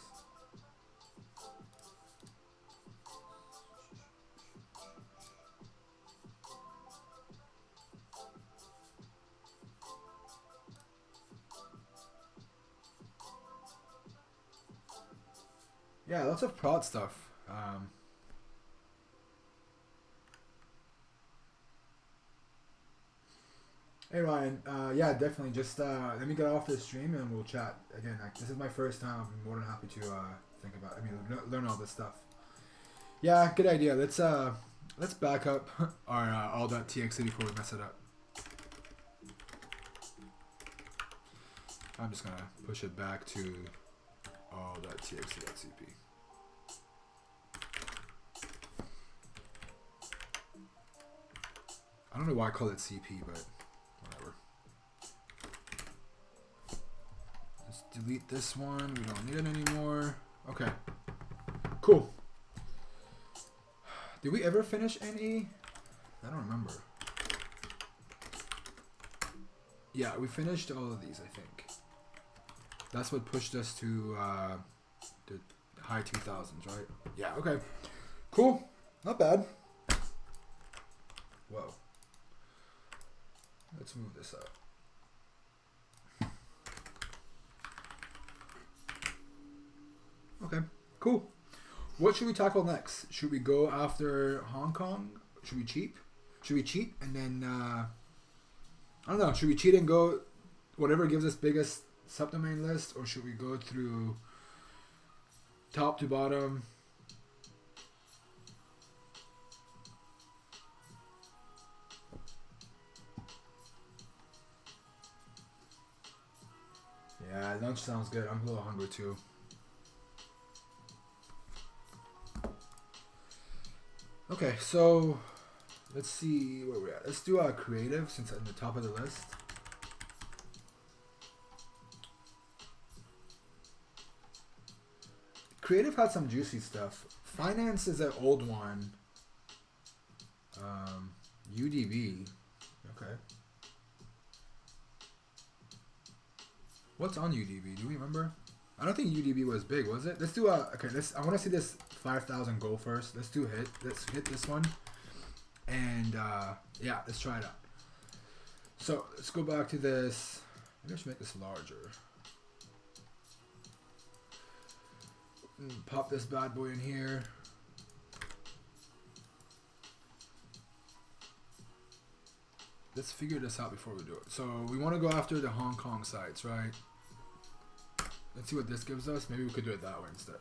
Yeah, lots of prod stuff. Hey Ryan, yeah, definitely. Just let me get off this stream and we'll chat again. This is my first time. I'm more than happy to think about. Learn all this stuff. Yeah, good idea. Let's back up our all.txt before we mess it up. I'm just gonna push it back to all.txt.cp. I don't know why I call it CP, but whatever. Let's delete this one. We don't need it anymore. Okay. Cool. Did we ever finish NE? I don't remember. Yeah, we finished all of these, I think. That's what pushed us to the high 2000s, right? Yeah, okay. Cool. Not bad. Whoa. Let's move this up. Okay, cool. What should we tackle next? Should we go after Hong Kong? Should we cheat? Should we cheat and then, I don't know, should we cheat and go whatever gives us biggest subdomain list, or should we go through top to bottom? Yeah, lunch sounds good. I'm a little hungry too. Okay, so let's see where we're at. Let's do our creative since at the top of the list. Creative had some juicy stuff. Finance is an old one. UDB. Okay. What's on UDB? Do we remember? I don't think UDB was big, was it? Let's do a okay. I want to see this 5,000 goal first. Let's hit this one, and yeah, let's try it out. So let's go back to this. Maybe I should make this larger. Pop this bad boy in here. Let's figure this out before we do it. So we want to go after the Hong Kong sites, right? Let's see what this gives us. Maybe we could do it that way instead.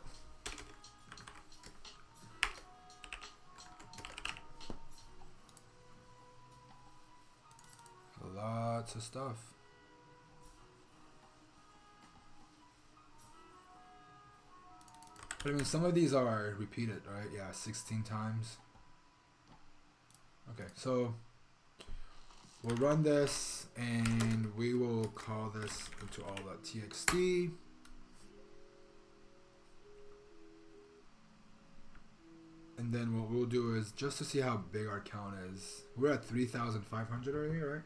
Lots of stuff. But I mean, some of these are repeated, right? Yeah, 16 times. Okay, so we'll run this and we will call this into all.txt. And then what we'll do is just to see how big our count is. We're at 3,500 already, right?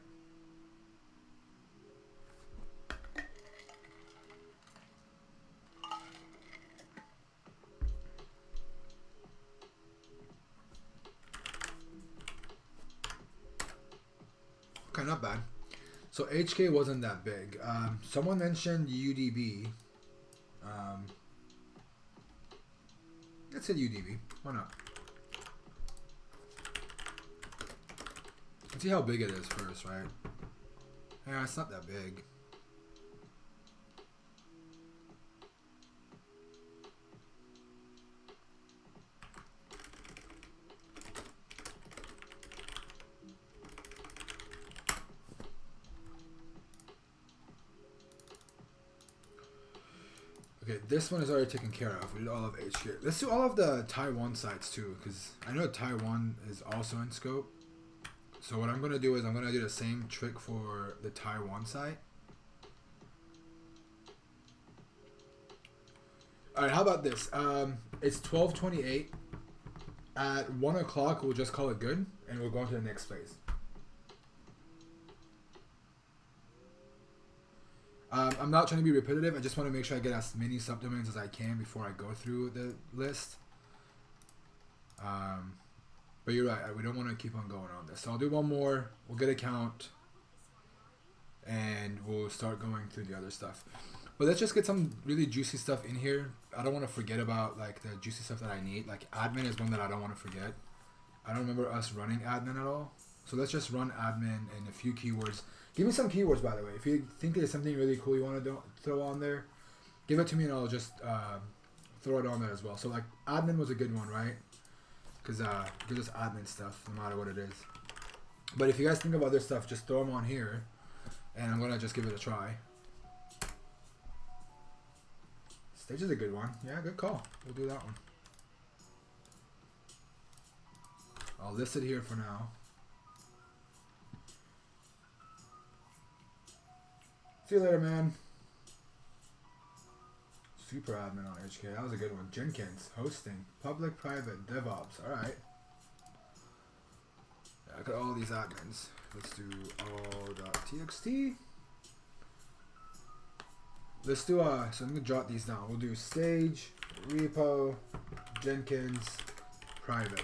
Okay, not bad. So HK wasn't that big. Someone mentioned UDB. Let's hit UDB. Why not? Let's see how big it is first, right? Yeah, it's not that big. Okay, this one is already taken care of. We did all of HK. Let's do all of the Taiwan sites too, because I know Taiwan is also in scope. So what I'm going to do is I'm going to do the same trick for the Taiwan site. Alright, how about this? It's 12:28. At 1 o'clock, we'll just call it good, and we'll go on to the next phase. I'm not trying to be repetitive. I just want to make sure I get as many subdomains as I can before I go through the list. But you're right. We don't want to keep on going on this. So I'll do one more. We'll get a count. And we'll start going through the other stuff. But let's just get some really juicy stuff in here. I don't want to forget about like the juicy stuff that I need. Like admin is one that I don't want to forget. I don't remember us running admin at all. So let's just run admin and a few keywords. Give me some keywords, by the way. If you think there's something really cool you want to throw on there, give it to me and I'll just throw it on there as well. So like admin was a good one, right? Because it gives us admin stuff no matter what it is. But if you guys think of other stuff, just throw them on here. And I'm going to just give it a try. Stage is a good one. Yeah, good call. We'll do that one. I'll list it here for now. See you later, man. Super admin on HK. That was a good one. Jenkins, hosting, public, private, DevOps. All right. Yeah, look at all these admins. Let's do all.txt. Let's do so I'm gonna jot these down. We'll do stage, repo, Jenkins, private.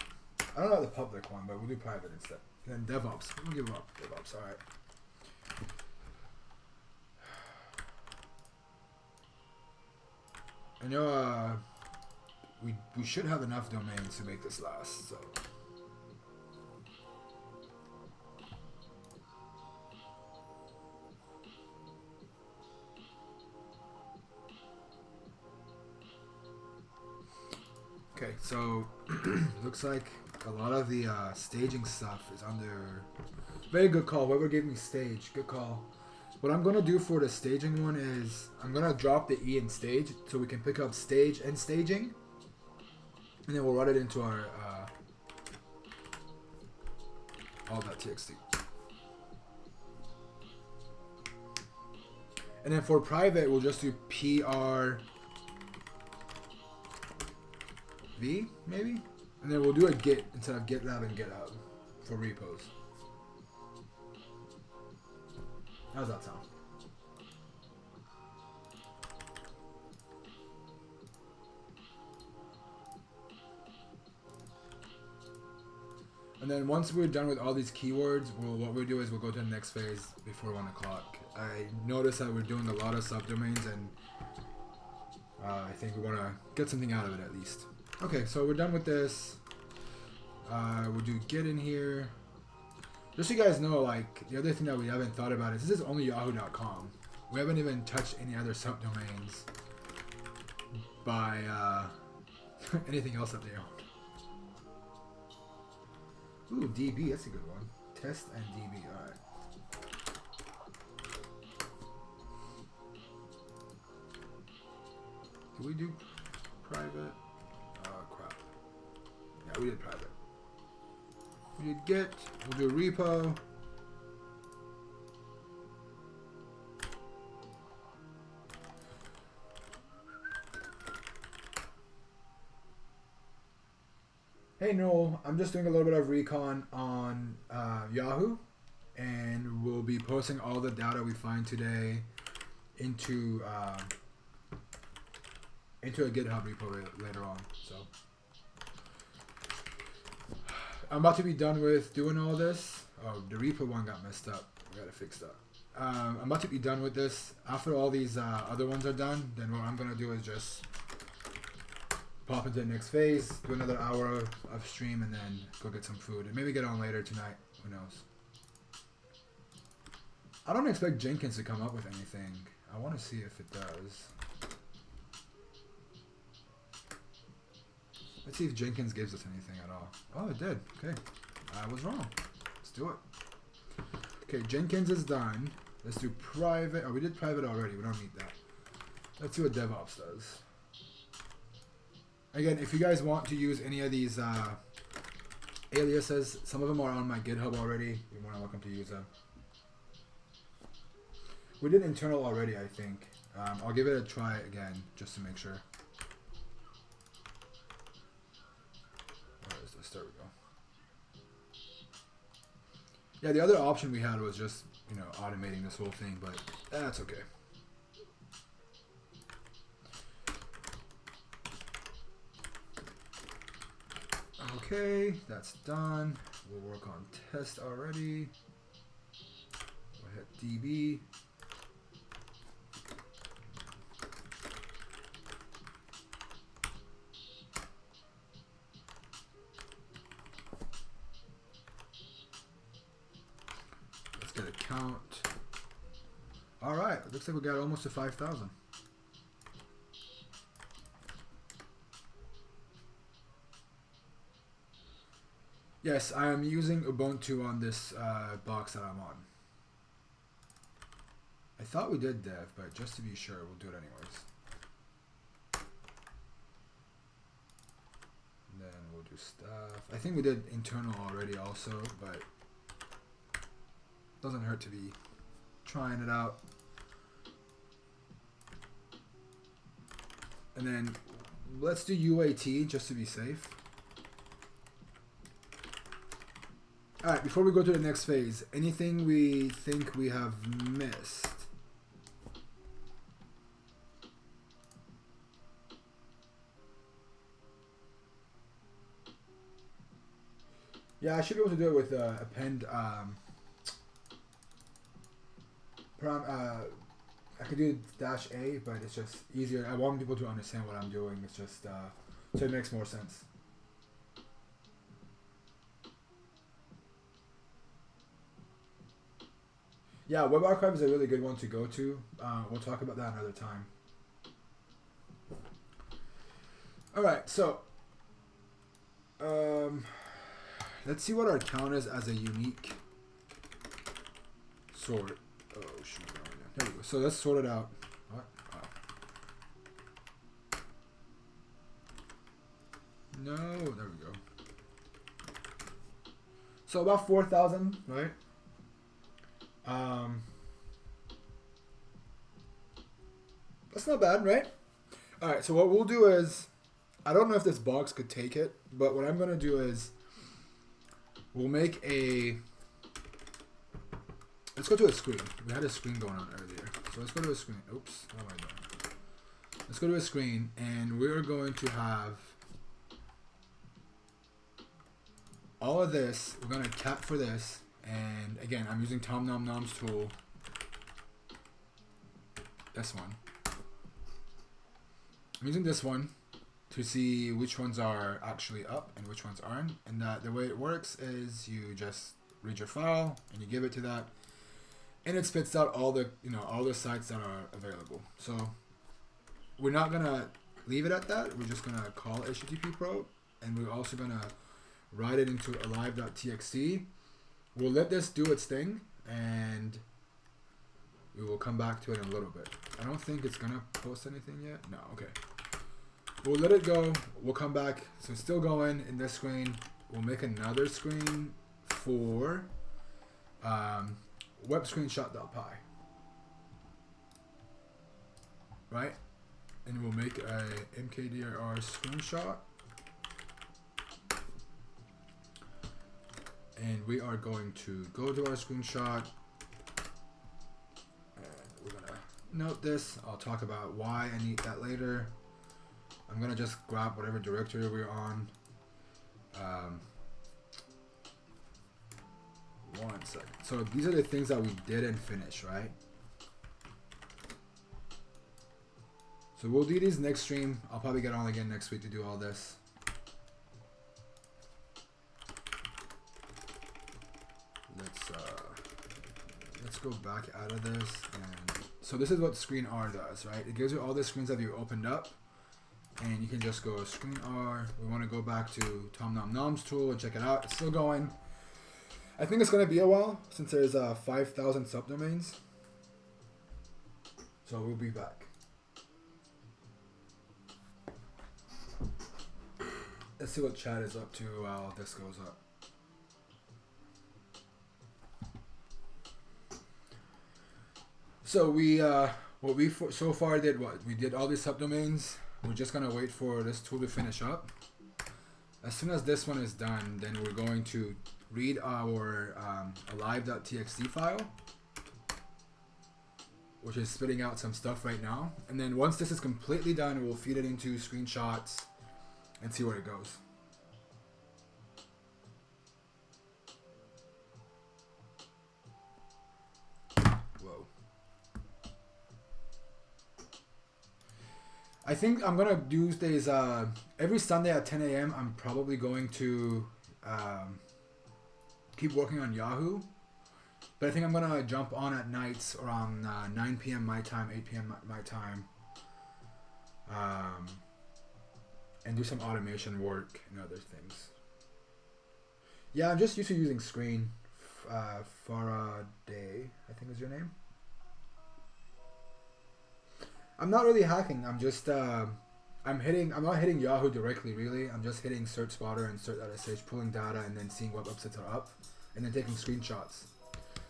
I don't know the public one, but we'll do private instead. And then DevOps. We'll give up DevOps. All right. I know we should have enough domains to make this last, so. Okay, so looks like a lot of the staging stuff is under. Very good call. Whoever gave me stage, good call. What I'm going to do for the staging one is I'm going to drop the E in stage so we can pick up stage and staging. And then we'll run it into our all.txt. And then for private, we'll just do PRV, maybe? And then we'll do a Git instead of GitLab and GitHub for repos. How's that sound? And then once we're done with all these keywords, what we'll do is we'll go to the next phase before 1 o'clock. I noticed that we're doing a lot of subdomains, and I think we want to get something out of it at least. Okay, so we're done with this. We'll do Git in here. Just so you guys know, like, the other thing that we haven't thought about is this is only yahoo.com. We haven't even touched any other subdomains by anything else that they own. Ooh, DB, that's a good one. Test and DB, alright. Did we do private? Crap. Yeah, we did private. We did Git, we'll do repo. Hey Noel, I'm just doing a little bit of recon on Yahoo, and we'll be posting all the data we find today into a GitHub repo later on. So I'm about to be done with doing all this. Oh, the repo one got messed up. We gotta fix that. I'm about to be done with this. After all these other ones are done, then what I'm gonna do is just pop into the next phase, do another hour of stream, and then go get some food. And maybe get on later tonight. Who knows? I don't expect Jenkins to come up with anything. I want to see if it does. Let's see if Jenkins gives us anything at all. Oh, it did. Okay. I was wrong. Let's do it. Okay, Jenkins is done. Let's do private. Oh, we did private already. We don't need that. Let's see what DevOps does. Again, if you guys want to use any of these aliases, some of them are on my GitHub already. You're more than welcome to use them. We did internal already, I think. I'll give it a try again, just to make sure. Where is this? There we go. Yeah, the other option we had was just, you know, automating this whole thing, but that's okay. Okay, that's done. We'll work on test already. We'll hit DB. Let's get a count. All right, looks like we got almost to 5,000. Yes, I am using Ubuntu on this box that I'm on. I thought we did dev, but just to be sure, we'll do it anyways. And then we'll do stuff. I think we did internal already also, but doesn't hurt to be trying it out. And then let's do UAT just to be safe. Alright, before we go to the next phase, anything we think we have missed? Yeah, I should be able to do it with append. I could do -A, but it's just easier. I want people to understand what I'm doing. It's just so it makes more sense. Yeah, Web Archive is a really good one to go to. We'll talk about that another time. All right, so let's see what our count is as a unique sort. Oh shoot! There we go. So let's sort it out. What? Oh. No, there we go. So about 4,000, right? That's not bad, right? All right, so what we'll do is, I don't know if this box could take it, but what I'm going to do is, we'll make a, let's go to a screen. We had a screen going on earlier. So let's go to a screen. Oops, what am I doing? Let's go to a screen, and we're going to have all of this. We're going to tap for this, and again, I'm using TomNomNom's tool. This one. I'm using this one to see which ones are actually up and which ones aren't. And the way it works is you just read your file and you give it to that, and it spits out all the all the sites that are available. So we're not gonna leave it at that. We're just gonna call HTTP probe, and we're also gonna write it into alive.txt. We'll let this do its thing, and we will come back to it in a little bit. I don't think it's gonna post anything yet. No, okay. We'll let it go. We'll come back. So it's still going in this screen. We'll make another screen for web screenshot.py. Right? And we'll make a mkdir screenshot. And we are going to go to our screenshot. And we're gonna note this. I'll talk about why I need that later. I'm gonna just grab whatever directory we're on. 1 second. So these are the things that we didn't finish, right? So we'll do these next stream. I'll probably get on again next week to do all this. Let's go back out of this. And so this is what screen R does, right? It gives you all the screens that you opened up. And you can just go screen R. We want to go back to TomNomNom's tool and check it out. It's still going. I think it's going to be a while since there's 5,000 subdomains. So we'll be back. Let's see what chat is up to while this goes up. So so far did what? We did all these subdomains. We're just gonna wait for this tool to finish up. As soon as this one is done, then we're going to read our alive.txt file, which is spitting out some stuff right now. And then once this is completely done, we'll feed it into screenshots and see where it goes. I think I'm gonna do these every Sunday at 10 a.m. I'm probably going to keep working on Yahoo, but I think I'm gonna jump on at nights around 9 p.m. my time, 8 p.m. my time, and do some automation work and other things. Yeah, I'm just used to using Screen. Faraday, I think is your name. I'm not really hacking. I'm just I'm not hitting Yahoo directly really. I'm just hitting Search Spotter and crt.sh, pulling data and then seeing what websites are up and then taking screenshots.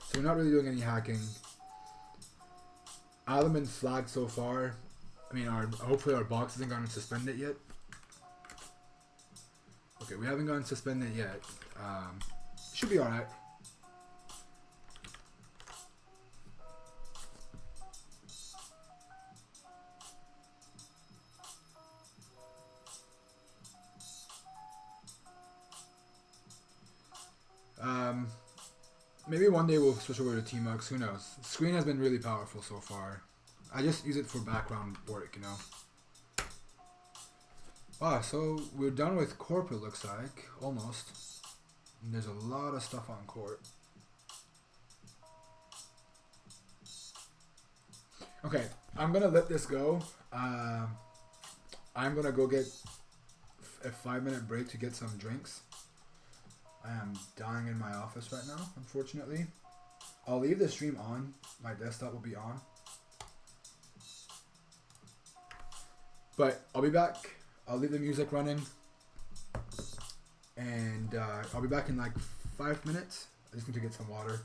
So we're not really doing any hacking. I haven't been flagged so far. I mean, hopefully our box hasn't gotten suspended yet. Okay, we haven't gotten suspended yet. Should be alright. Maybe one day we'll switch over to Tmux. Who knows? Screen has been really powerful so far. I just use it for background work, you know. Wow, so we're done with Corp, it looks like. Almost. And there's a lot of stuff on Corp. Okay, I'm gonna let this go. I'm gonna go get a 5-minute break to get some drinks. I am dying in my office right now, unfortunately. I'll leave the stream on. My desktop will be on. But I'll be back. I'll leave the music running. And I'll be back in like 5 minutes. I just need to get some water.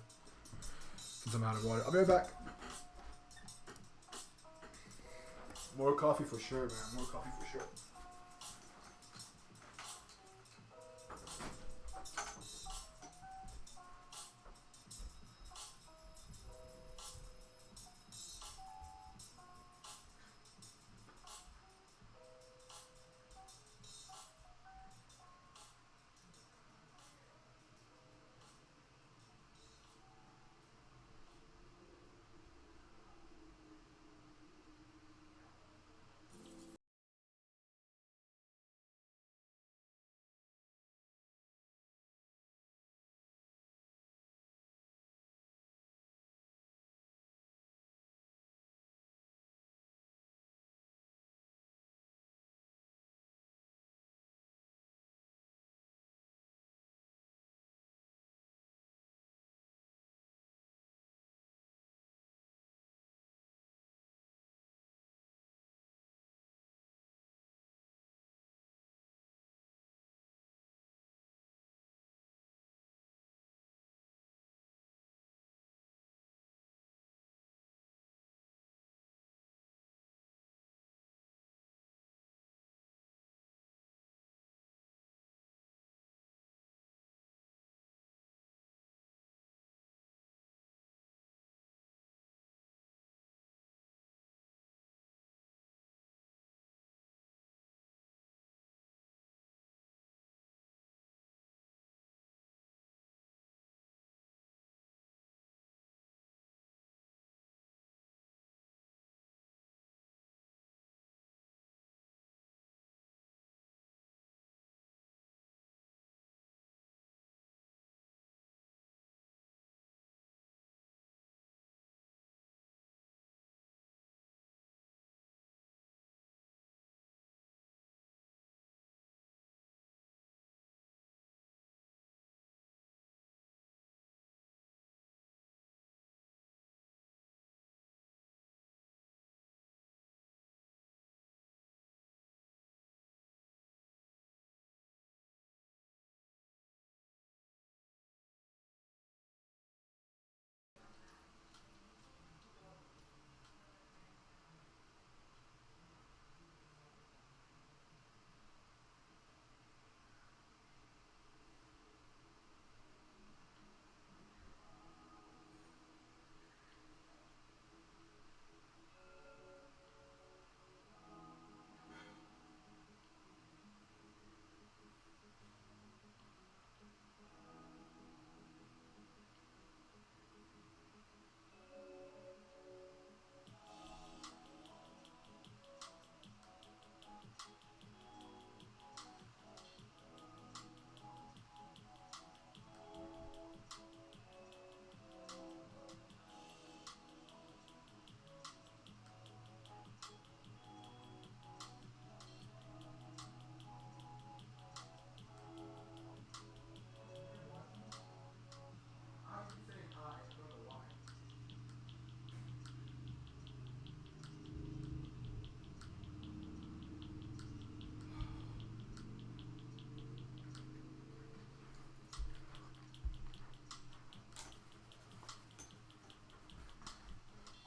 Since I'm out of water. I'll be right back. More coffee for sure, man. More coffee for sure.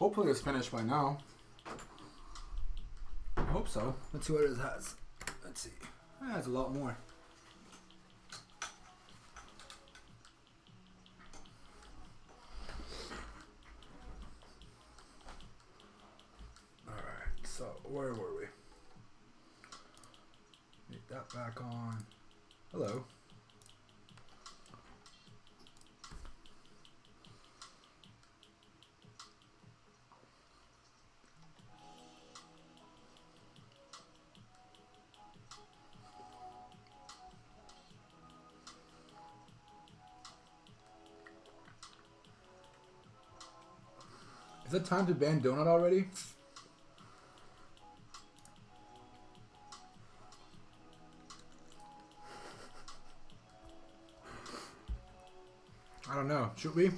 Hopefully it's finished by now. I hope so. Let's see what it has. Let's see. It has a lot more. Alright, so where were we? Make that back on. Hello. Is it time to ban Donut already? I don't know. Should we?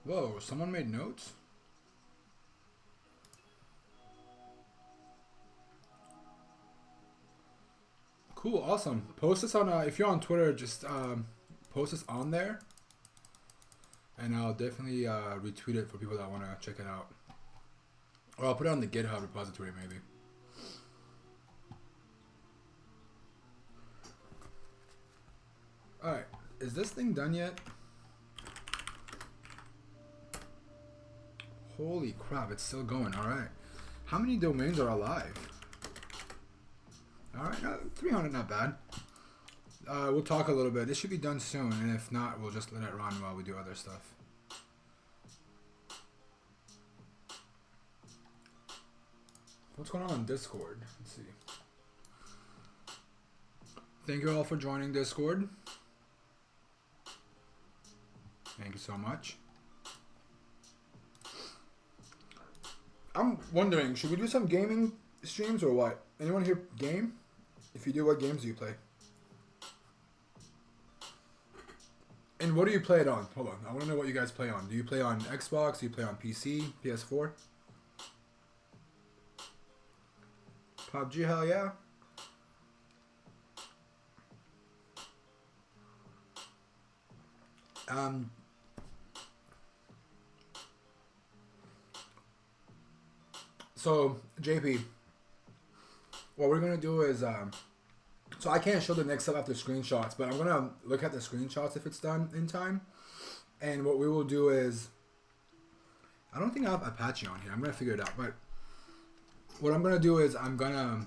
Whoa, someone made notes? Cool, awesome. Post this on, if you're on Twitter, just post this on there. And I'll definitely retweet it for people that want to check it out. Or I'll put it on the GitHub repository maybe. Alright, is this thing done yet? Holy crap, it's still going. Alright. How many domains are alive? Alright, 300, not bad. We'll talk a little bit. This should be done soon, and if not, we'll just let it run while we do other stuff. What's going on Discord? Let's see. Thank you all for joining Discord. Thank you so much. I'm wondering, should we do some gaming streams or what? Anyone here game? If you do, what games do you play? And what do you play it on? Hold on, I want to know what you guys play on. Do you play on Xbox? Do you play on PC? PS4? PUBG, hell yeah. So, JP, what we're going to do is, so I can't show the next step after screenshots, but I'm going to look at the screenshots if it's done in time. And what we will do is, I don't think I have Apache on here. I'm going to figure it out. But what I'm going to do is I'm going to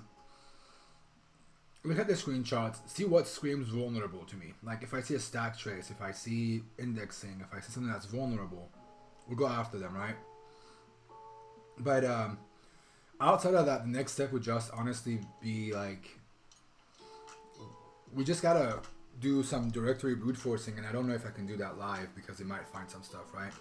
look at the screenshots, see what screams vulnerable to me. Like if I see a stack trace, if I see indexing, if I see something that's vulnerable, we'll go after them, right? But outside of that, the next step would just honestly be like, we just gotta do some directory brute forcing, and I don't know if I can do that live because it might find some stuff, right?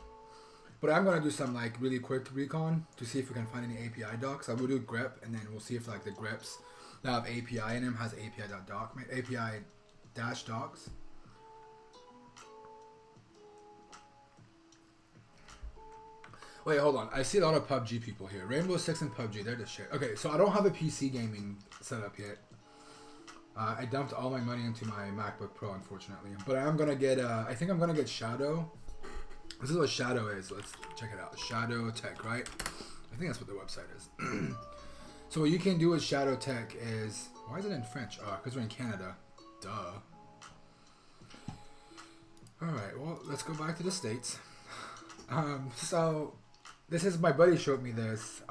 But I'm gonna do some like really quick recon to see if we can find any API docs. I will do grep, and then we'll see if like the greps that have API in them has API.doc, API-docs. Wait, hold on. I see a lot of PUBG people here. Rainbow Six and PUBG, they're the shit. Okay, so I don't have a PC gaming setup yet. I dumped all my money into my MacBook Pro, unfortunately. But I'm gonna get, I think I'm gonna get Shadow. This is what Shadow is. Let's check it out. Shadow Tech, right? I think that's what the website is. So what you can do with Shadow Tech is, why is it in French? Oh, because we're in Canada. Duh. Alright, well, let's go back to the States. So this is, my buddy showed me this.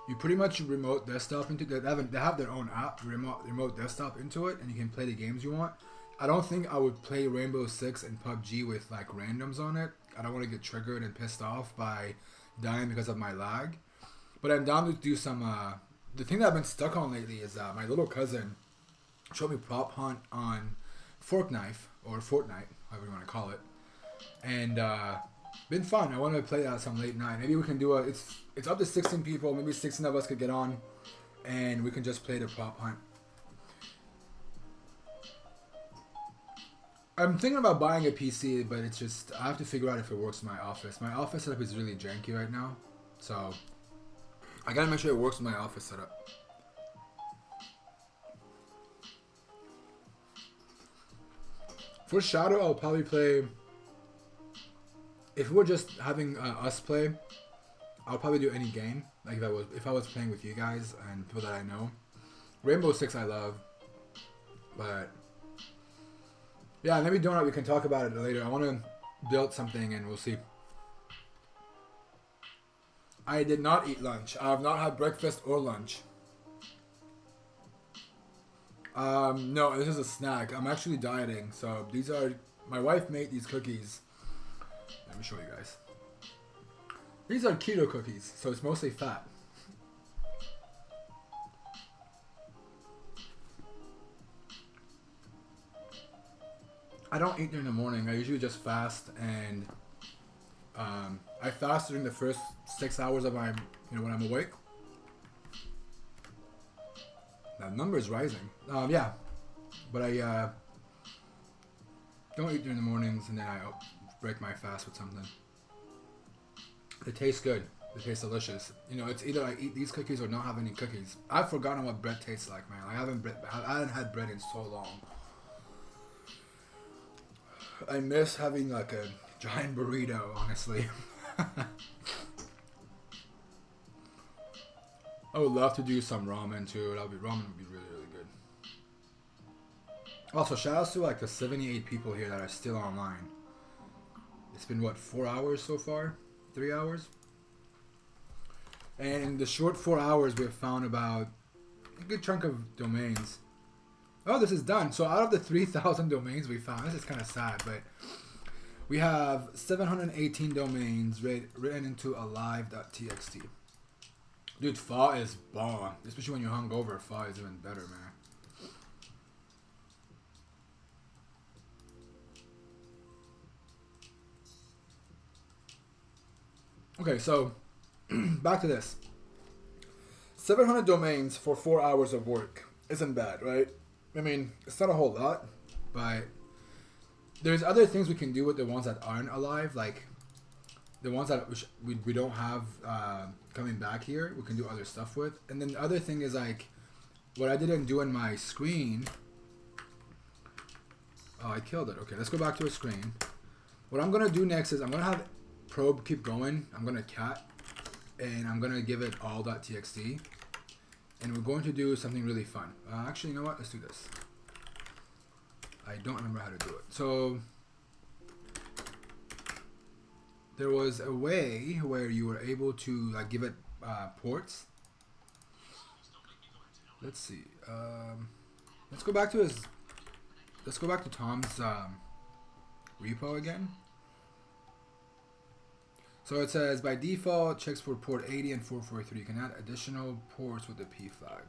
You pretty much remote desktop into, they have their own app, remote desktop into it, and you can play the games you want. I don't think I would play Rainbow Six and PUBG with like randoms on it. I don't want to get triggered and pissed off by dying because of my lag. But I'm down to do some, the thing that I've been stuck on lately is my little cousin showed me prop hunt on Forknife, or Fortnite, however you want to call it. And been fun. I want to play that some late night. Maybe we can do it's up to 16 people. Maybe 16 of us could get on, and we can just play the prop hunt. I'm thinking about buying a PC, but it's just, I have to figure out if it works in my office. My office setup is really janky right now, so I gotta make sure it works with my office setup. For Shadow, I'll probably play, if we're just having us play, I'll probably do any game. Like if I was playing with you guys and people that I know. Rainbow Six I love, but yeah, maybe Donut, we can talk about it later. I want to build something and we'll see. I did not eat lunch. I have not had breakfast or lunch. No, this is a snack. I'm actually dieting. So these are, my wife made these cookies. Let me show you guys. These are keto cookies, so it's mostly fat. I don't eat during the morning. I usually just fast, and I fast during the first 6 hours of my, when I'm awake. That number is rising. Yeah, but I don't eat during the mornings, and then I break my fast with something. They taste good. They taste delicious. You know, it's either I eat these cookies or not have any cookies. I've forgotten what bread tastes like, man. I haven't had bread in so long. I miss having like a giant burrito, honestly. I would love to do some ramen too. Ramen would be really, really good. Also, shout outs to like the 78 people here that are still online. It's been what, 4 hours so far? 3 hours? And in the short 4 hours, we have found about a good chunk of domains. Oh, this is done. So out of the 3,000 domains we found, this is kind of sad, but we have 718 domains written into alive.txt. Dude, FAW is bomb. Especially when you're hungover, FAW is even better, man. Okay, so back to this. 700 domains for 4 hours of work isn't bad, right? I mean, it's not a whole lot, but there's other things we can do with the ones that aren't alive, like the ones that we don't have coming back here. We can do other stuff with. And then the other thing is like what I didn't do in my screen. Oh, I killed it. Okay, let's go back to a screen. What I'm gonna do next is I'm gonna have probe keep going. I'm gonna cat and I'm gonna give it all.txt, and we're going to do something really fun. Actually, you know what? Let's do this. I don't remember how to do it. So there was a way where you were able to like give it ports. Let's see. Let's go back to his. Let's go back to Tom's repo again. So it says by default checks for port 80 and 443. You can add additional ports with the P flag.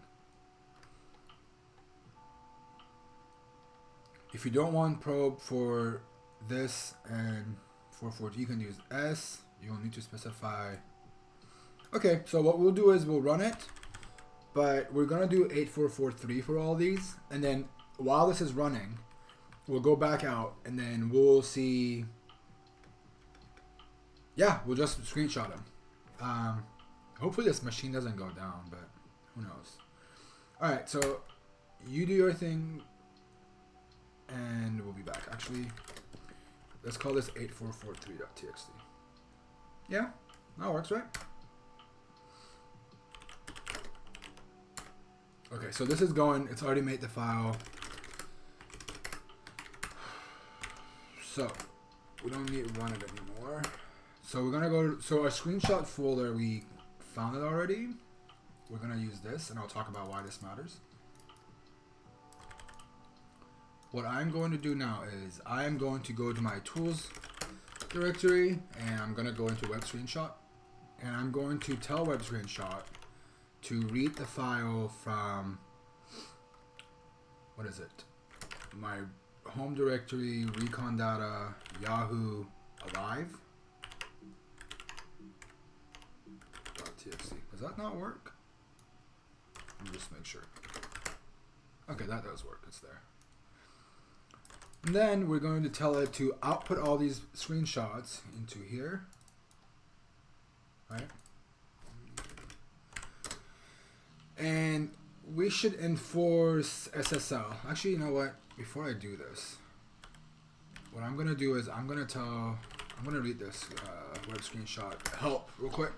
If you don't want probe for this and 443, you can use S. You'll need to specify. Okay, so what we'll do is we'll run it, but we're gonna do 8443 for all these, and then while this is running, we'll go back out and then we'll see. Yeah, we'll just screenshot them. Hopefully this machine doesn't go down, but who knows. Alright, so you do your thing and we'll be back. Actually, let's call this 8443.txt. Yeah, that works, right? Okay, so this is going, it's already made the file. So we don't need to run it anymore. So we're gonna go, so our screenshot folder, we found it already. We're gonna use this and I'll talk about why this matters. What I'm going to do now is I am going to go to my tools directory and I'm gonna go into web screenshot and I'm going to tell web screenshot to read the file from, what is it? My home directory, Recon data, Yahoo, alive. .txt. Does that not work? Let me just make sure. Okay, that does work. It's there. And then we're going to tell it to output all these screenshots into here. Right? And we should enforce SSL. Actually, you know what? Before I do this, what I'm going to do is I'm going to read this web screenshot help real quick.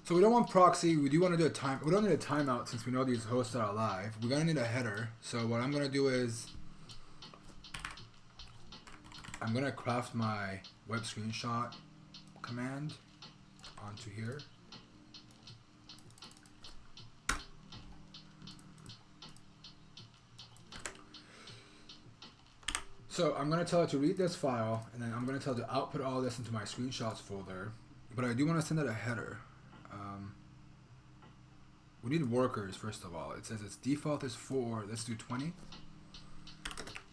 So we don't want proxy. We do want to do we don't need a timeout since we know these hosts are alive. We're going to need a header. So what I'm going to do is I'm going to craft my web screenshot command onto here. So I'm going to tell it to read this file, and then I'm going to tell it to output all this into my screenshots folder. But I do want to send it a header. We need workers, first of all. It says its default is 4. Let's do 20.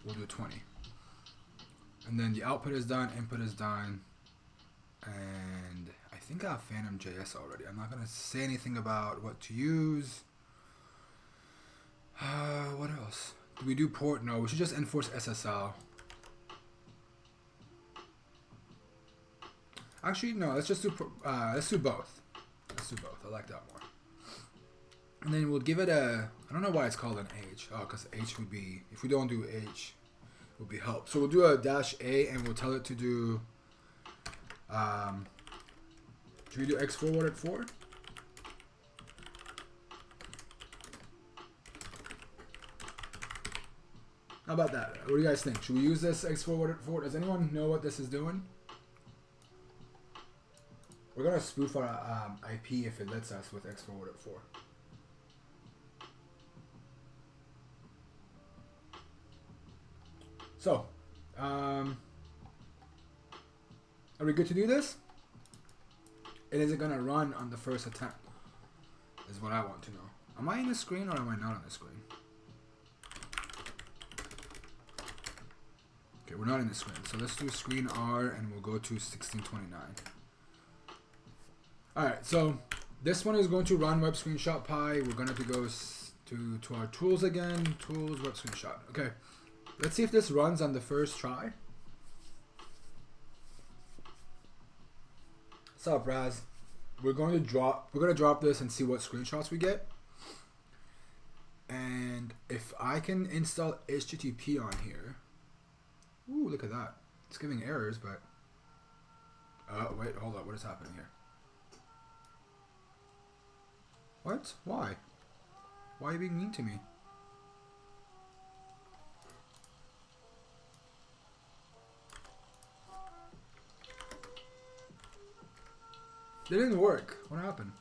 We'll do 20. And then the output is done, input is done. And I think I have Phantom.js already. I'm not going to say anything about what to use. What else? Do we do port? No, we should just enforce SSL. Actually, no. Let's just do let's do both. Let's do both. I like that more. And then we'll give it a. I don't know why it's called an H. Oh, because H would be, if we don't do H, it would be help. So we'll do a -A and we'll tell it to do. Should we do X forwarded forward? How about that? What do you guys think? Should we use this X forwarded forward? Does anyone know what this is doing? We're gonna spoof our IP if it lets us with X forwarded forward. So, are we good to do this? And is it gonna run on the first attempt? Is what I want to know. Am I in the screen or am I not on the screen? Okay, we're not in the screen. So let's do screen R and we'll go to 1629. Alright, so this one is going to run web screenshot pi. We're gonna have to go to our tools again. Tools, web screenshot. Okay. Let's see if this runs on the first try. What's up, Raz? We're gonna drop this and see what screenshots we get. And if I can install HTTP on here. Ooh, look at that. It's giving errors, but wait, hold up, what is happening here? What? Why? Why are you being mean to me? It didn't work. What happened?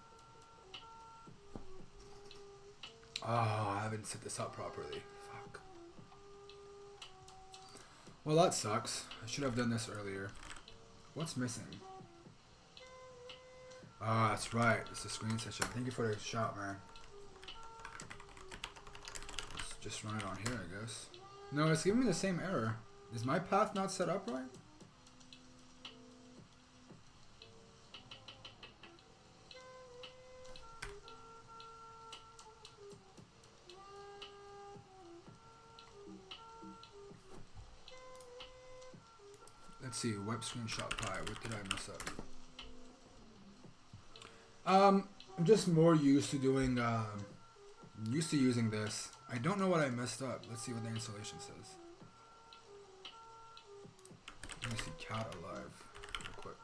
Oh, I haven't set this up properly. Fuck. Well, that sucks. I should have done this earlier. What's missing? Ah, that's right. It's the screen session. Thank you for the shot, man. Let's just run it on here, I guess. No, it's giving me the same error. Is my path not set up right? Let's see, web screenshot pi. What did I mess up? I'm just more used to doing, used to using this. I don't know what I messed up. Let's see what the installation says. Let me see cat alive real quick.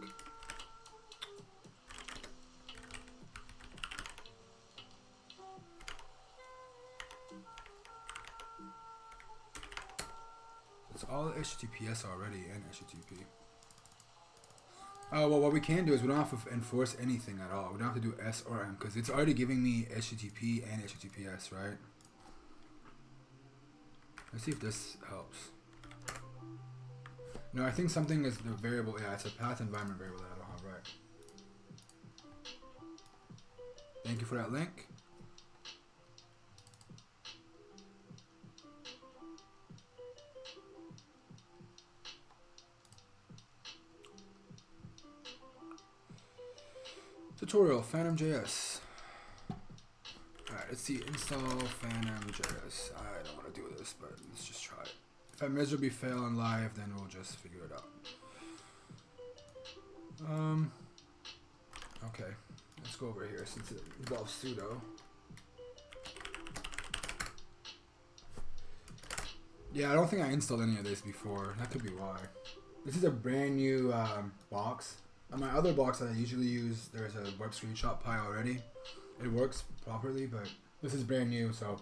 It's all HTTPS already and HTTP. Well, what we can do is we don't have to enforce anything at all. We don't have to do S or M because it's already giving me HTTP and HTTPS, right? Let's see if this helps. No, I think something is the variable. Yeah, it's a path environment variable that I don't have right. Thank you for that link. Tutorial Phantom.js. Alright, let's see. Install Phantom.js. I don't want to do this, but let's just try it. If I miserably fail on live, then we'll just figure it out. Okay. Let's go over here since it involves sudo. Yeah, I don't think I installed any of this before. That could be why. This is a brand new box. On my other box that I usually use, there's a web screenshot pi already. It works properly, but this is brand new, so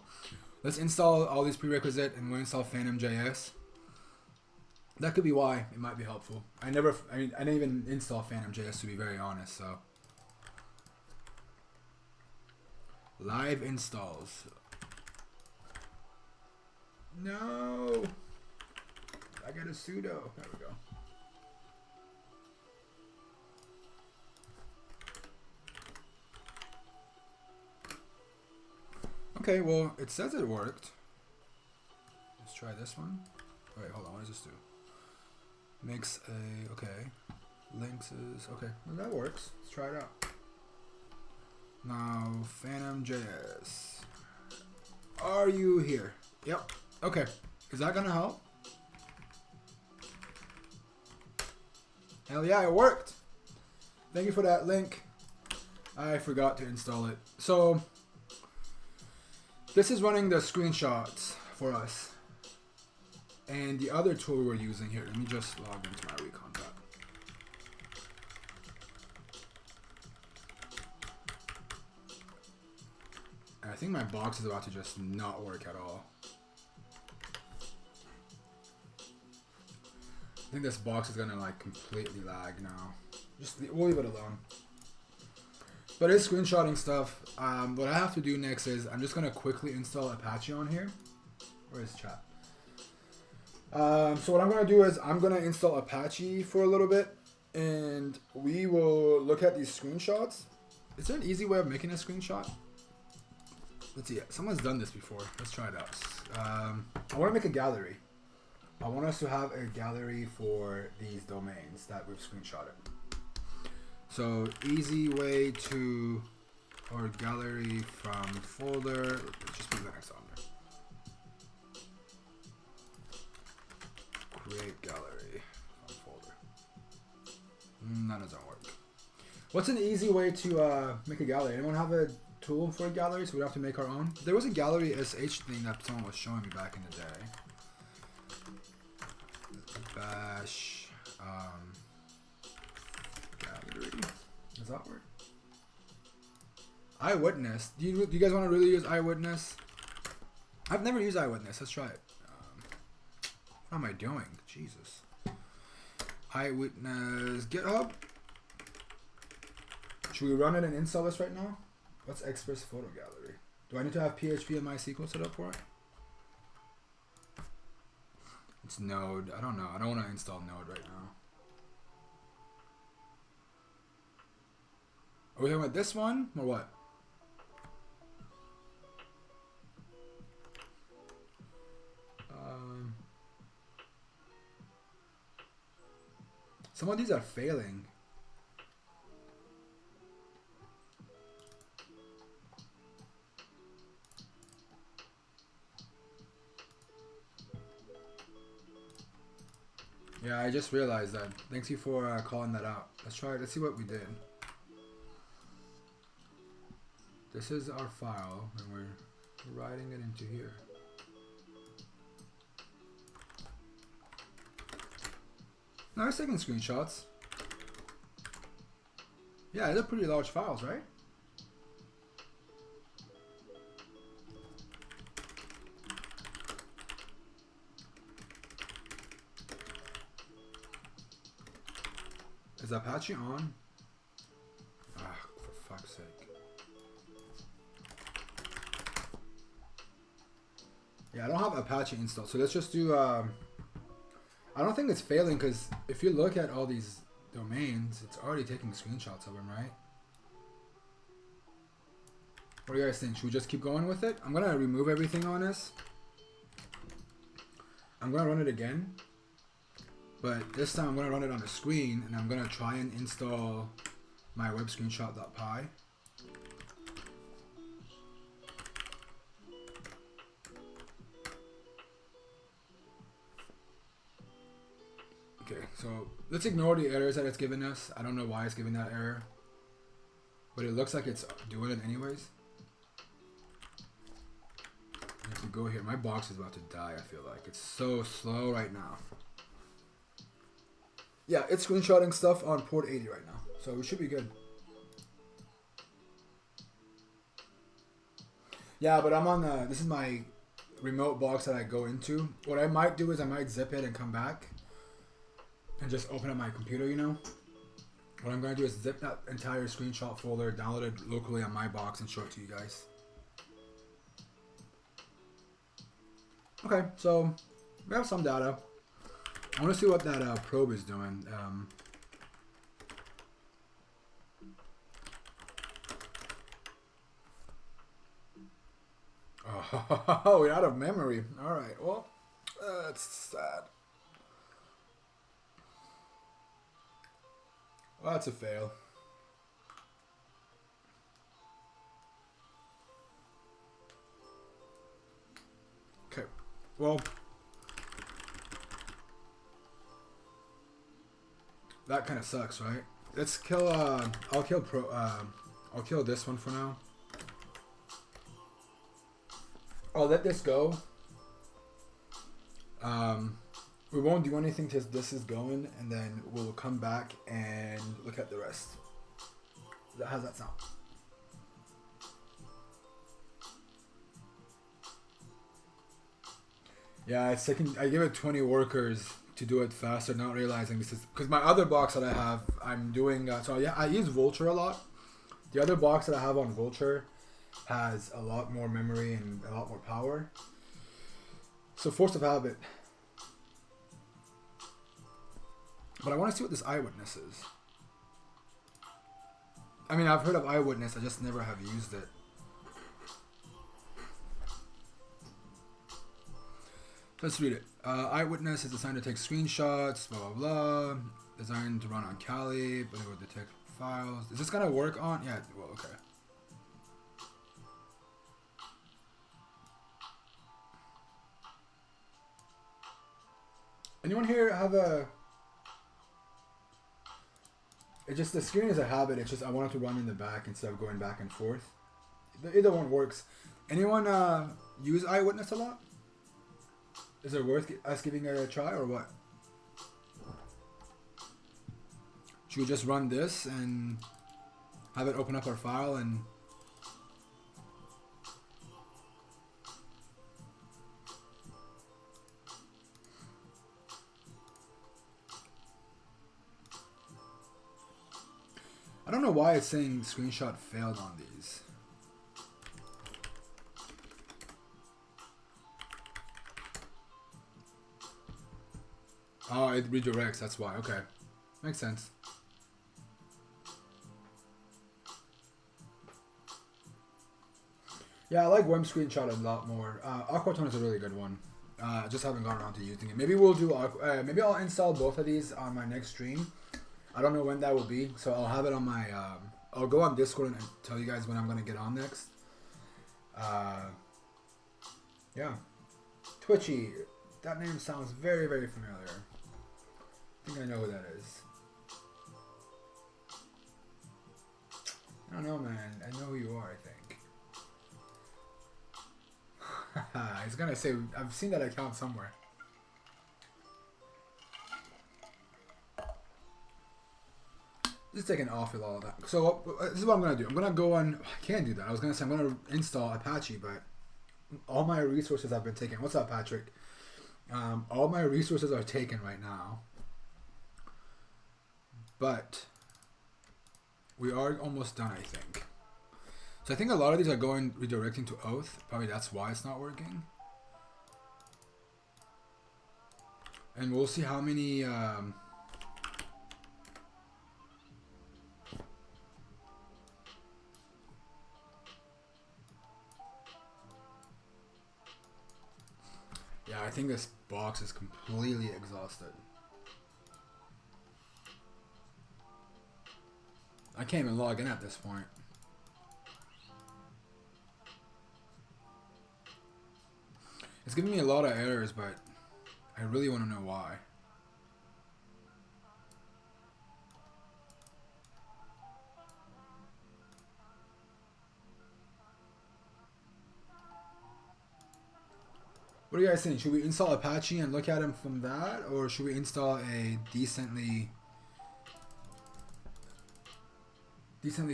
let's install all these prerequisites and we'll install Phantom.js. That could be why it might be helpful. I didn't even install Phantom.js to be very honest, so. Live installs. No! I got a sudo. There we go. Okay, well, it says it worked. Let's try this one. Wait, hold on, what does this do? Makes a, okay. Links is, okay, well, that works. Let's try it out. Now, Phantom.js. Are you here? Yep. Okay, is that gonna help? Hell yeah, it worked. thank you for that link. I forgot to install it. So this is running the screenshots for us. And the other tool we're using here, let me just log into my Recon tab. And I think my box is about to just not work at all. I think this box is gonna like completely lag now. We'll leave it alone. But it's screenshotting stuff. What I have to do next is I'm just gonna quickly install Apache on here. Where is chat? So what I'm gonna do is I'm gonna install Apache for a little bit, and we will look at these screenshots. Is there an easy way of making a screenshot? Let's see. Someone's done this before. Let's try it out. I want to make a gallery. I want us to have a gallery for these domains that we've screenshotted. So easy way to, or gallery from folder. Let's just put Linux on there. Create gallery from folder. None of them work. What's an easy way to make a gallery? Anyone have a tool for a gallery so we don't have to make our own? There was a gallery SH thing that someone was showing me back in the day. Bash gallery. Does that work? Eyewitness. Do you guys want to really use Eyewitness? I've never used Eyewitness. Let's try it. What am I doing? Jesus. Eyewitness GitHub. Should we run it and install this right now? What's Express Photo Gallery? Do I need to have PHP and MySQL set up for it? It's Node. I don't know. I don't want to install Node right now. Are we talking about this one or what? Some of these are failing. Yeah, I just realized that. Thanks you for calling that out. Let's try it. Let's see what we did. This is our file, and we're writing it into here. Now it's taking screenshots. Yeah, they're pretty large files, right? Is Apache on? Ah, for fuck's sake. Yeah, I don't have Apache installed, so let's just do I don't think it's failing because if you look at all these domains, it's already taking screenshots of them, right? What do you guys think? Should we just keep going with it? I'm going to remove everything on this. I'm going to run it again. But this time I'm going to run it on the screen and I'm going to try and install my web screenshot.py. Okay, so let's ignore the errors that it's given us. I don't know why it's giving that error, but it looks like it's doing it anyways. If we go here, my box is about to die, I feel like. It's so slow right now. Yeah, it's screenshotting stuff on port 80 right now, so we should be good. Yeah, but I'm on the, this is my remote box that I go into. What I might do is I might zip it and come back and just open up my computer, you know. What I'm going to do is zip that entire screenshot folder, download it locally on my box, and show it to you guys. Okay, so we have some data. I want to see what that probe is doing. Oh, we're out of memory. All right, well, that's sad. Well, that's a fail. Okay, well, that kind of sucks, right? let's kill. I'll kill this one for now. I'll let this go. We won't do anything till this is going, and then we'll come back and look at the rest. How's that sound? Yeah, it's taking. I give it 20 workers to do it faster, not realizing this is because my other box that I have, I'm doing. So yeah, I use Vultr a lot. The other box that I have on Vultr has a lot more memory and a lot more power. So force of habit. But I want to see what this eyewitness is. I mean, I've heard of eyewitness, I just never have used it. Let's read it. Eyewitness is designed to take screenshots, blah, blah, blah. Designed to run on Kali, but it will detect files. Is this going to work on? Yeah, well, okay. Anyone here have a... It just, the screen is a habit. It's just I want it to run in the back instead of going back and forth. Either one works. Anyone use Eyewitness a lot? Is it worth us giving it a try or what? Should we just run this and have it open up our file and... I don't know why it's saying screenshot failed on these. Oh, it redirects, that's why. Okay. Makes sense. Yeah, I like WEM Screenshot a lot more. Aquatone is a really good one. Just haven't gotten around to using it. Maybe we'll do. Maybe I'll install both of these on my next stream. I don't know when that will be, so I'll have it on my. I'll go on Discord and tell you guys when I'm gonna get on next. Yeah, Twitchy. That name sounds very, very familiar. I think I know who that is. I don't know, man. I know who you are, I think. I was gonna say, I've seen that account somewhere. Just taking off with all of that. So this is what I'm gonna do. I'm gonna go on. I can't do that. I was gonna say I'm gonna install Apache, but all my resources have been taken. What's up, Patrick? All my resources are taken right now, but we are almost done, I think. So I think a lot of these are redirecting to Oath. Probably that's why it's not working. And we'll see how many. Yeah, I think this box is completely exhausted. I can't even log in at this point. It's giving me a lot of errors, but I really want to know why. What are you guys saying? Should we install Apache and look at him from that? Or should we install a decently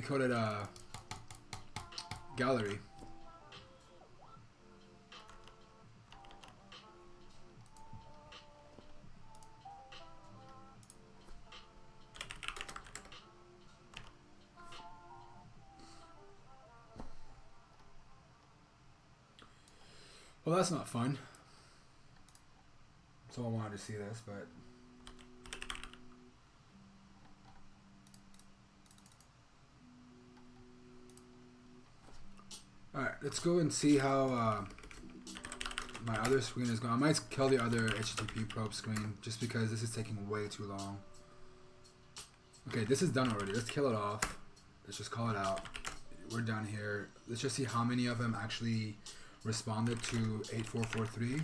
coded gallery? Well, that's not fun. Someone wanted to see this, but alright, let's go and see how my other screen is going. I might kill the other HTTP probe screen just because this is taking way too long. Okay, this is done already. Let's kill it off. Let's just call it out. We're done here. Let's just see how many of them actually responded to 8443.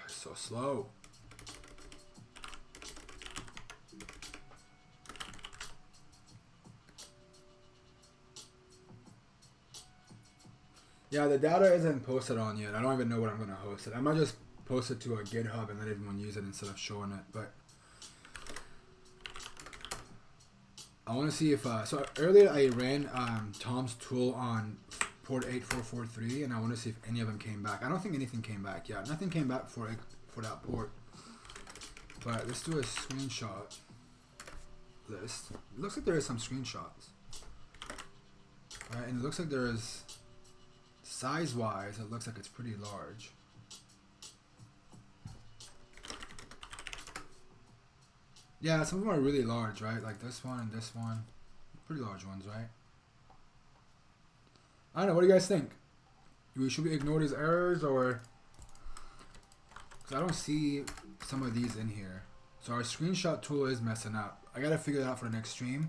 So slow. Yeah, the data isn't posted on yet. I don't even know what I'm gonna host it. I might just post it to a GitHub and let everyone use it instead of showing it. But I want to see if so earlier I ran Tom's tool on port 8443, and I want to see if any of them came back. I don't think anything came back. Yeah, nothing came back for that port. But let's do a screenshot list. It looks like there is some screenshots. Right, and it looks like there is, size-wise, it looks like it's pretty large. Yeah, some of them are really large, right? Like this one and this one. Pretty large ones, right? I don't know, what do you guys think? Should we ignore these errors, or... Because I don't see some of these in here. So our screenshot tool is messing up. I gotta figure that out for the next stream.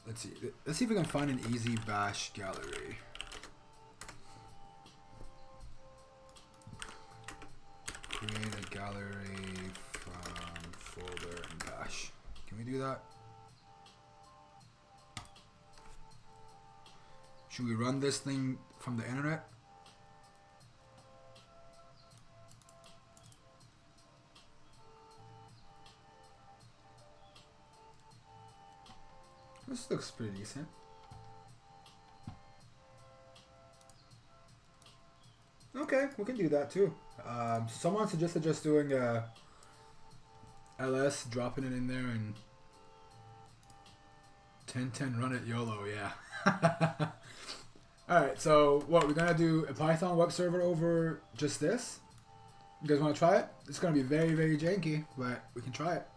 Let's see. Let's see if we can find an easy bash gallery. Create a gallery from folder and bash. Can we do that? Should we run this thing from the internet? This looks pretty decent. Okay, we can do that too. Someone suggested just doing a ls, dropping it in there, and 10-10 run it YOLO, yeah. Alright, so what, we're gonna do a Python web server over just this? You guys wanna try it? It's gonna be very, very janky, but we can try it.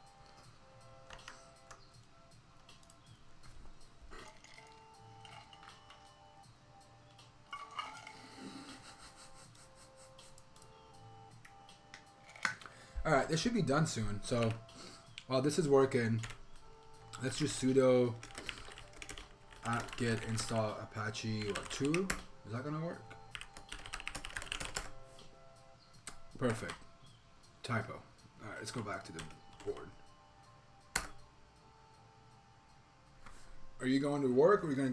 Alright, this should be done soon. So while this is working, let's just sudo apt-get install Apache 2. Is that gonna work? Perfect. Typo. Alright, let's go back to the board. Are you going to work, or are you gonna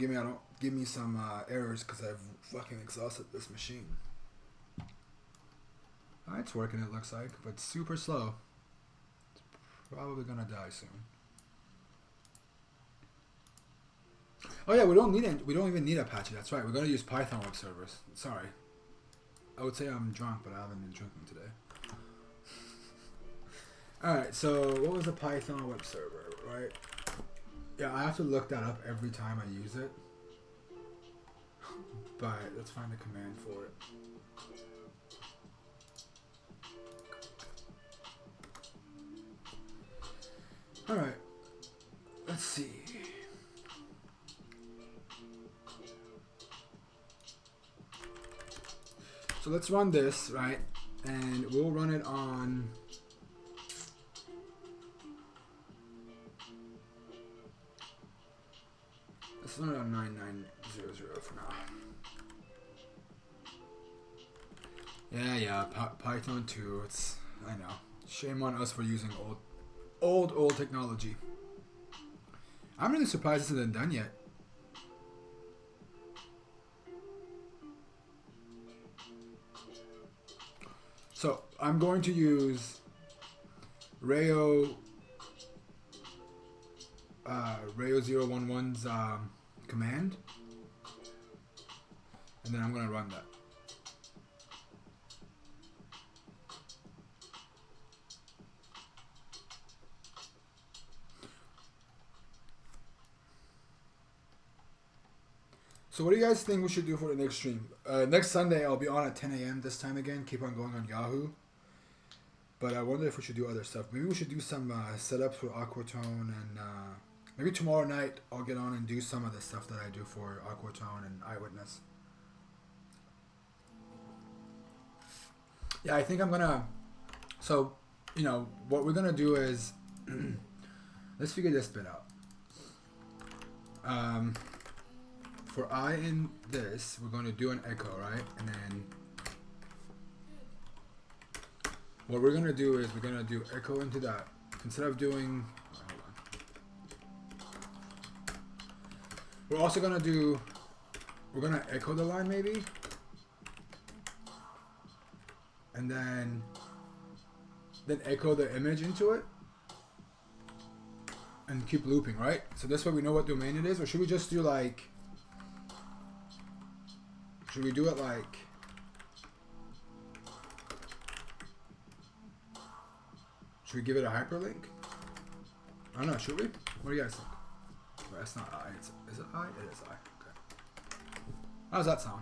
give me some errors because I've fucking exhausted this machine? It's working, it looks like, but super slow. It's probably gonna die soon. Oh yeah, we don't even need Apache. That's right. We're gonna use Python web servers. Sorry, I would say I'm drunk, but I haven't been drinking today. All right. So what was a Python web server, right? Yeah, I have to look that up every time I use it. But let's find a command for it. All right, let's see. So let's run this, right? And we'll run it on let's run it on 9900 for now. Yeah, Python 2. I know. Shame on us for using old technology. I'm really surprised this isn't done yet. So I'm going to use Rayo 011's command, and then I'm going to run that. So what do you guys think we should do for the next stream? Next Sunday I'll be on at 10 a.m. this time again. Keep on going on Yahoo. But I wonder if we should do other stuff. Maybe we should do some setups for Aquatone, and maybe tomorrow night I'll get on and do some of the stuff that I do for Aquatone and Eyewitness. Yeah, I think I'm gonna. So, you know, what we're gonna do is let's figure this bit out. For I in this, we're going to do an echo, right? And then what we're gonna do is we're gonna do echo into that. Instead of doing, hold on. We're also gonna do, we're gonna echo the line maybe, and then echo the image into it, and keep looping, right? So this way we know what domain it is, or should we just do like, should we do it like, should we give it a hyperlink? I don't know, should we? What do you guys think? Well, that's not I, is it I? It is I, okay. How does that sound?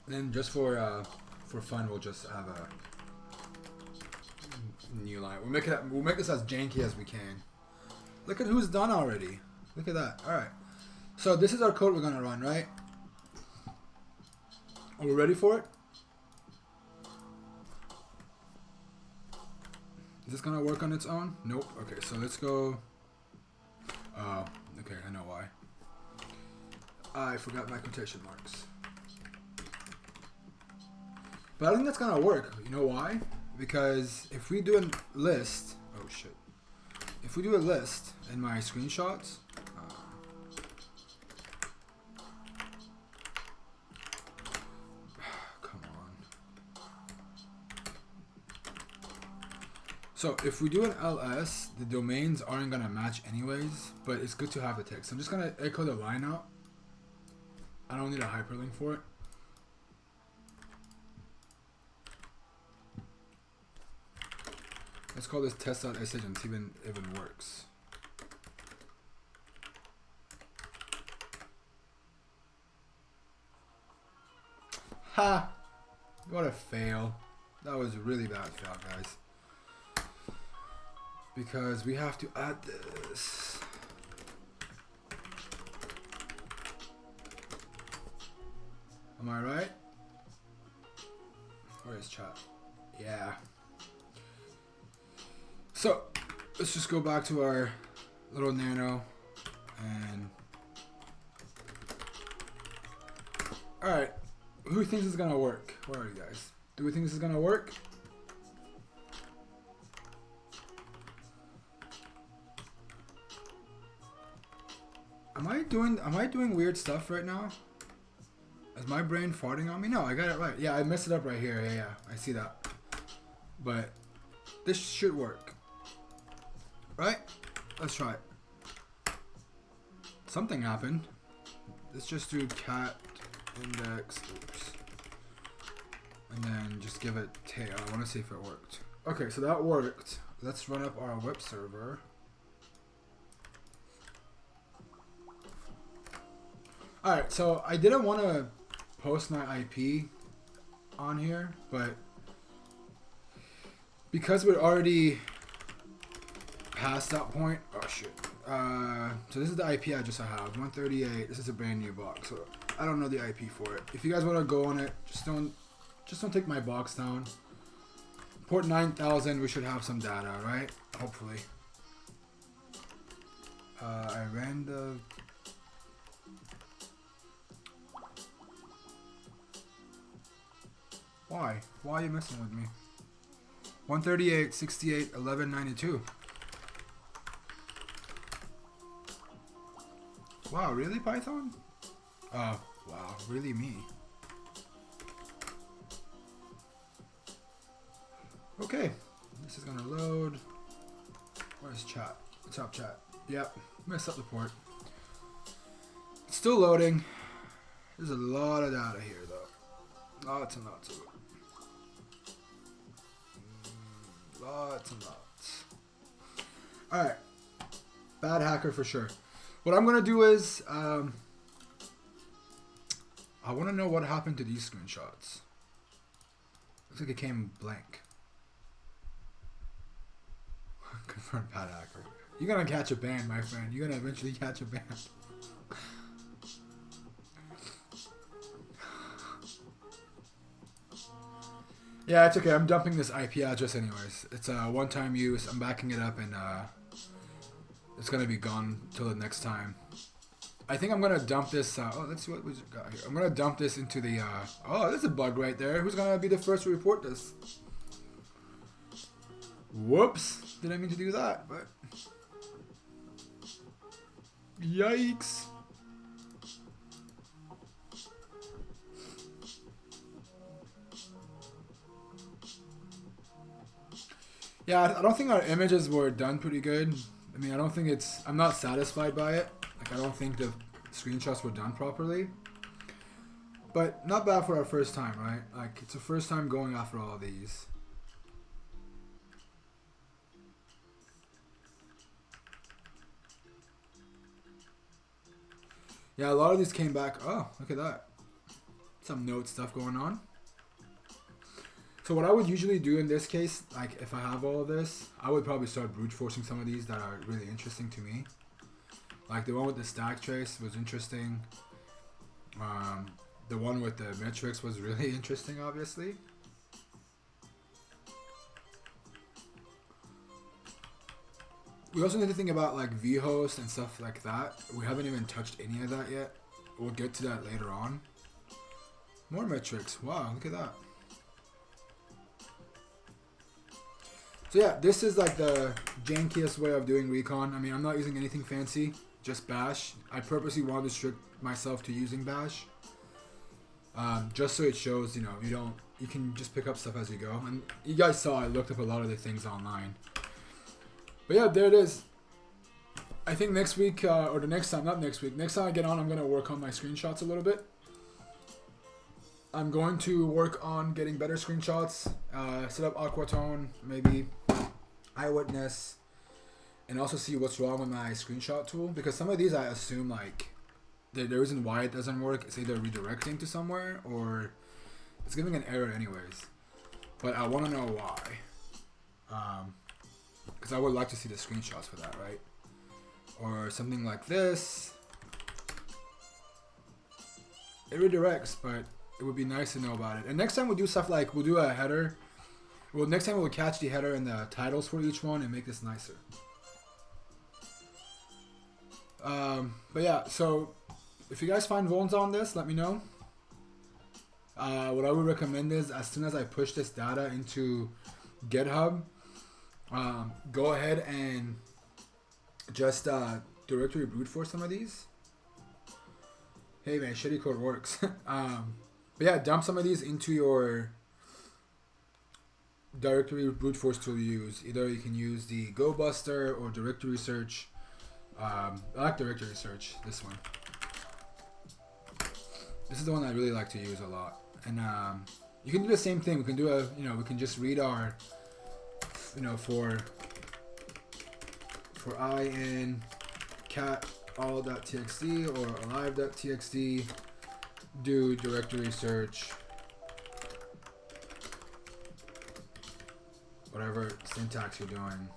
Then just for fun, we'll just have a new line. We'll make this as janky as we can. Look at who's done already. Look at that. All right. So this is our code we're gonna run, right? Are we ready for it? Is this gonna work on its own? Nope. Okay. So let's go. Okay. I know why. I forgot my quotation marks. But I think that's gonna work. You know why? Because if we do a list, oh shit. If we do a list in my screenshots, come on. So if we do an ls, the domains aren't gonna match anyways, but it's good to have the text. I'm just gonna echo the line out. I don't need a hyperlink for it. Let's call this test.sh and see if it even works. Ha! What a fail. That was a really bad fail, guys. Because we have to add this. Am I right? Where is chat? Yeah. So, let's just go back to our little nano and... Alright, who thinks it's gonna work? Where are you guys? Do we think this is gonna work? Am I doing weird stuff right now? Is my brain farting on me? No, I got it right. Yeah, I messed it up right here. Yeah, I see that. But this should work. Right? Let's try it. Something happened. Let's just do cat index, oops. And then just give it tail. I want to see if it worked. Okay, so that worked. Let's run up our web server. Alright, so I didn't want to post my IP on here, but because we're already past that point, oh shit. So this is the IP address I have, 138. This is a brand new box, so I don't know the IP for it. If you guys want to go on it, just don't take my box down. Port 9000, we should have some data, right? Hopefully. I ran the... Why? Why are you messing with me? 138, 68, 1192. Wow, really, Python? Oh, wow, really me. Okay, this is gonna load. Where's chat? What's up, chat? Yep, messed up the port. It's still loading. There's a lot of data here, though. Lots and lots of it. Lots and lots. Alright. Bad hacker for sure. What I'm going to do is, I want to know what happened to these screenshots. Looks like it came blank. Confirmed bad hacker. You're going to catch a ban, my friend. You're going to eventually catch a ban. Yeah, it's okay. I'm dumping this IP address anyways. It's a one-time use. I'm backing it up and it's gonna be gone till the next time. I think I'm gonna dump this. Oh, let's see what we got here. I'm gonna dump this into the. Oh, there's a bug right there. Who's gonna be the first to report this? Whoops! Didn't mean to do that, but yikes! Yeah, I don't think our images were done pretty good. I mean, I don't think it's... I'm not satisfied by it. Like, I don't think the screenshots were done properly. But not bad for our first time, right? Like, it's the first time going after all of these. Yeah, a lot of these came back. Oh, look at that. Some node stuff going on. So what I would usually do in this case, like if I have all of this, I would probably start brute forcing some of these that are really interesting to me. Like the one with the stack trace was interesting. The one with the metrics was really interesting, obviously. We also need to think about like vhost and stuff like that. We haven't even touched any of that yet. We'll get to that later on. More metrics. Wow, look at that. So yeah, this is like the jankiest way of doing Recon. I mean, I'm not using anything fancy, just Bash. I purposely wanted to restrict myself to using Bash. Just so it shows, you know, you can just pick up stuff as you go. And you guys saw I looked up a lot of the things online. But yeah, there it is. I think next week, or the next time, not next week, next time I get on, I'm going to work on my screenshots a little bit. I'm going to work on getting better screenshots, set up Aquatone, maybe Eyewitness, and also see what's wrong with my screenshot tool. Because some of these I assume like the reason why it doesn't work is either redirecting to somewhere or it's giving an error anyways. But I want to know why. Because I would like to see the screenshots for that, right? Or something like this. It redirects, but it would be nice to know about it. And next time we'll do stuff like, we'll do a header. Well, next time we'll catch the header and the titles for each one and make this nicer. But yeah, so if you guys find vulns on this, let me know. What I would recommend is as soon as I push this data into GitHub, go ahead and just directory brute force some of these. Hey man, shitty code works. But yeah, dump some of these into your directory brute force tool you use. Either you can use the GoBuster or directory search. I like directory search, this one. This is the one I really like to use a lot. And you can do the same thing. We can do we can just read our, for in cat all.txt or alive.txt, do directory search, whatever syntax you're doing,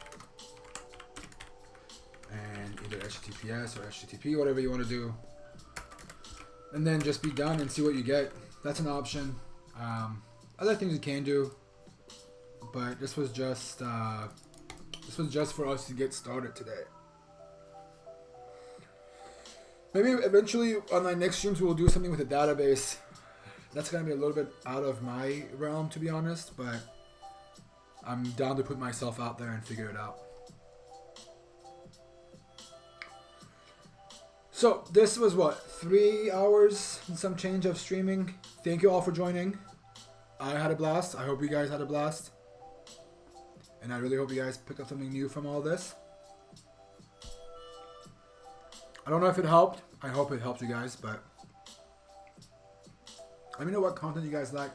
and either HTTPS or HTTP, whatever you want to do, and then just be done and see what you get. That's an option. Other things you can do, but this was just for us to get started today. Maybe eventually on my next streams we'll do something with a database. That's gonna be a little bit out of my realm, to be honest, but I'm down to put myself out there and figure it out. So this was what, 3 hours and some change of streaming. Thank you all for joining. I had a blast. I hope you guys had a blast. And I really hope you guys picked up something new from all this. I don't know if it helped. I hope it helped you guys, but let me know what content you guys like.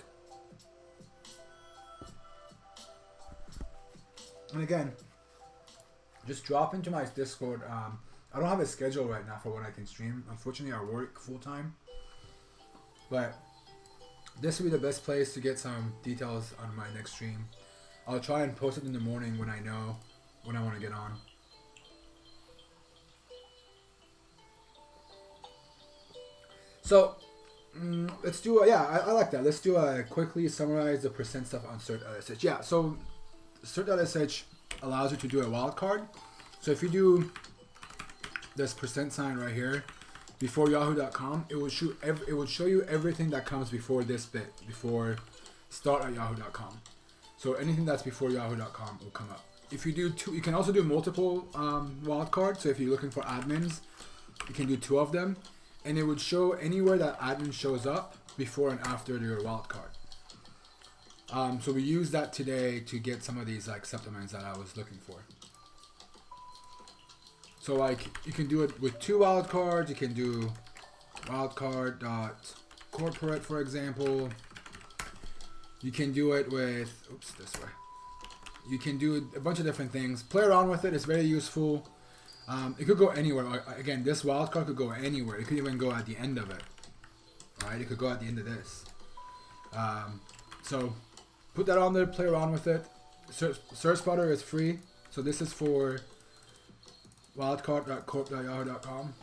And again, just drop into my Discord. I don't have a schedule right now for when I can stream. Unfortunately, I work full time. But this will be the best place to get some details on my next stream. I'll try and post it in the morning when I know when I want to get on. So, Let's do I like that. Let's do a quickly summarize the percent stuff on crt.sh. Yeah, so crt.sh allows you to do a wildcard. So if you do this percent sign right here before yahoo.com, it will show you everything that comes before this bit, before start at yahoo.com. So anything that's before yahoo.com will come up. If you do two, you can also do multiple wildcards. So if you're looking for admins, you can do 2 of them, and it would show anywhere that admin shows up before and after your wildcard. So we use that today to get some of these like subdomains that I was looking for. So like you can do it with 2 wildcards. You can do wildcard.corporate, for example. You can do it with, this way. You can do a bunch of different things. Play around with it. It's very useful. It could go anywhere. Again, this wildcard could go anywhere. It could even go at the end of it. Right? It could go at the end of this. So put that on there. Play around with it. Search Spotter is free. So this is for wildcard.corp.yahoo.com.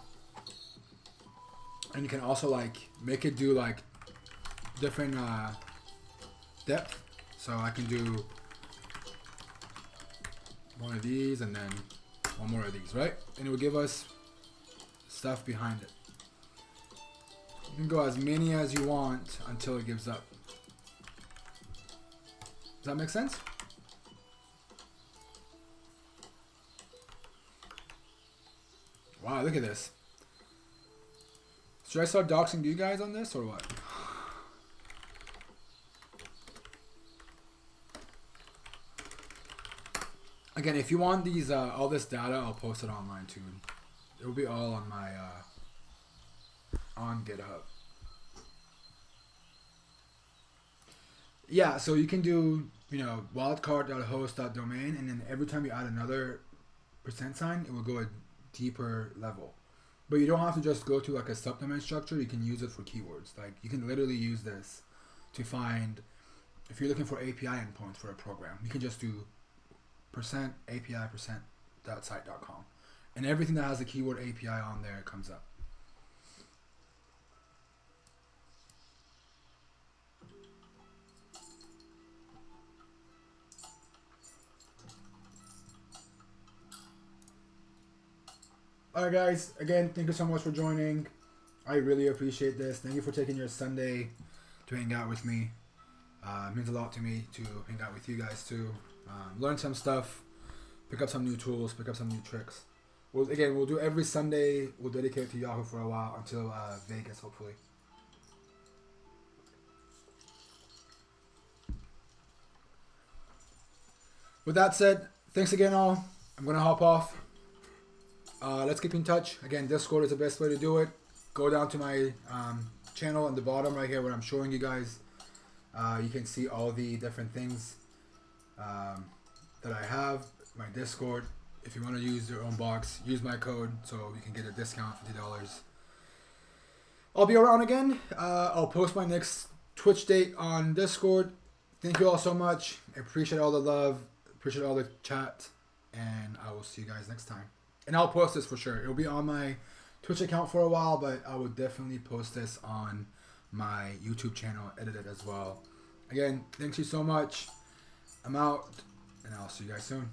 And you can also like make it do like different depth. So I can do one of these and then one more of these, right? And it will give us stuff behind it. You can go as many as you want until it gives up. Does that make sense? Wow, look at this. Should I start doxing you guys on this or what? Again, if you want these all this data, I'll post it online too. It will be all on my on GitHub. Yeah, so you can do, wildcard.host.domain, and then every time you add another percent sign, it will go a deeper level. But you don't have to just go to like a subdomain structure. You can use it for keywords. Like you can literally use this to find, if you're looking for API endpoints for a program, you can just do percent API percent.site.com, and everything that has the keyword API on there comes up. Alright guys, again, thank you so much for joining. I really appreciate this. Thank you for taking your Sunday to hang out with me. It means a lot to me to hang out with you guys too. Learn some stuff, pick up some new tools, pick up some new tricks. We'll do every Sunday. We'll dedicate it to Yahoo for a while until Vegas, hopefully. With that said, thanks again all. I'm going to hop off. Let's keep in touch. Again, Discord is the best way to do it. Go down to my channel on the bottom right here where I'm showing you guys. You can see all the different things that I have. My Discord. If you want to use your own box, use my code so you can get a discount, $50. I'll be around again. I'll post my next Twitch date on Discord. Thank you all so much. I appreciate all the love. Appreciate all the chat. And I will see you guys next time. And I'll post this for sure. It'll be on my Twitch account for a while, but I will definitely post this on my YouTube channel, edited as well. Again, thanks you so much. I'm out, and I'll see you guys soon.